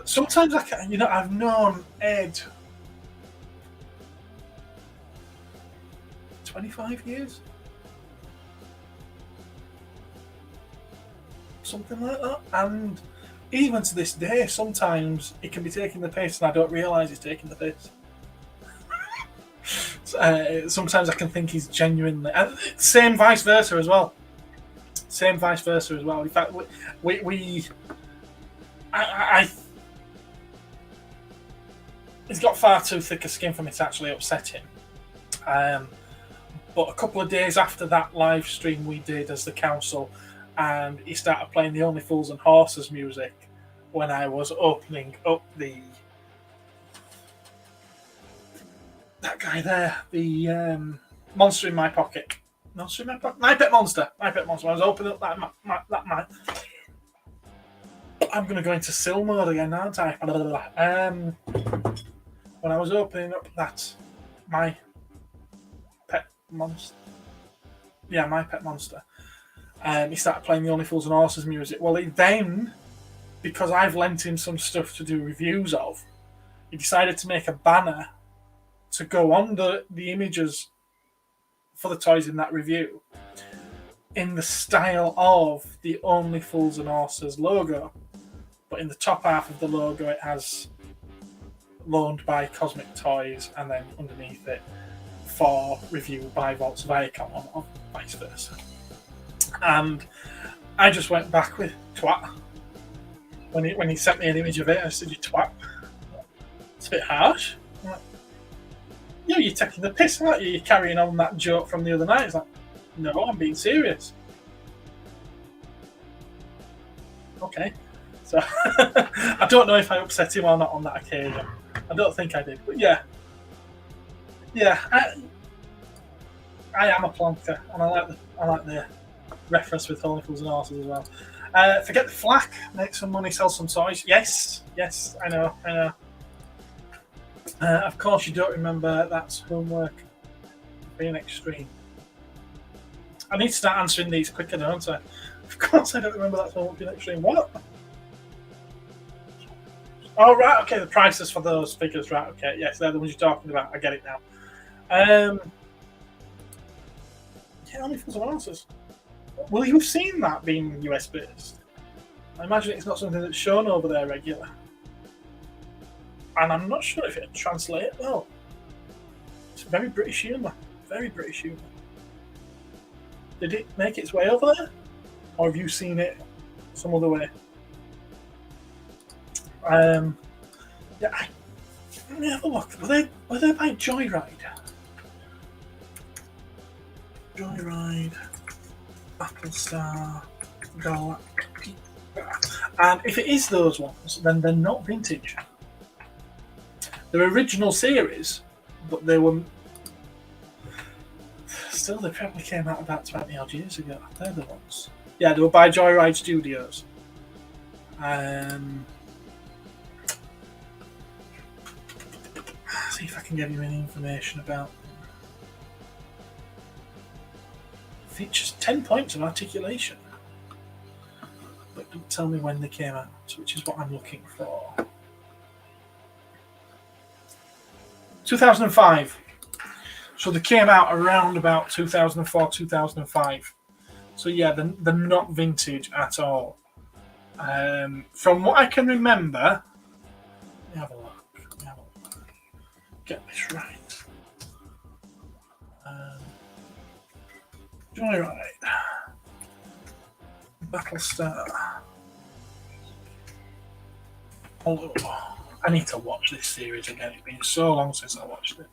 Sometimes I've known Ed 25 years? Something like that. And even to this day, sometimes it can be taking the piss and I don't realise he's taking the piss. Sometimes I can think he's genuinely... same vice versa as well. In fact, he's got far too thick a skin for me to actually upset him. But a couple of days after that live stream we did as the council, and he started playing the Only Fools and Horses music when I was opening up that guy there, the monster in my pocket. Monster in my pocket? My Pet Monster. When I was opening up that mic. I'm going to go into Sil mode again, aren't I? When I was opening up that My Pet Monster. Yeah, My Pet Monster. He started playing the Only Fools and Horses music. Well, he then, because I've lent him some stuff to do reviews of, he decided to make a banner to go on the images for the toys in that review in the style of the Only Fools and Horses logo. But in the top half of the logo, it has loaned by Cosmic Toys, and then underneath it, for review by Vaults of Icon, or vice versa. And I just went back with twat. When he sent me an image of it, I said, "You twat." It's a bit harsh. I'm like, you're taking the piss, aren't you? You're carrying on that joke from the other night. It's like, no, I'm being serious. Okay. So, I don't know if I upset him or not on that occasion. I don't think I did, but yeah. Yeah, I am a plonker, and I like the reference with Only Fools and Horses as well. Forget the flack, make some money, sell some toys. Yes, I know. Of course, you don't remember. That's homework. Being extreme. I need to start answering these quicker, don't I? Of course, I don't remember that's homework being extreme. What? Oh, right. Okay, the prices for those figures. Right. Okay. Yes, they're the ones you're talking about. I get it now. Yeah, only for some answers. Will you have seen that being US based? I imagine it's not something that's shown over there regular. And I'm not sure if it'd translate well. It's very British humour. Very British humour. Did it make its way over there? Or have you seen it some other way? Yeah, let me have a look. Were they by Joyride? Joyride, Battlestar, Galactica. And if it is those ones, then they're not vintage. They're original series, but they were still. They probably came out about 20 odd years ago. They're the ones. Yeah, they were by Joyride Studios. See if I can give you any information about them. Features 10 points of articulation, but don't tell me when they came out, which is what I'm looking for. 2005. So they came out around about 2004, 2005. So yeah, they're not vintage at all. From what I can remember, let me have a look. Get this right. Joyride. Battlestar. Oh, I need to watch this series again. It's been so long since I watched it.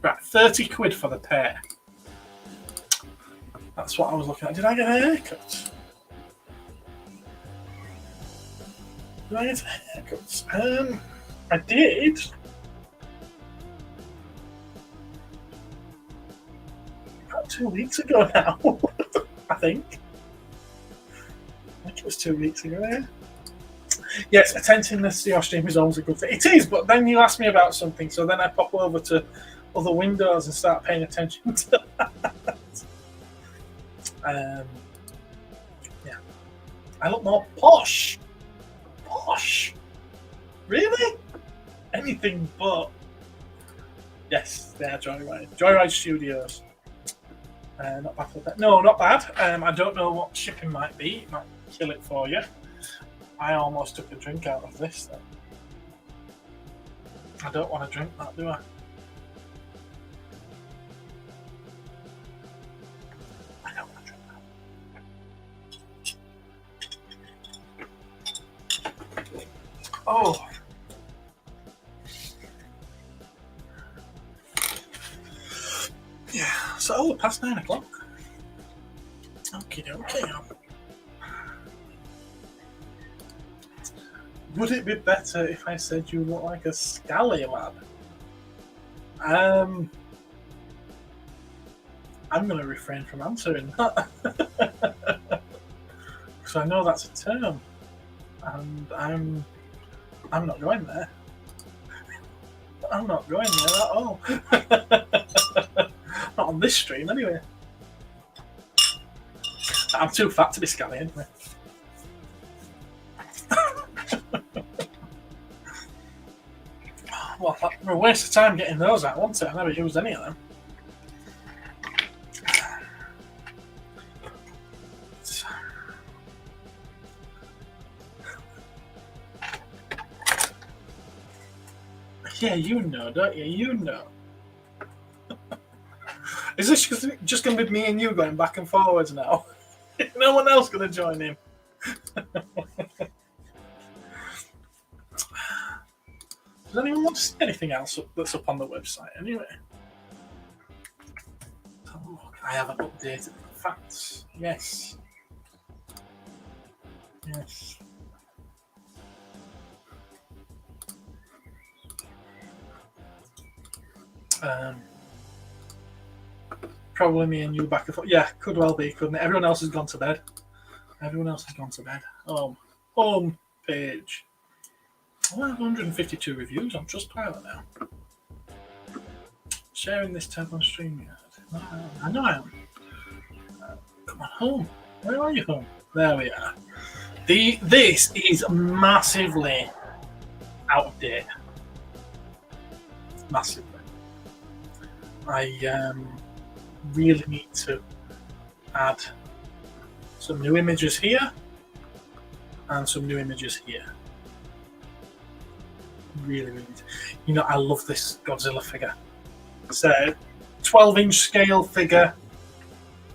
Right, 30 quid for the pair. That's what I was looking at. Did I get a haircut? Did I get a haircut? I did. About 2 weeks ago now. I think it was 2 weeks ago, yeah. Yes, attentiveness to your stream is always a good thing. It is, but then you ask me about something, so then I pop over to other windows and start paying attention to that. Yeah. I look more posh. Posh? Really? Anything but. Yes, they are Joyride. Joyride Studios. Not bad for that. No, not bad. I don't know what shipping might be. It might kill it for you. I almost took a drink out of this then. I don't want to drink that, do I? I don't want to drink that. Oh. Yeah, so past 9 o'clock. Okay. Would it be better if I said you look like a scally lad? I'm going to refrain from answering that. Because I know that's a term. And I'm not going there. I'm not going there at all. Not on this stream, anyway. I'm too fat to be scally, anyway. Well, that was a waste of time getting those out, wasn't it? I never used any of them. Yeah, you know, don't you? You know. Is this just going to be me and you going back and forwards now? No one else going to join in? Does anyone want to see anything else that's up on the website anyway? Oh, look, I haven't updated the facts. Yes. Probably me and you back and forth. Yeah, could well be, couldn't it? Everyone else has gone to bed. Everyone else has gone to bed. Home page. I have 152 reviews on Trustpilot now. Sharing this tab on StreamYard. I know I am. Come on, home. Where are you, home? There we are. This is massively out of date. Massively. I really need to add some new images here and some new images here. Really, you know, I love this Godzilla figure. It's a 12-inch scale figure.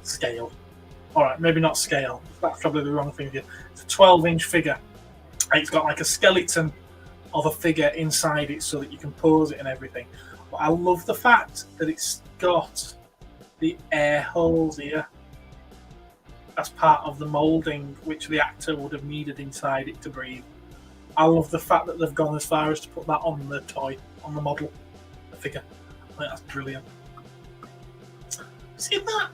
Scale. All right, maybe not scale. That's probably the wrong thing here. It's a 12-inch figure. It's got like a skeleton of a figure inside it so that you can pose it and everything. But I love the fact that it's got the air holes here as part of the moulding, which the actor would have needed inside it to breathe. I love the fact that they've gone as far as to put that on the toy, on the model, the figure. I think that's brilliant. See that?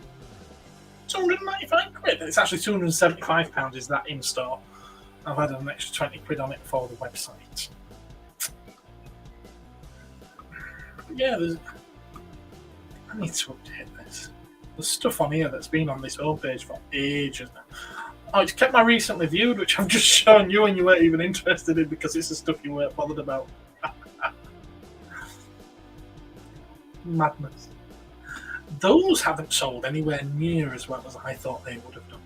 295 quid. It's actually £275 is that in store. I've had an extra 20 quid on it for the website. But yeah, I need to update this. There's stuff on here that's been on this homepage for ages now. Oh, it's kept my recently viewed, which I've just shown you and you weren't even interested in because it's the stuff you weren't bothered about. Madness. Those haven't sold anywhere near as well as I thought they would have done.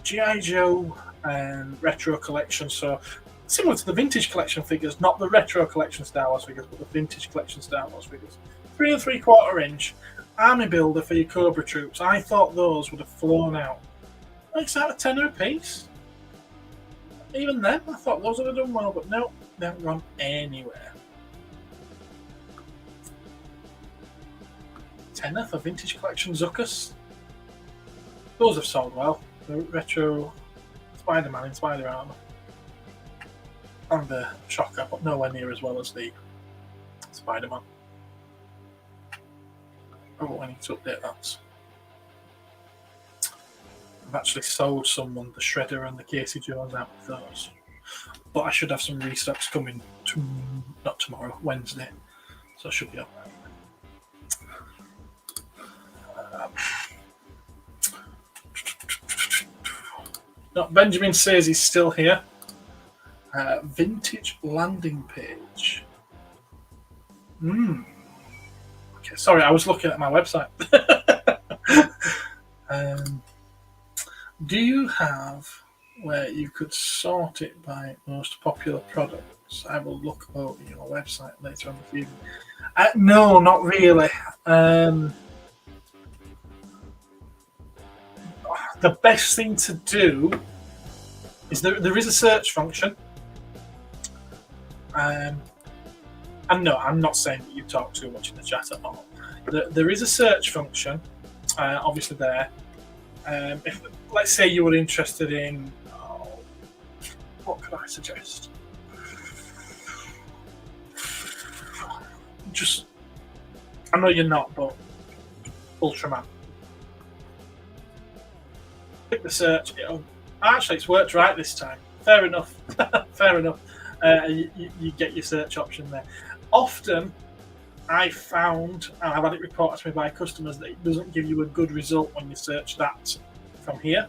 G.I. Joe and Retro Collection, so similar to the Vintage Collection figures, not the Retro Collection Star Wars figures, but the Vintage Collection Star Wars figures. 3 3/4 inch army builder for your Cobra troops. I thought those would have flown out. It's out of £10 a piece. Even then, I thought those would have done well, but no, they haven't gone anywhere. £10 for Vintage Collection Zuckus. Those have sold well. The retro Spider-Man in Spider Armour. And the Shocker, but nowhere near as well as the Spider-Man. Oh, I need to update that. I've actually sold someone the Shredder and the Casey Jones out of those. But I should have some restocks coming not tomorrow, Wednesday. So I should be up there. No, Benjamin says he's still here. Vintage landing page. Okay, sorry, I was looking at my website. Do you have where you could sort it by most popular products? I will look over your website later on this evening. No, not really. The best thing to do is there is a search function. And no, I'm not saying that you talk too much in the chat at all. There is a search function, obviously there. If let's say you were interested in, what could I suggest? Just, I know you're not, but Ultraman. Click the search. Actually, it's worked right this time. Fair enough. Fair enough. You get your search option there. Often, I found, and I've had it reported to me by customers, that it doesn't give you a good result when you search that from here.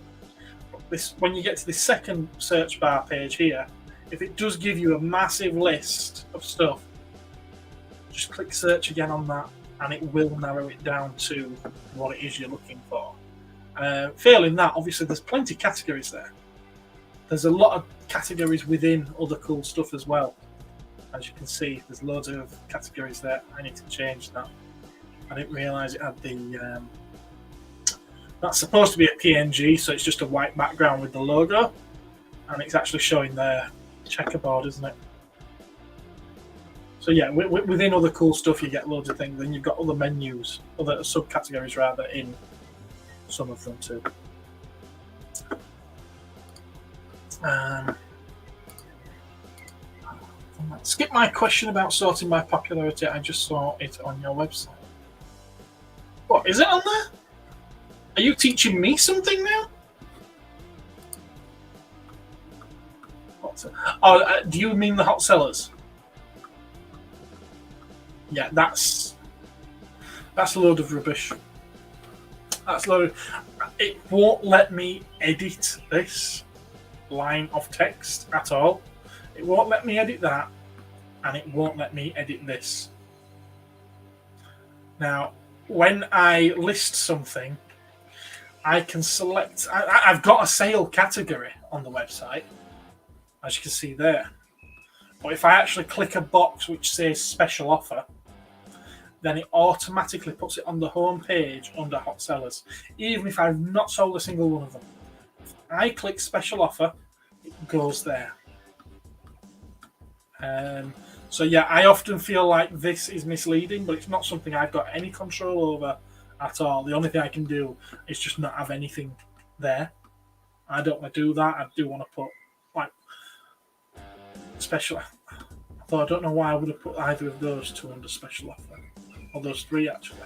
When you get to the second search bar page here, if it does give you a massive list of stuff, just click search again on that, and it will narrow it down to what it is you're looking for. Failing that, obviously, there's plenty of categories there. There's a lot of categories within other cool stuff as well. As you can see, there's loads of categories there. I need to change that. I didn't realise it had the... that's supposed to be a PNG, so it's just a white background with the logo. And it's actually showing their checkerboard, isn't it? So yeah, within other cool stuff, you get loads of things. Then you've got other menus, other subcategories rather, in some of them too. Skip my question about sorting by popularity. I just saw it on your website. What, is it on there? Are you teaching me something now? Oh, do you mean the hot sellers? Yeah, that's a load of rubbish. That's a load of... It won't let me edit this line of text at all. It won't let me edit that, and it won't let me edit this. Now, when I list something, I can select... I've got a sale category on the website, as you can see there. But if I actually click a box which says special offer, then it automatically puts it on the home page under hot sellers, even if I've not sold a single one of them. If I click special offer, it goes there. So yeah, I often feel like this is misleading, but it's not something I've got any control over at all. The only thing I can do is just not have anything there. I don't want to do that. I do want to put like special. Although I don't know why I would have put either of those two under special offer. Or those three, actually.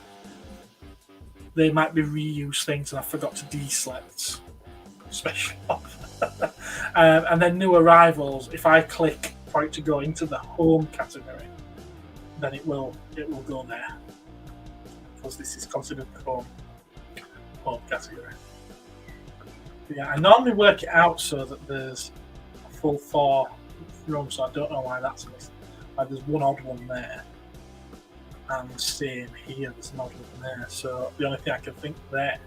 They might be reused things, and I forgot to deselect special offer. And then new arrivals. If I click for it to go into the home category, then it will go there, because this is considered the home category. But yeah, I normally work it out so that there's a full 4 rooms, so I don't know why that's missing. Like there's one odd one there. And same here, there's an odd one there. So the only thing I can think there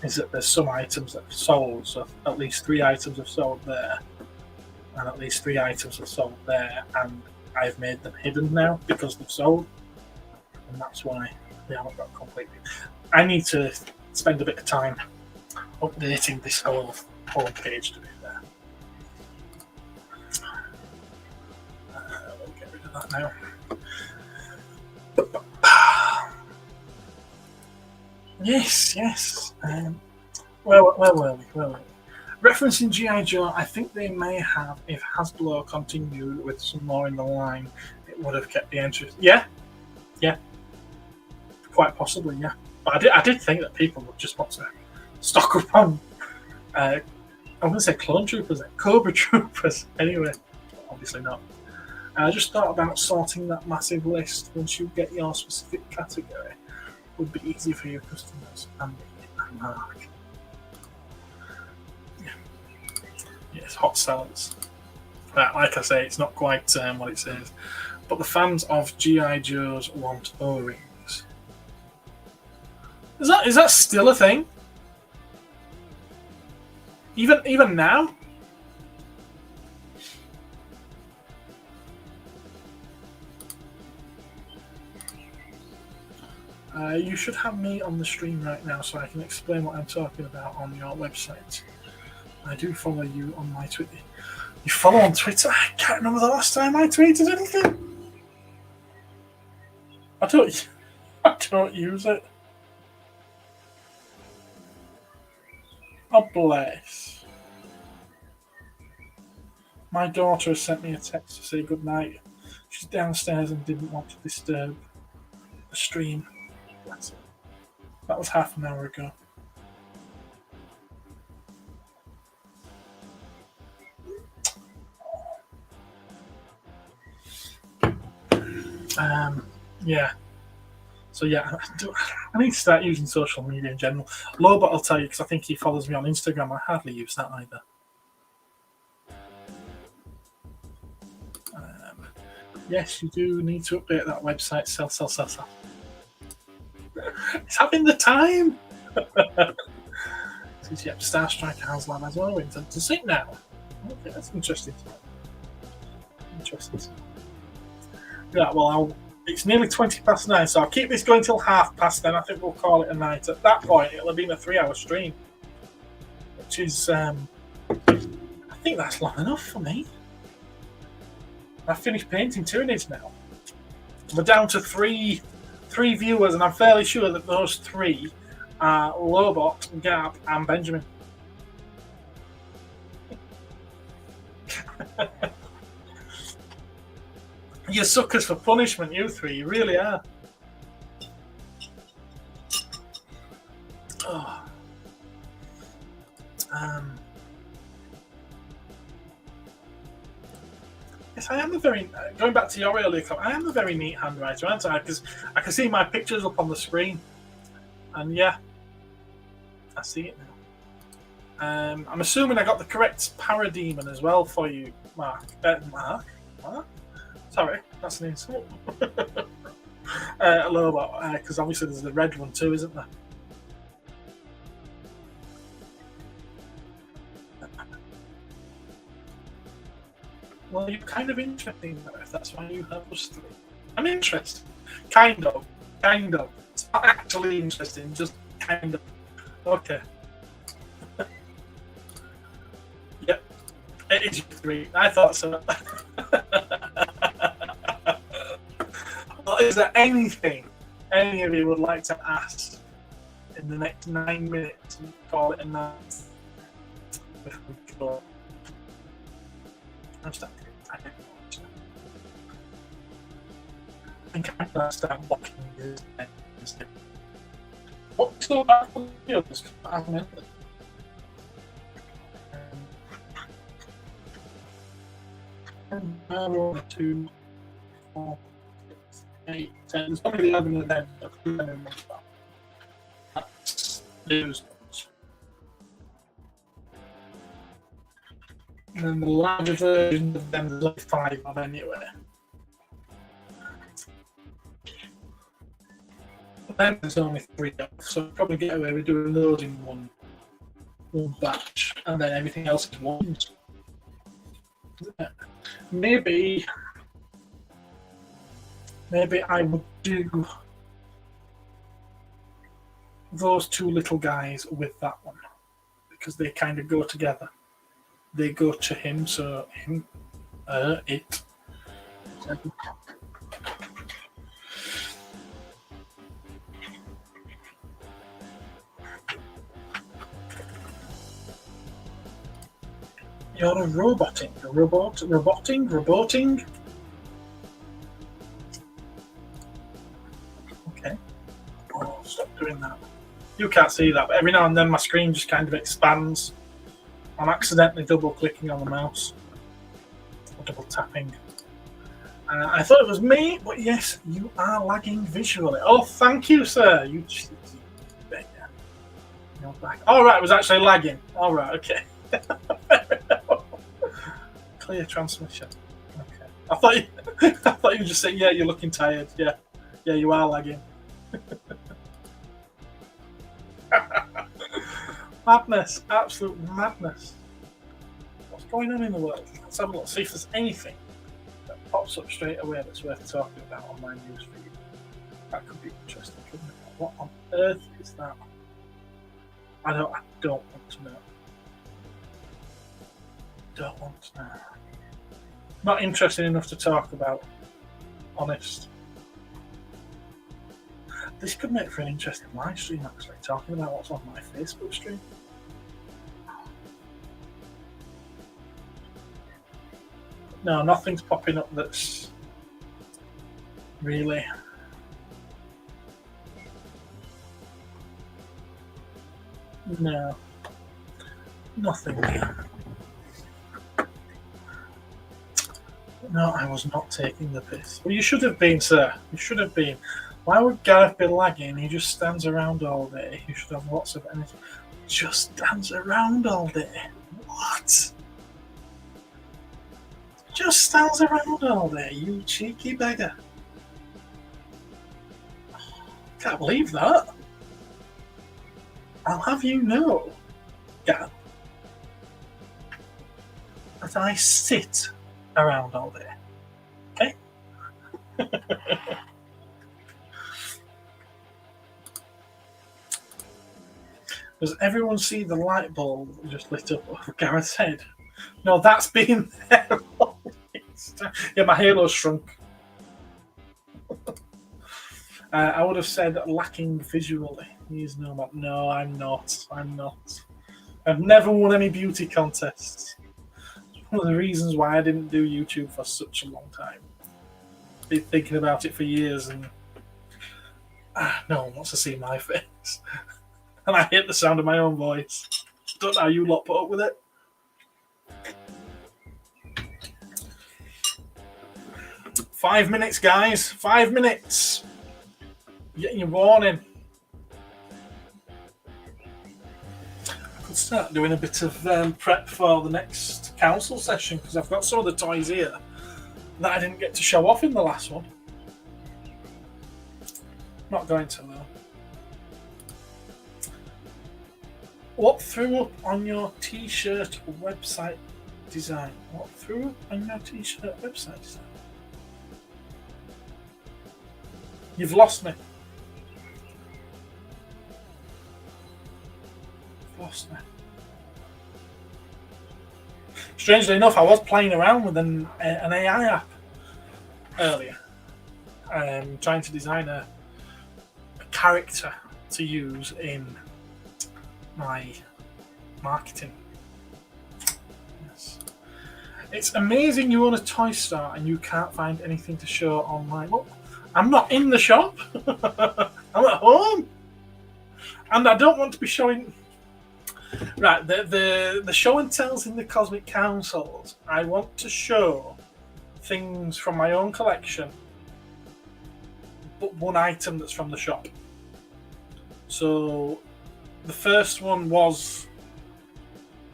is that there's some items that have sold. So at least 3 items have sold there, and at least 3 items have sold there, and I've made them hidden now because they've sold, and that's why they haven't got completely. I need to spend a bit of time updating this whole page to be fair. We'll get rid of that now. Yes. Where were we? Referencing G.I. Joe, I think they may have, if Hasbro continued with some more in the line, it would have kept the interest. Yeah. Quite possibly, yeah. But I did think that people would just want to stock up on, I wouldn't say clone troopers, Cobra troopers. Anyway, obviously not. I just thought about sorting that massive list once you get your specific category. Would be easy for your customers and Mark. Yeah. Yes, hot sellers. Like I say, it's not quite what it says. But the fans of G.I. Joes want O-rings. Is that still a thing? Even now? You should have me on the stream right now so I can explain what I'm talking about on your website. I do follow you on my Twitter. You follow on Twitter? I can't remember the last time I tweeted anything. I don't use it. Oh, bless. My daughter has sent me a text to say good night. She's downstairs and didn't want to disturb the stream. That was half an hour ago. Yeah. So yeah, I need to start using social media in general. Lobot, I'll tell you, because I think he follows me on Instagram. I hardly use that either. Yes, you do need to update that website. Sell. It's having the time. Since yep, Star Striker has Lab as well. To see now. Okay, that's interesting. Yeah, well, it's nearly 9:20, so I'll keep this going till past. Then I think we'll call it a night. At that point, it'll have been a 3-hour stream, which is, I think that's long enough for me. I've finished painting Tyranids now. We're down to three viewers, and I'm fairly sure that those 3 are Lobot, Gab, and Benjamin. You're suckers for punishment, you 3. You really are. Oh. Yes, I am a very, going back to your earlier comment, I am a very neat handwriter, aren't I? Because I can see my pictures up on the screen. And yeah, I see it now. I'm assuming I got the correct parademon as well for you, Mark. Mark? Sorry, that's an insult. Lobot, because obviously there's the red one too, isn't there? Well, you're kind of interesting, though, if that's why you have us three. I'm interested. Kind of. It's not actually interesting, just kind of. Okay. Yep. It is you three. I thought so. Well, is there anything any of you would like to ask in the next 9 minutes and call it a night? I'm stuck. I think I'm going to start blocking this. What's so bad for the others? One, 2, 4, 6, 8, 10. There's only 11 of them. That's lose. And then the larger version of them, there's like 5 of anyway. But then there's only 3 of, so I'll probably get away with doing those in one batch, and then everything else is ones. Maybe I would do those 2 little guys with that one, because they kind of go together. They go to him, so him, it. You're a roboting. Roboting? Okay. Oh, stop doing that. You can't see that, but every now and then my screen just kind of expands. I'm accidentally double-clicking on the mouse. Or double-tapping. I thought it was me, but yes, you are lagging visually. Oh, thank you, sir. You cheeky beggar. You're back. All right, it was actually lagging. All right, okay. Clear transmission. Okay. I thought you were just saying, yeah, you're looking tired. Yeah, you are lagging. Madness, absolute madness. What's going on in the world? Let's have a look, see if there's anything that pops up straight away that's worth talking about on my news feed. That could be interesting, couldn't it? What on earth is that? I don't want to know. Don't want to know. Not interesting enough to talk about. Honest. This could make for an interesting live stream, actually, talking about what's on my Facebook stream. No, nothing's popping up that's really... No. Nothing. No, I was not taking the piss. Well, you should have been, sir. You should have been. Why would Gareth be lagging? He just stands around all day. He should have lots of energy. Just stands around all day. What? Just stands around all day, you cheeky beggar. Can't believe that. I'll have you know, Gareth, that I sit around all day. Okay? Does everyone see the light bulb just lit up over Gareth's head? No, that's been there. Yeah, my halo's shrunk. I would have said lacking visually. He's no, I'm not. I've never won any beauty contests. It's one of the reasons why I didn't do YouTube for such a long time. I've been thinking about it for years, and no one wants to see my face. And I hate the sound of my own voice. Don't know how you lot put up with it. 5 minutes, guys. 5 minutes. Getting your warning. I could start doing a bit of prep for the next council session because I've got some of the toys here that I didn't get to show off in the last one. Not going to though. What threw up on your t-shirt website design? What threw up on your t-shirt website design? You've lost me. Lost me. Strangely enough, I was playing around with an AI app earlier, trying to design a character to use in my marketing. Yes. It's amazing you own a toy store and you can't find anything to show online. Well, I'm not in the shop. I'm at home. And I don't want to be showing... Right, the show and tells in the Cosmic Councils, I want to show things from my own collection, but one item that's from the shop. So the first one was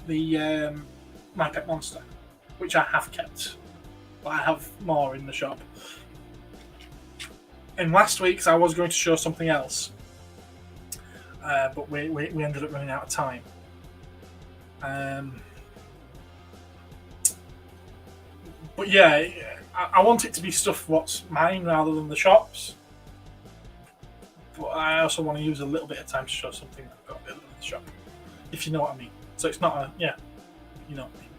the My Pet Monster, which I have kept, but I have more in the shop. In last week's, I was going to show something else, but we ended up running out of time. But yeah, I want it to be stuff what's mine rather than the shop's. But I also want to use a little bit of time to show something that I've got available in the shop, if you know what I mean. So it's not a, yeah, you know what I mean.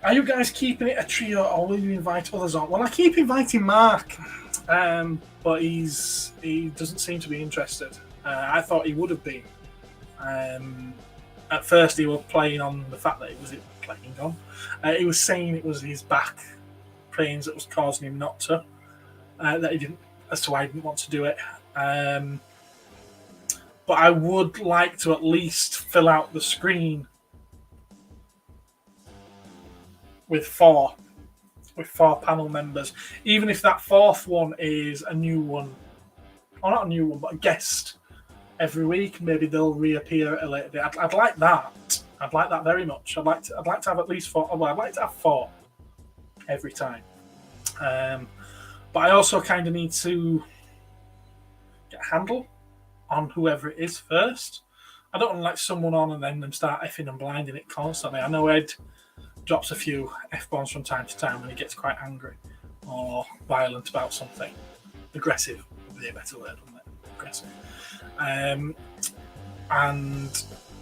Are you guys keeping it a trio or will you invite others on? Well, I keep inviting Mark, but he doesn't seem to be interested. I thought he would have been. At first, he was playing on the fact that it was playing on. He was saying it was his back pains that was causing him not to. That he didn't, as to why he didn't want to do it. But I would like to at least fill out the screen with four panel members, even if that fourth one is a new one, or not a new one, but a guest every week. Maybe they'll reappear at a later date. I'd like that. I'd like that very much. I'd like to have at least four. Well, I'd like to have four every time. But I also kind of need to get a handle on whoever it is first. I don't want to let someone on and then them start effing and blinding it constantly. I know Ed drops a few F-bombs from time to time when he gets quite angry or violent about something. Aggressive would be a better word, wouldn't it? Aggressive. And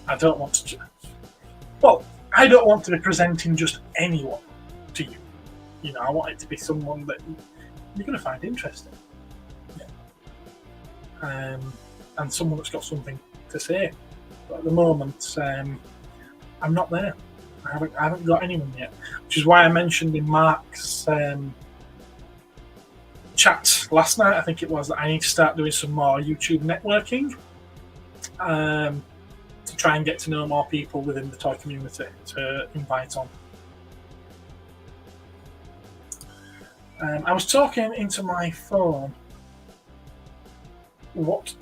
I don't want to... Well, I don't want to be presenting just anyone to you. You know, I want it to be someone that you're going to find interesting. Yeah. And someone that's got something to say. But at the moment, I'm not there. I haven't got anyone yet, which is why I mentioned in Mark's chat last night, I think it was, that I need to start doing some more YouTube networking to try and get to know more people within the toy community to invite on. I was talking into my phone. What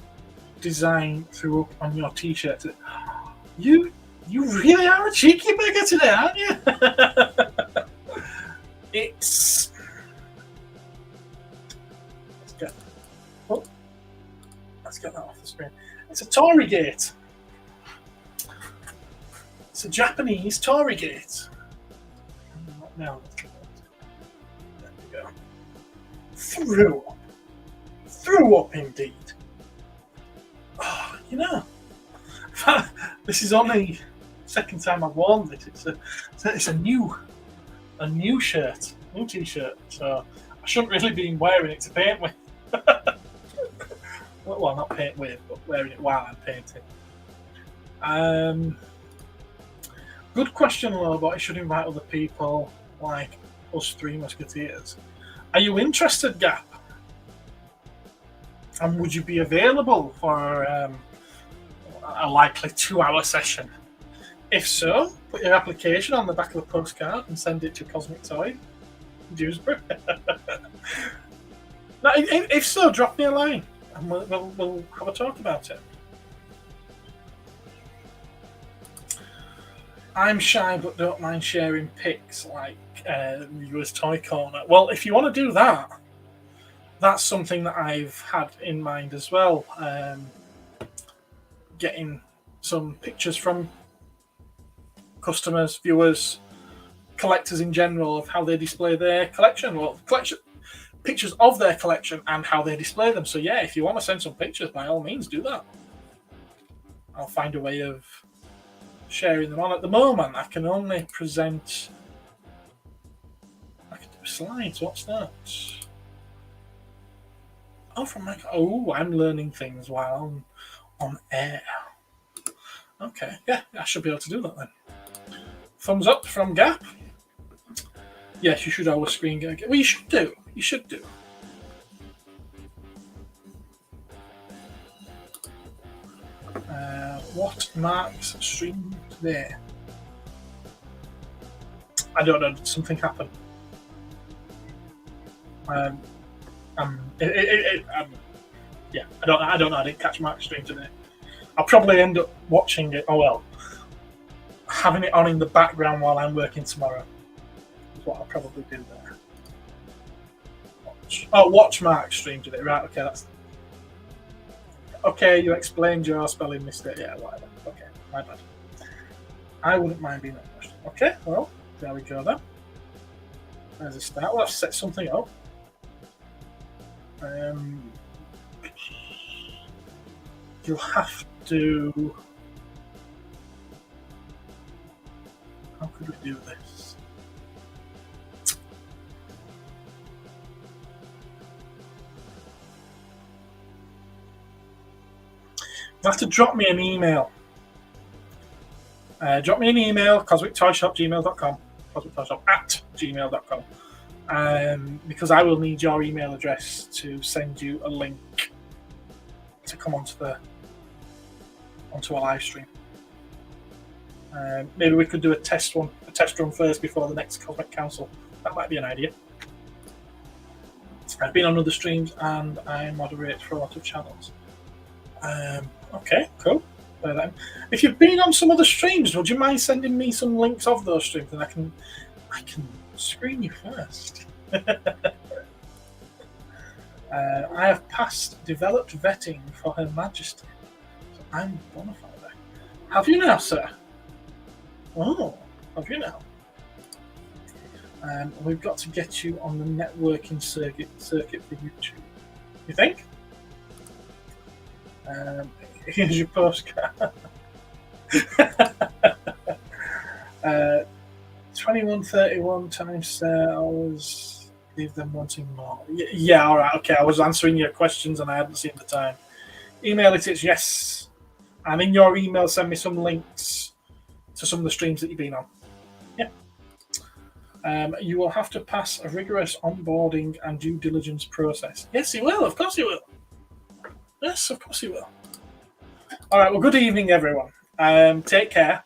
design threw up on your t-shirt? You really are a cheeky beggar today, aren't you? Let's get that off the screen. It's a Tory gate. It's a Japanese Tory gate. Now, there we go. Threw up indeed. Oh, you know, this is only second time I've worn this. It's a new shirt, new t-shirt. So I shouldn't really be wearing it to paint with. Well, not paint with, but wearing it while I'm painting. Good question, Lobot. I should invite other people like us Three Musketeers. Are you interested, Gap? And would you be available for a likely 2-hour session? If so, put your application on the back of the postcard and send it to Cosmic Toy. Dewsbury. No, if so, drop me a line and we'll have a talk about it. I'm shy but don't mind sharing pics like US Toy Corner. Well, if you want to do that, that's something that I've had in mind as well. Getting some pictures from customers, viewers, collectors in general of how they display their collection. Well, pictures of their collection and how they display them. So yeah, if you want to send some pictures, by all means, do that. I'll find a way of sharing them on. At the moment, I can only present. I can do slides. What's that? Oh, from my. Oh, I'm learning things while I'm on air. Okay, yeah, I should be able to do that then. Thumbs up from Gap. Yes, you should always screen get. Well, you should do. You should do. What marks stream today? I don't know. Did something happen? Yeah, I don't know. I didn't catch Mark's stream today. I'll probably end up watching it. Oh well, having it on in the background while I'm working tomorrow is what I'll probably do there. Watch Mark's stream today. Right? Okay, that's. Okay, you explained your spelling mistake. Yeah, whatever. Okay, my bad. I wouldn't mind being that question. Okay, well, there we go then. There's a start. Well, I've set something up. You'll have to. How could we do this? You have to drop me an email. Drop me an email, cosmictoyshop@gmail.com, cosmictoyshop@gmail.com, because I will need your email address to send you a link to come onto a live stream. Maybe we could do a test run first before the next Cosmic Council. That might be an idea. I've been on other streams and I moderate for a lot of channels. Okay, cool. If you've been on some other streams, would you mind sending me some links of those streams, and I can screen you first. I have passed developed vetting for Her Majesty. So I'm bona fide. Have you now, sir? Oh, have you now? We've got to get you on the networking circuit for YouTube. You think? Here's your postcard. 2131 times hours. Leave them wanting more. Yeah, all right, okay. I was answering your questions and I hadn't seen the time. Email it's yes. And in your email, send me some links to some of the streams that you've been on. Yeah. You will have to pass a rigorous onboarding and due diligence process. Yes, you will. Of course you will. Yes, of course you will. All right, well, good evening, everyone. Take care.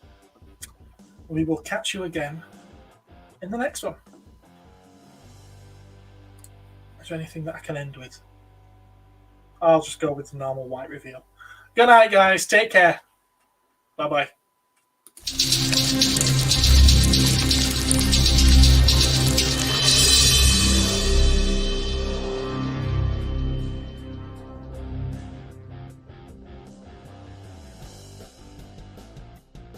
We will catch you again in the next one. Is there anything that I can end with? I'll just go with the normal white reveal. Good night, guys. Take care. Bye-bye.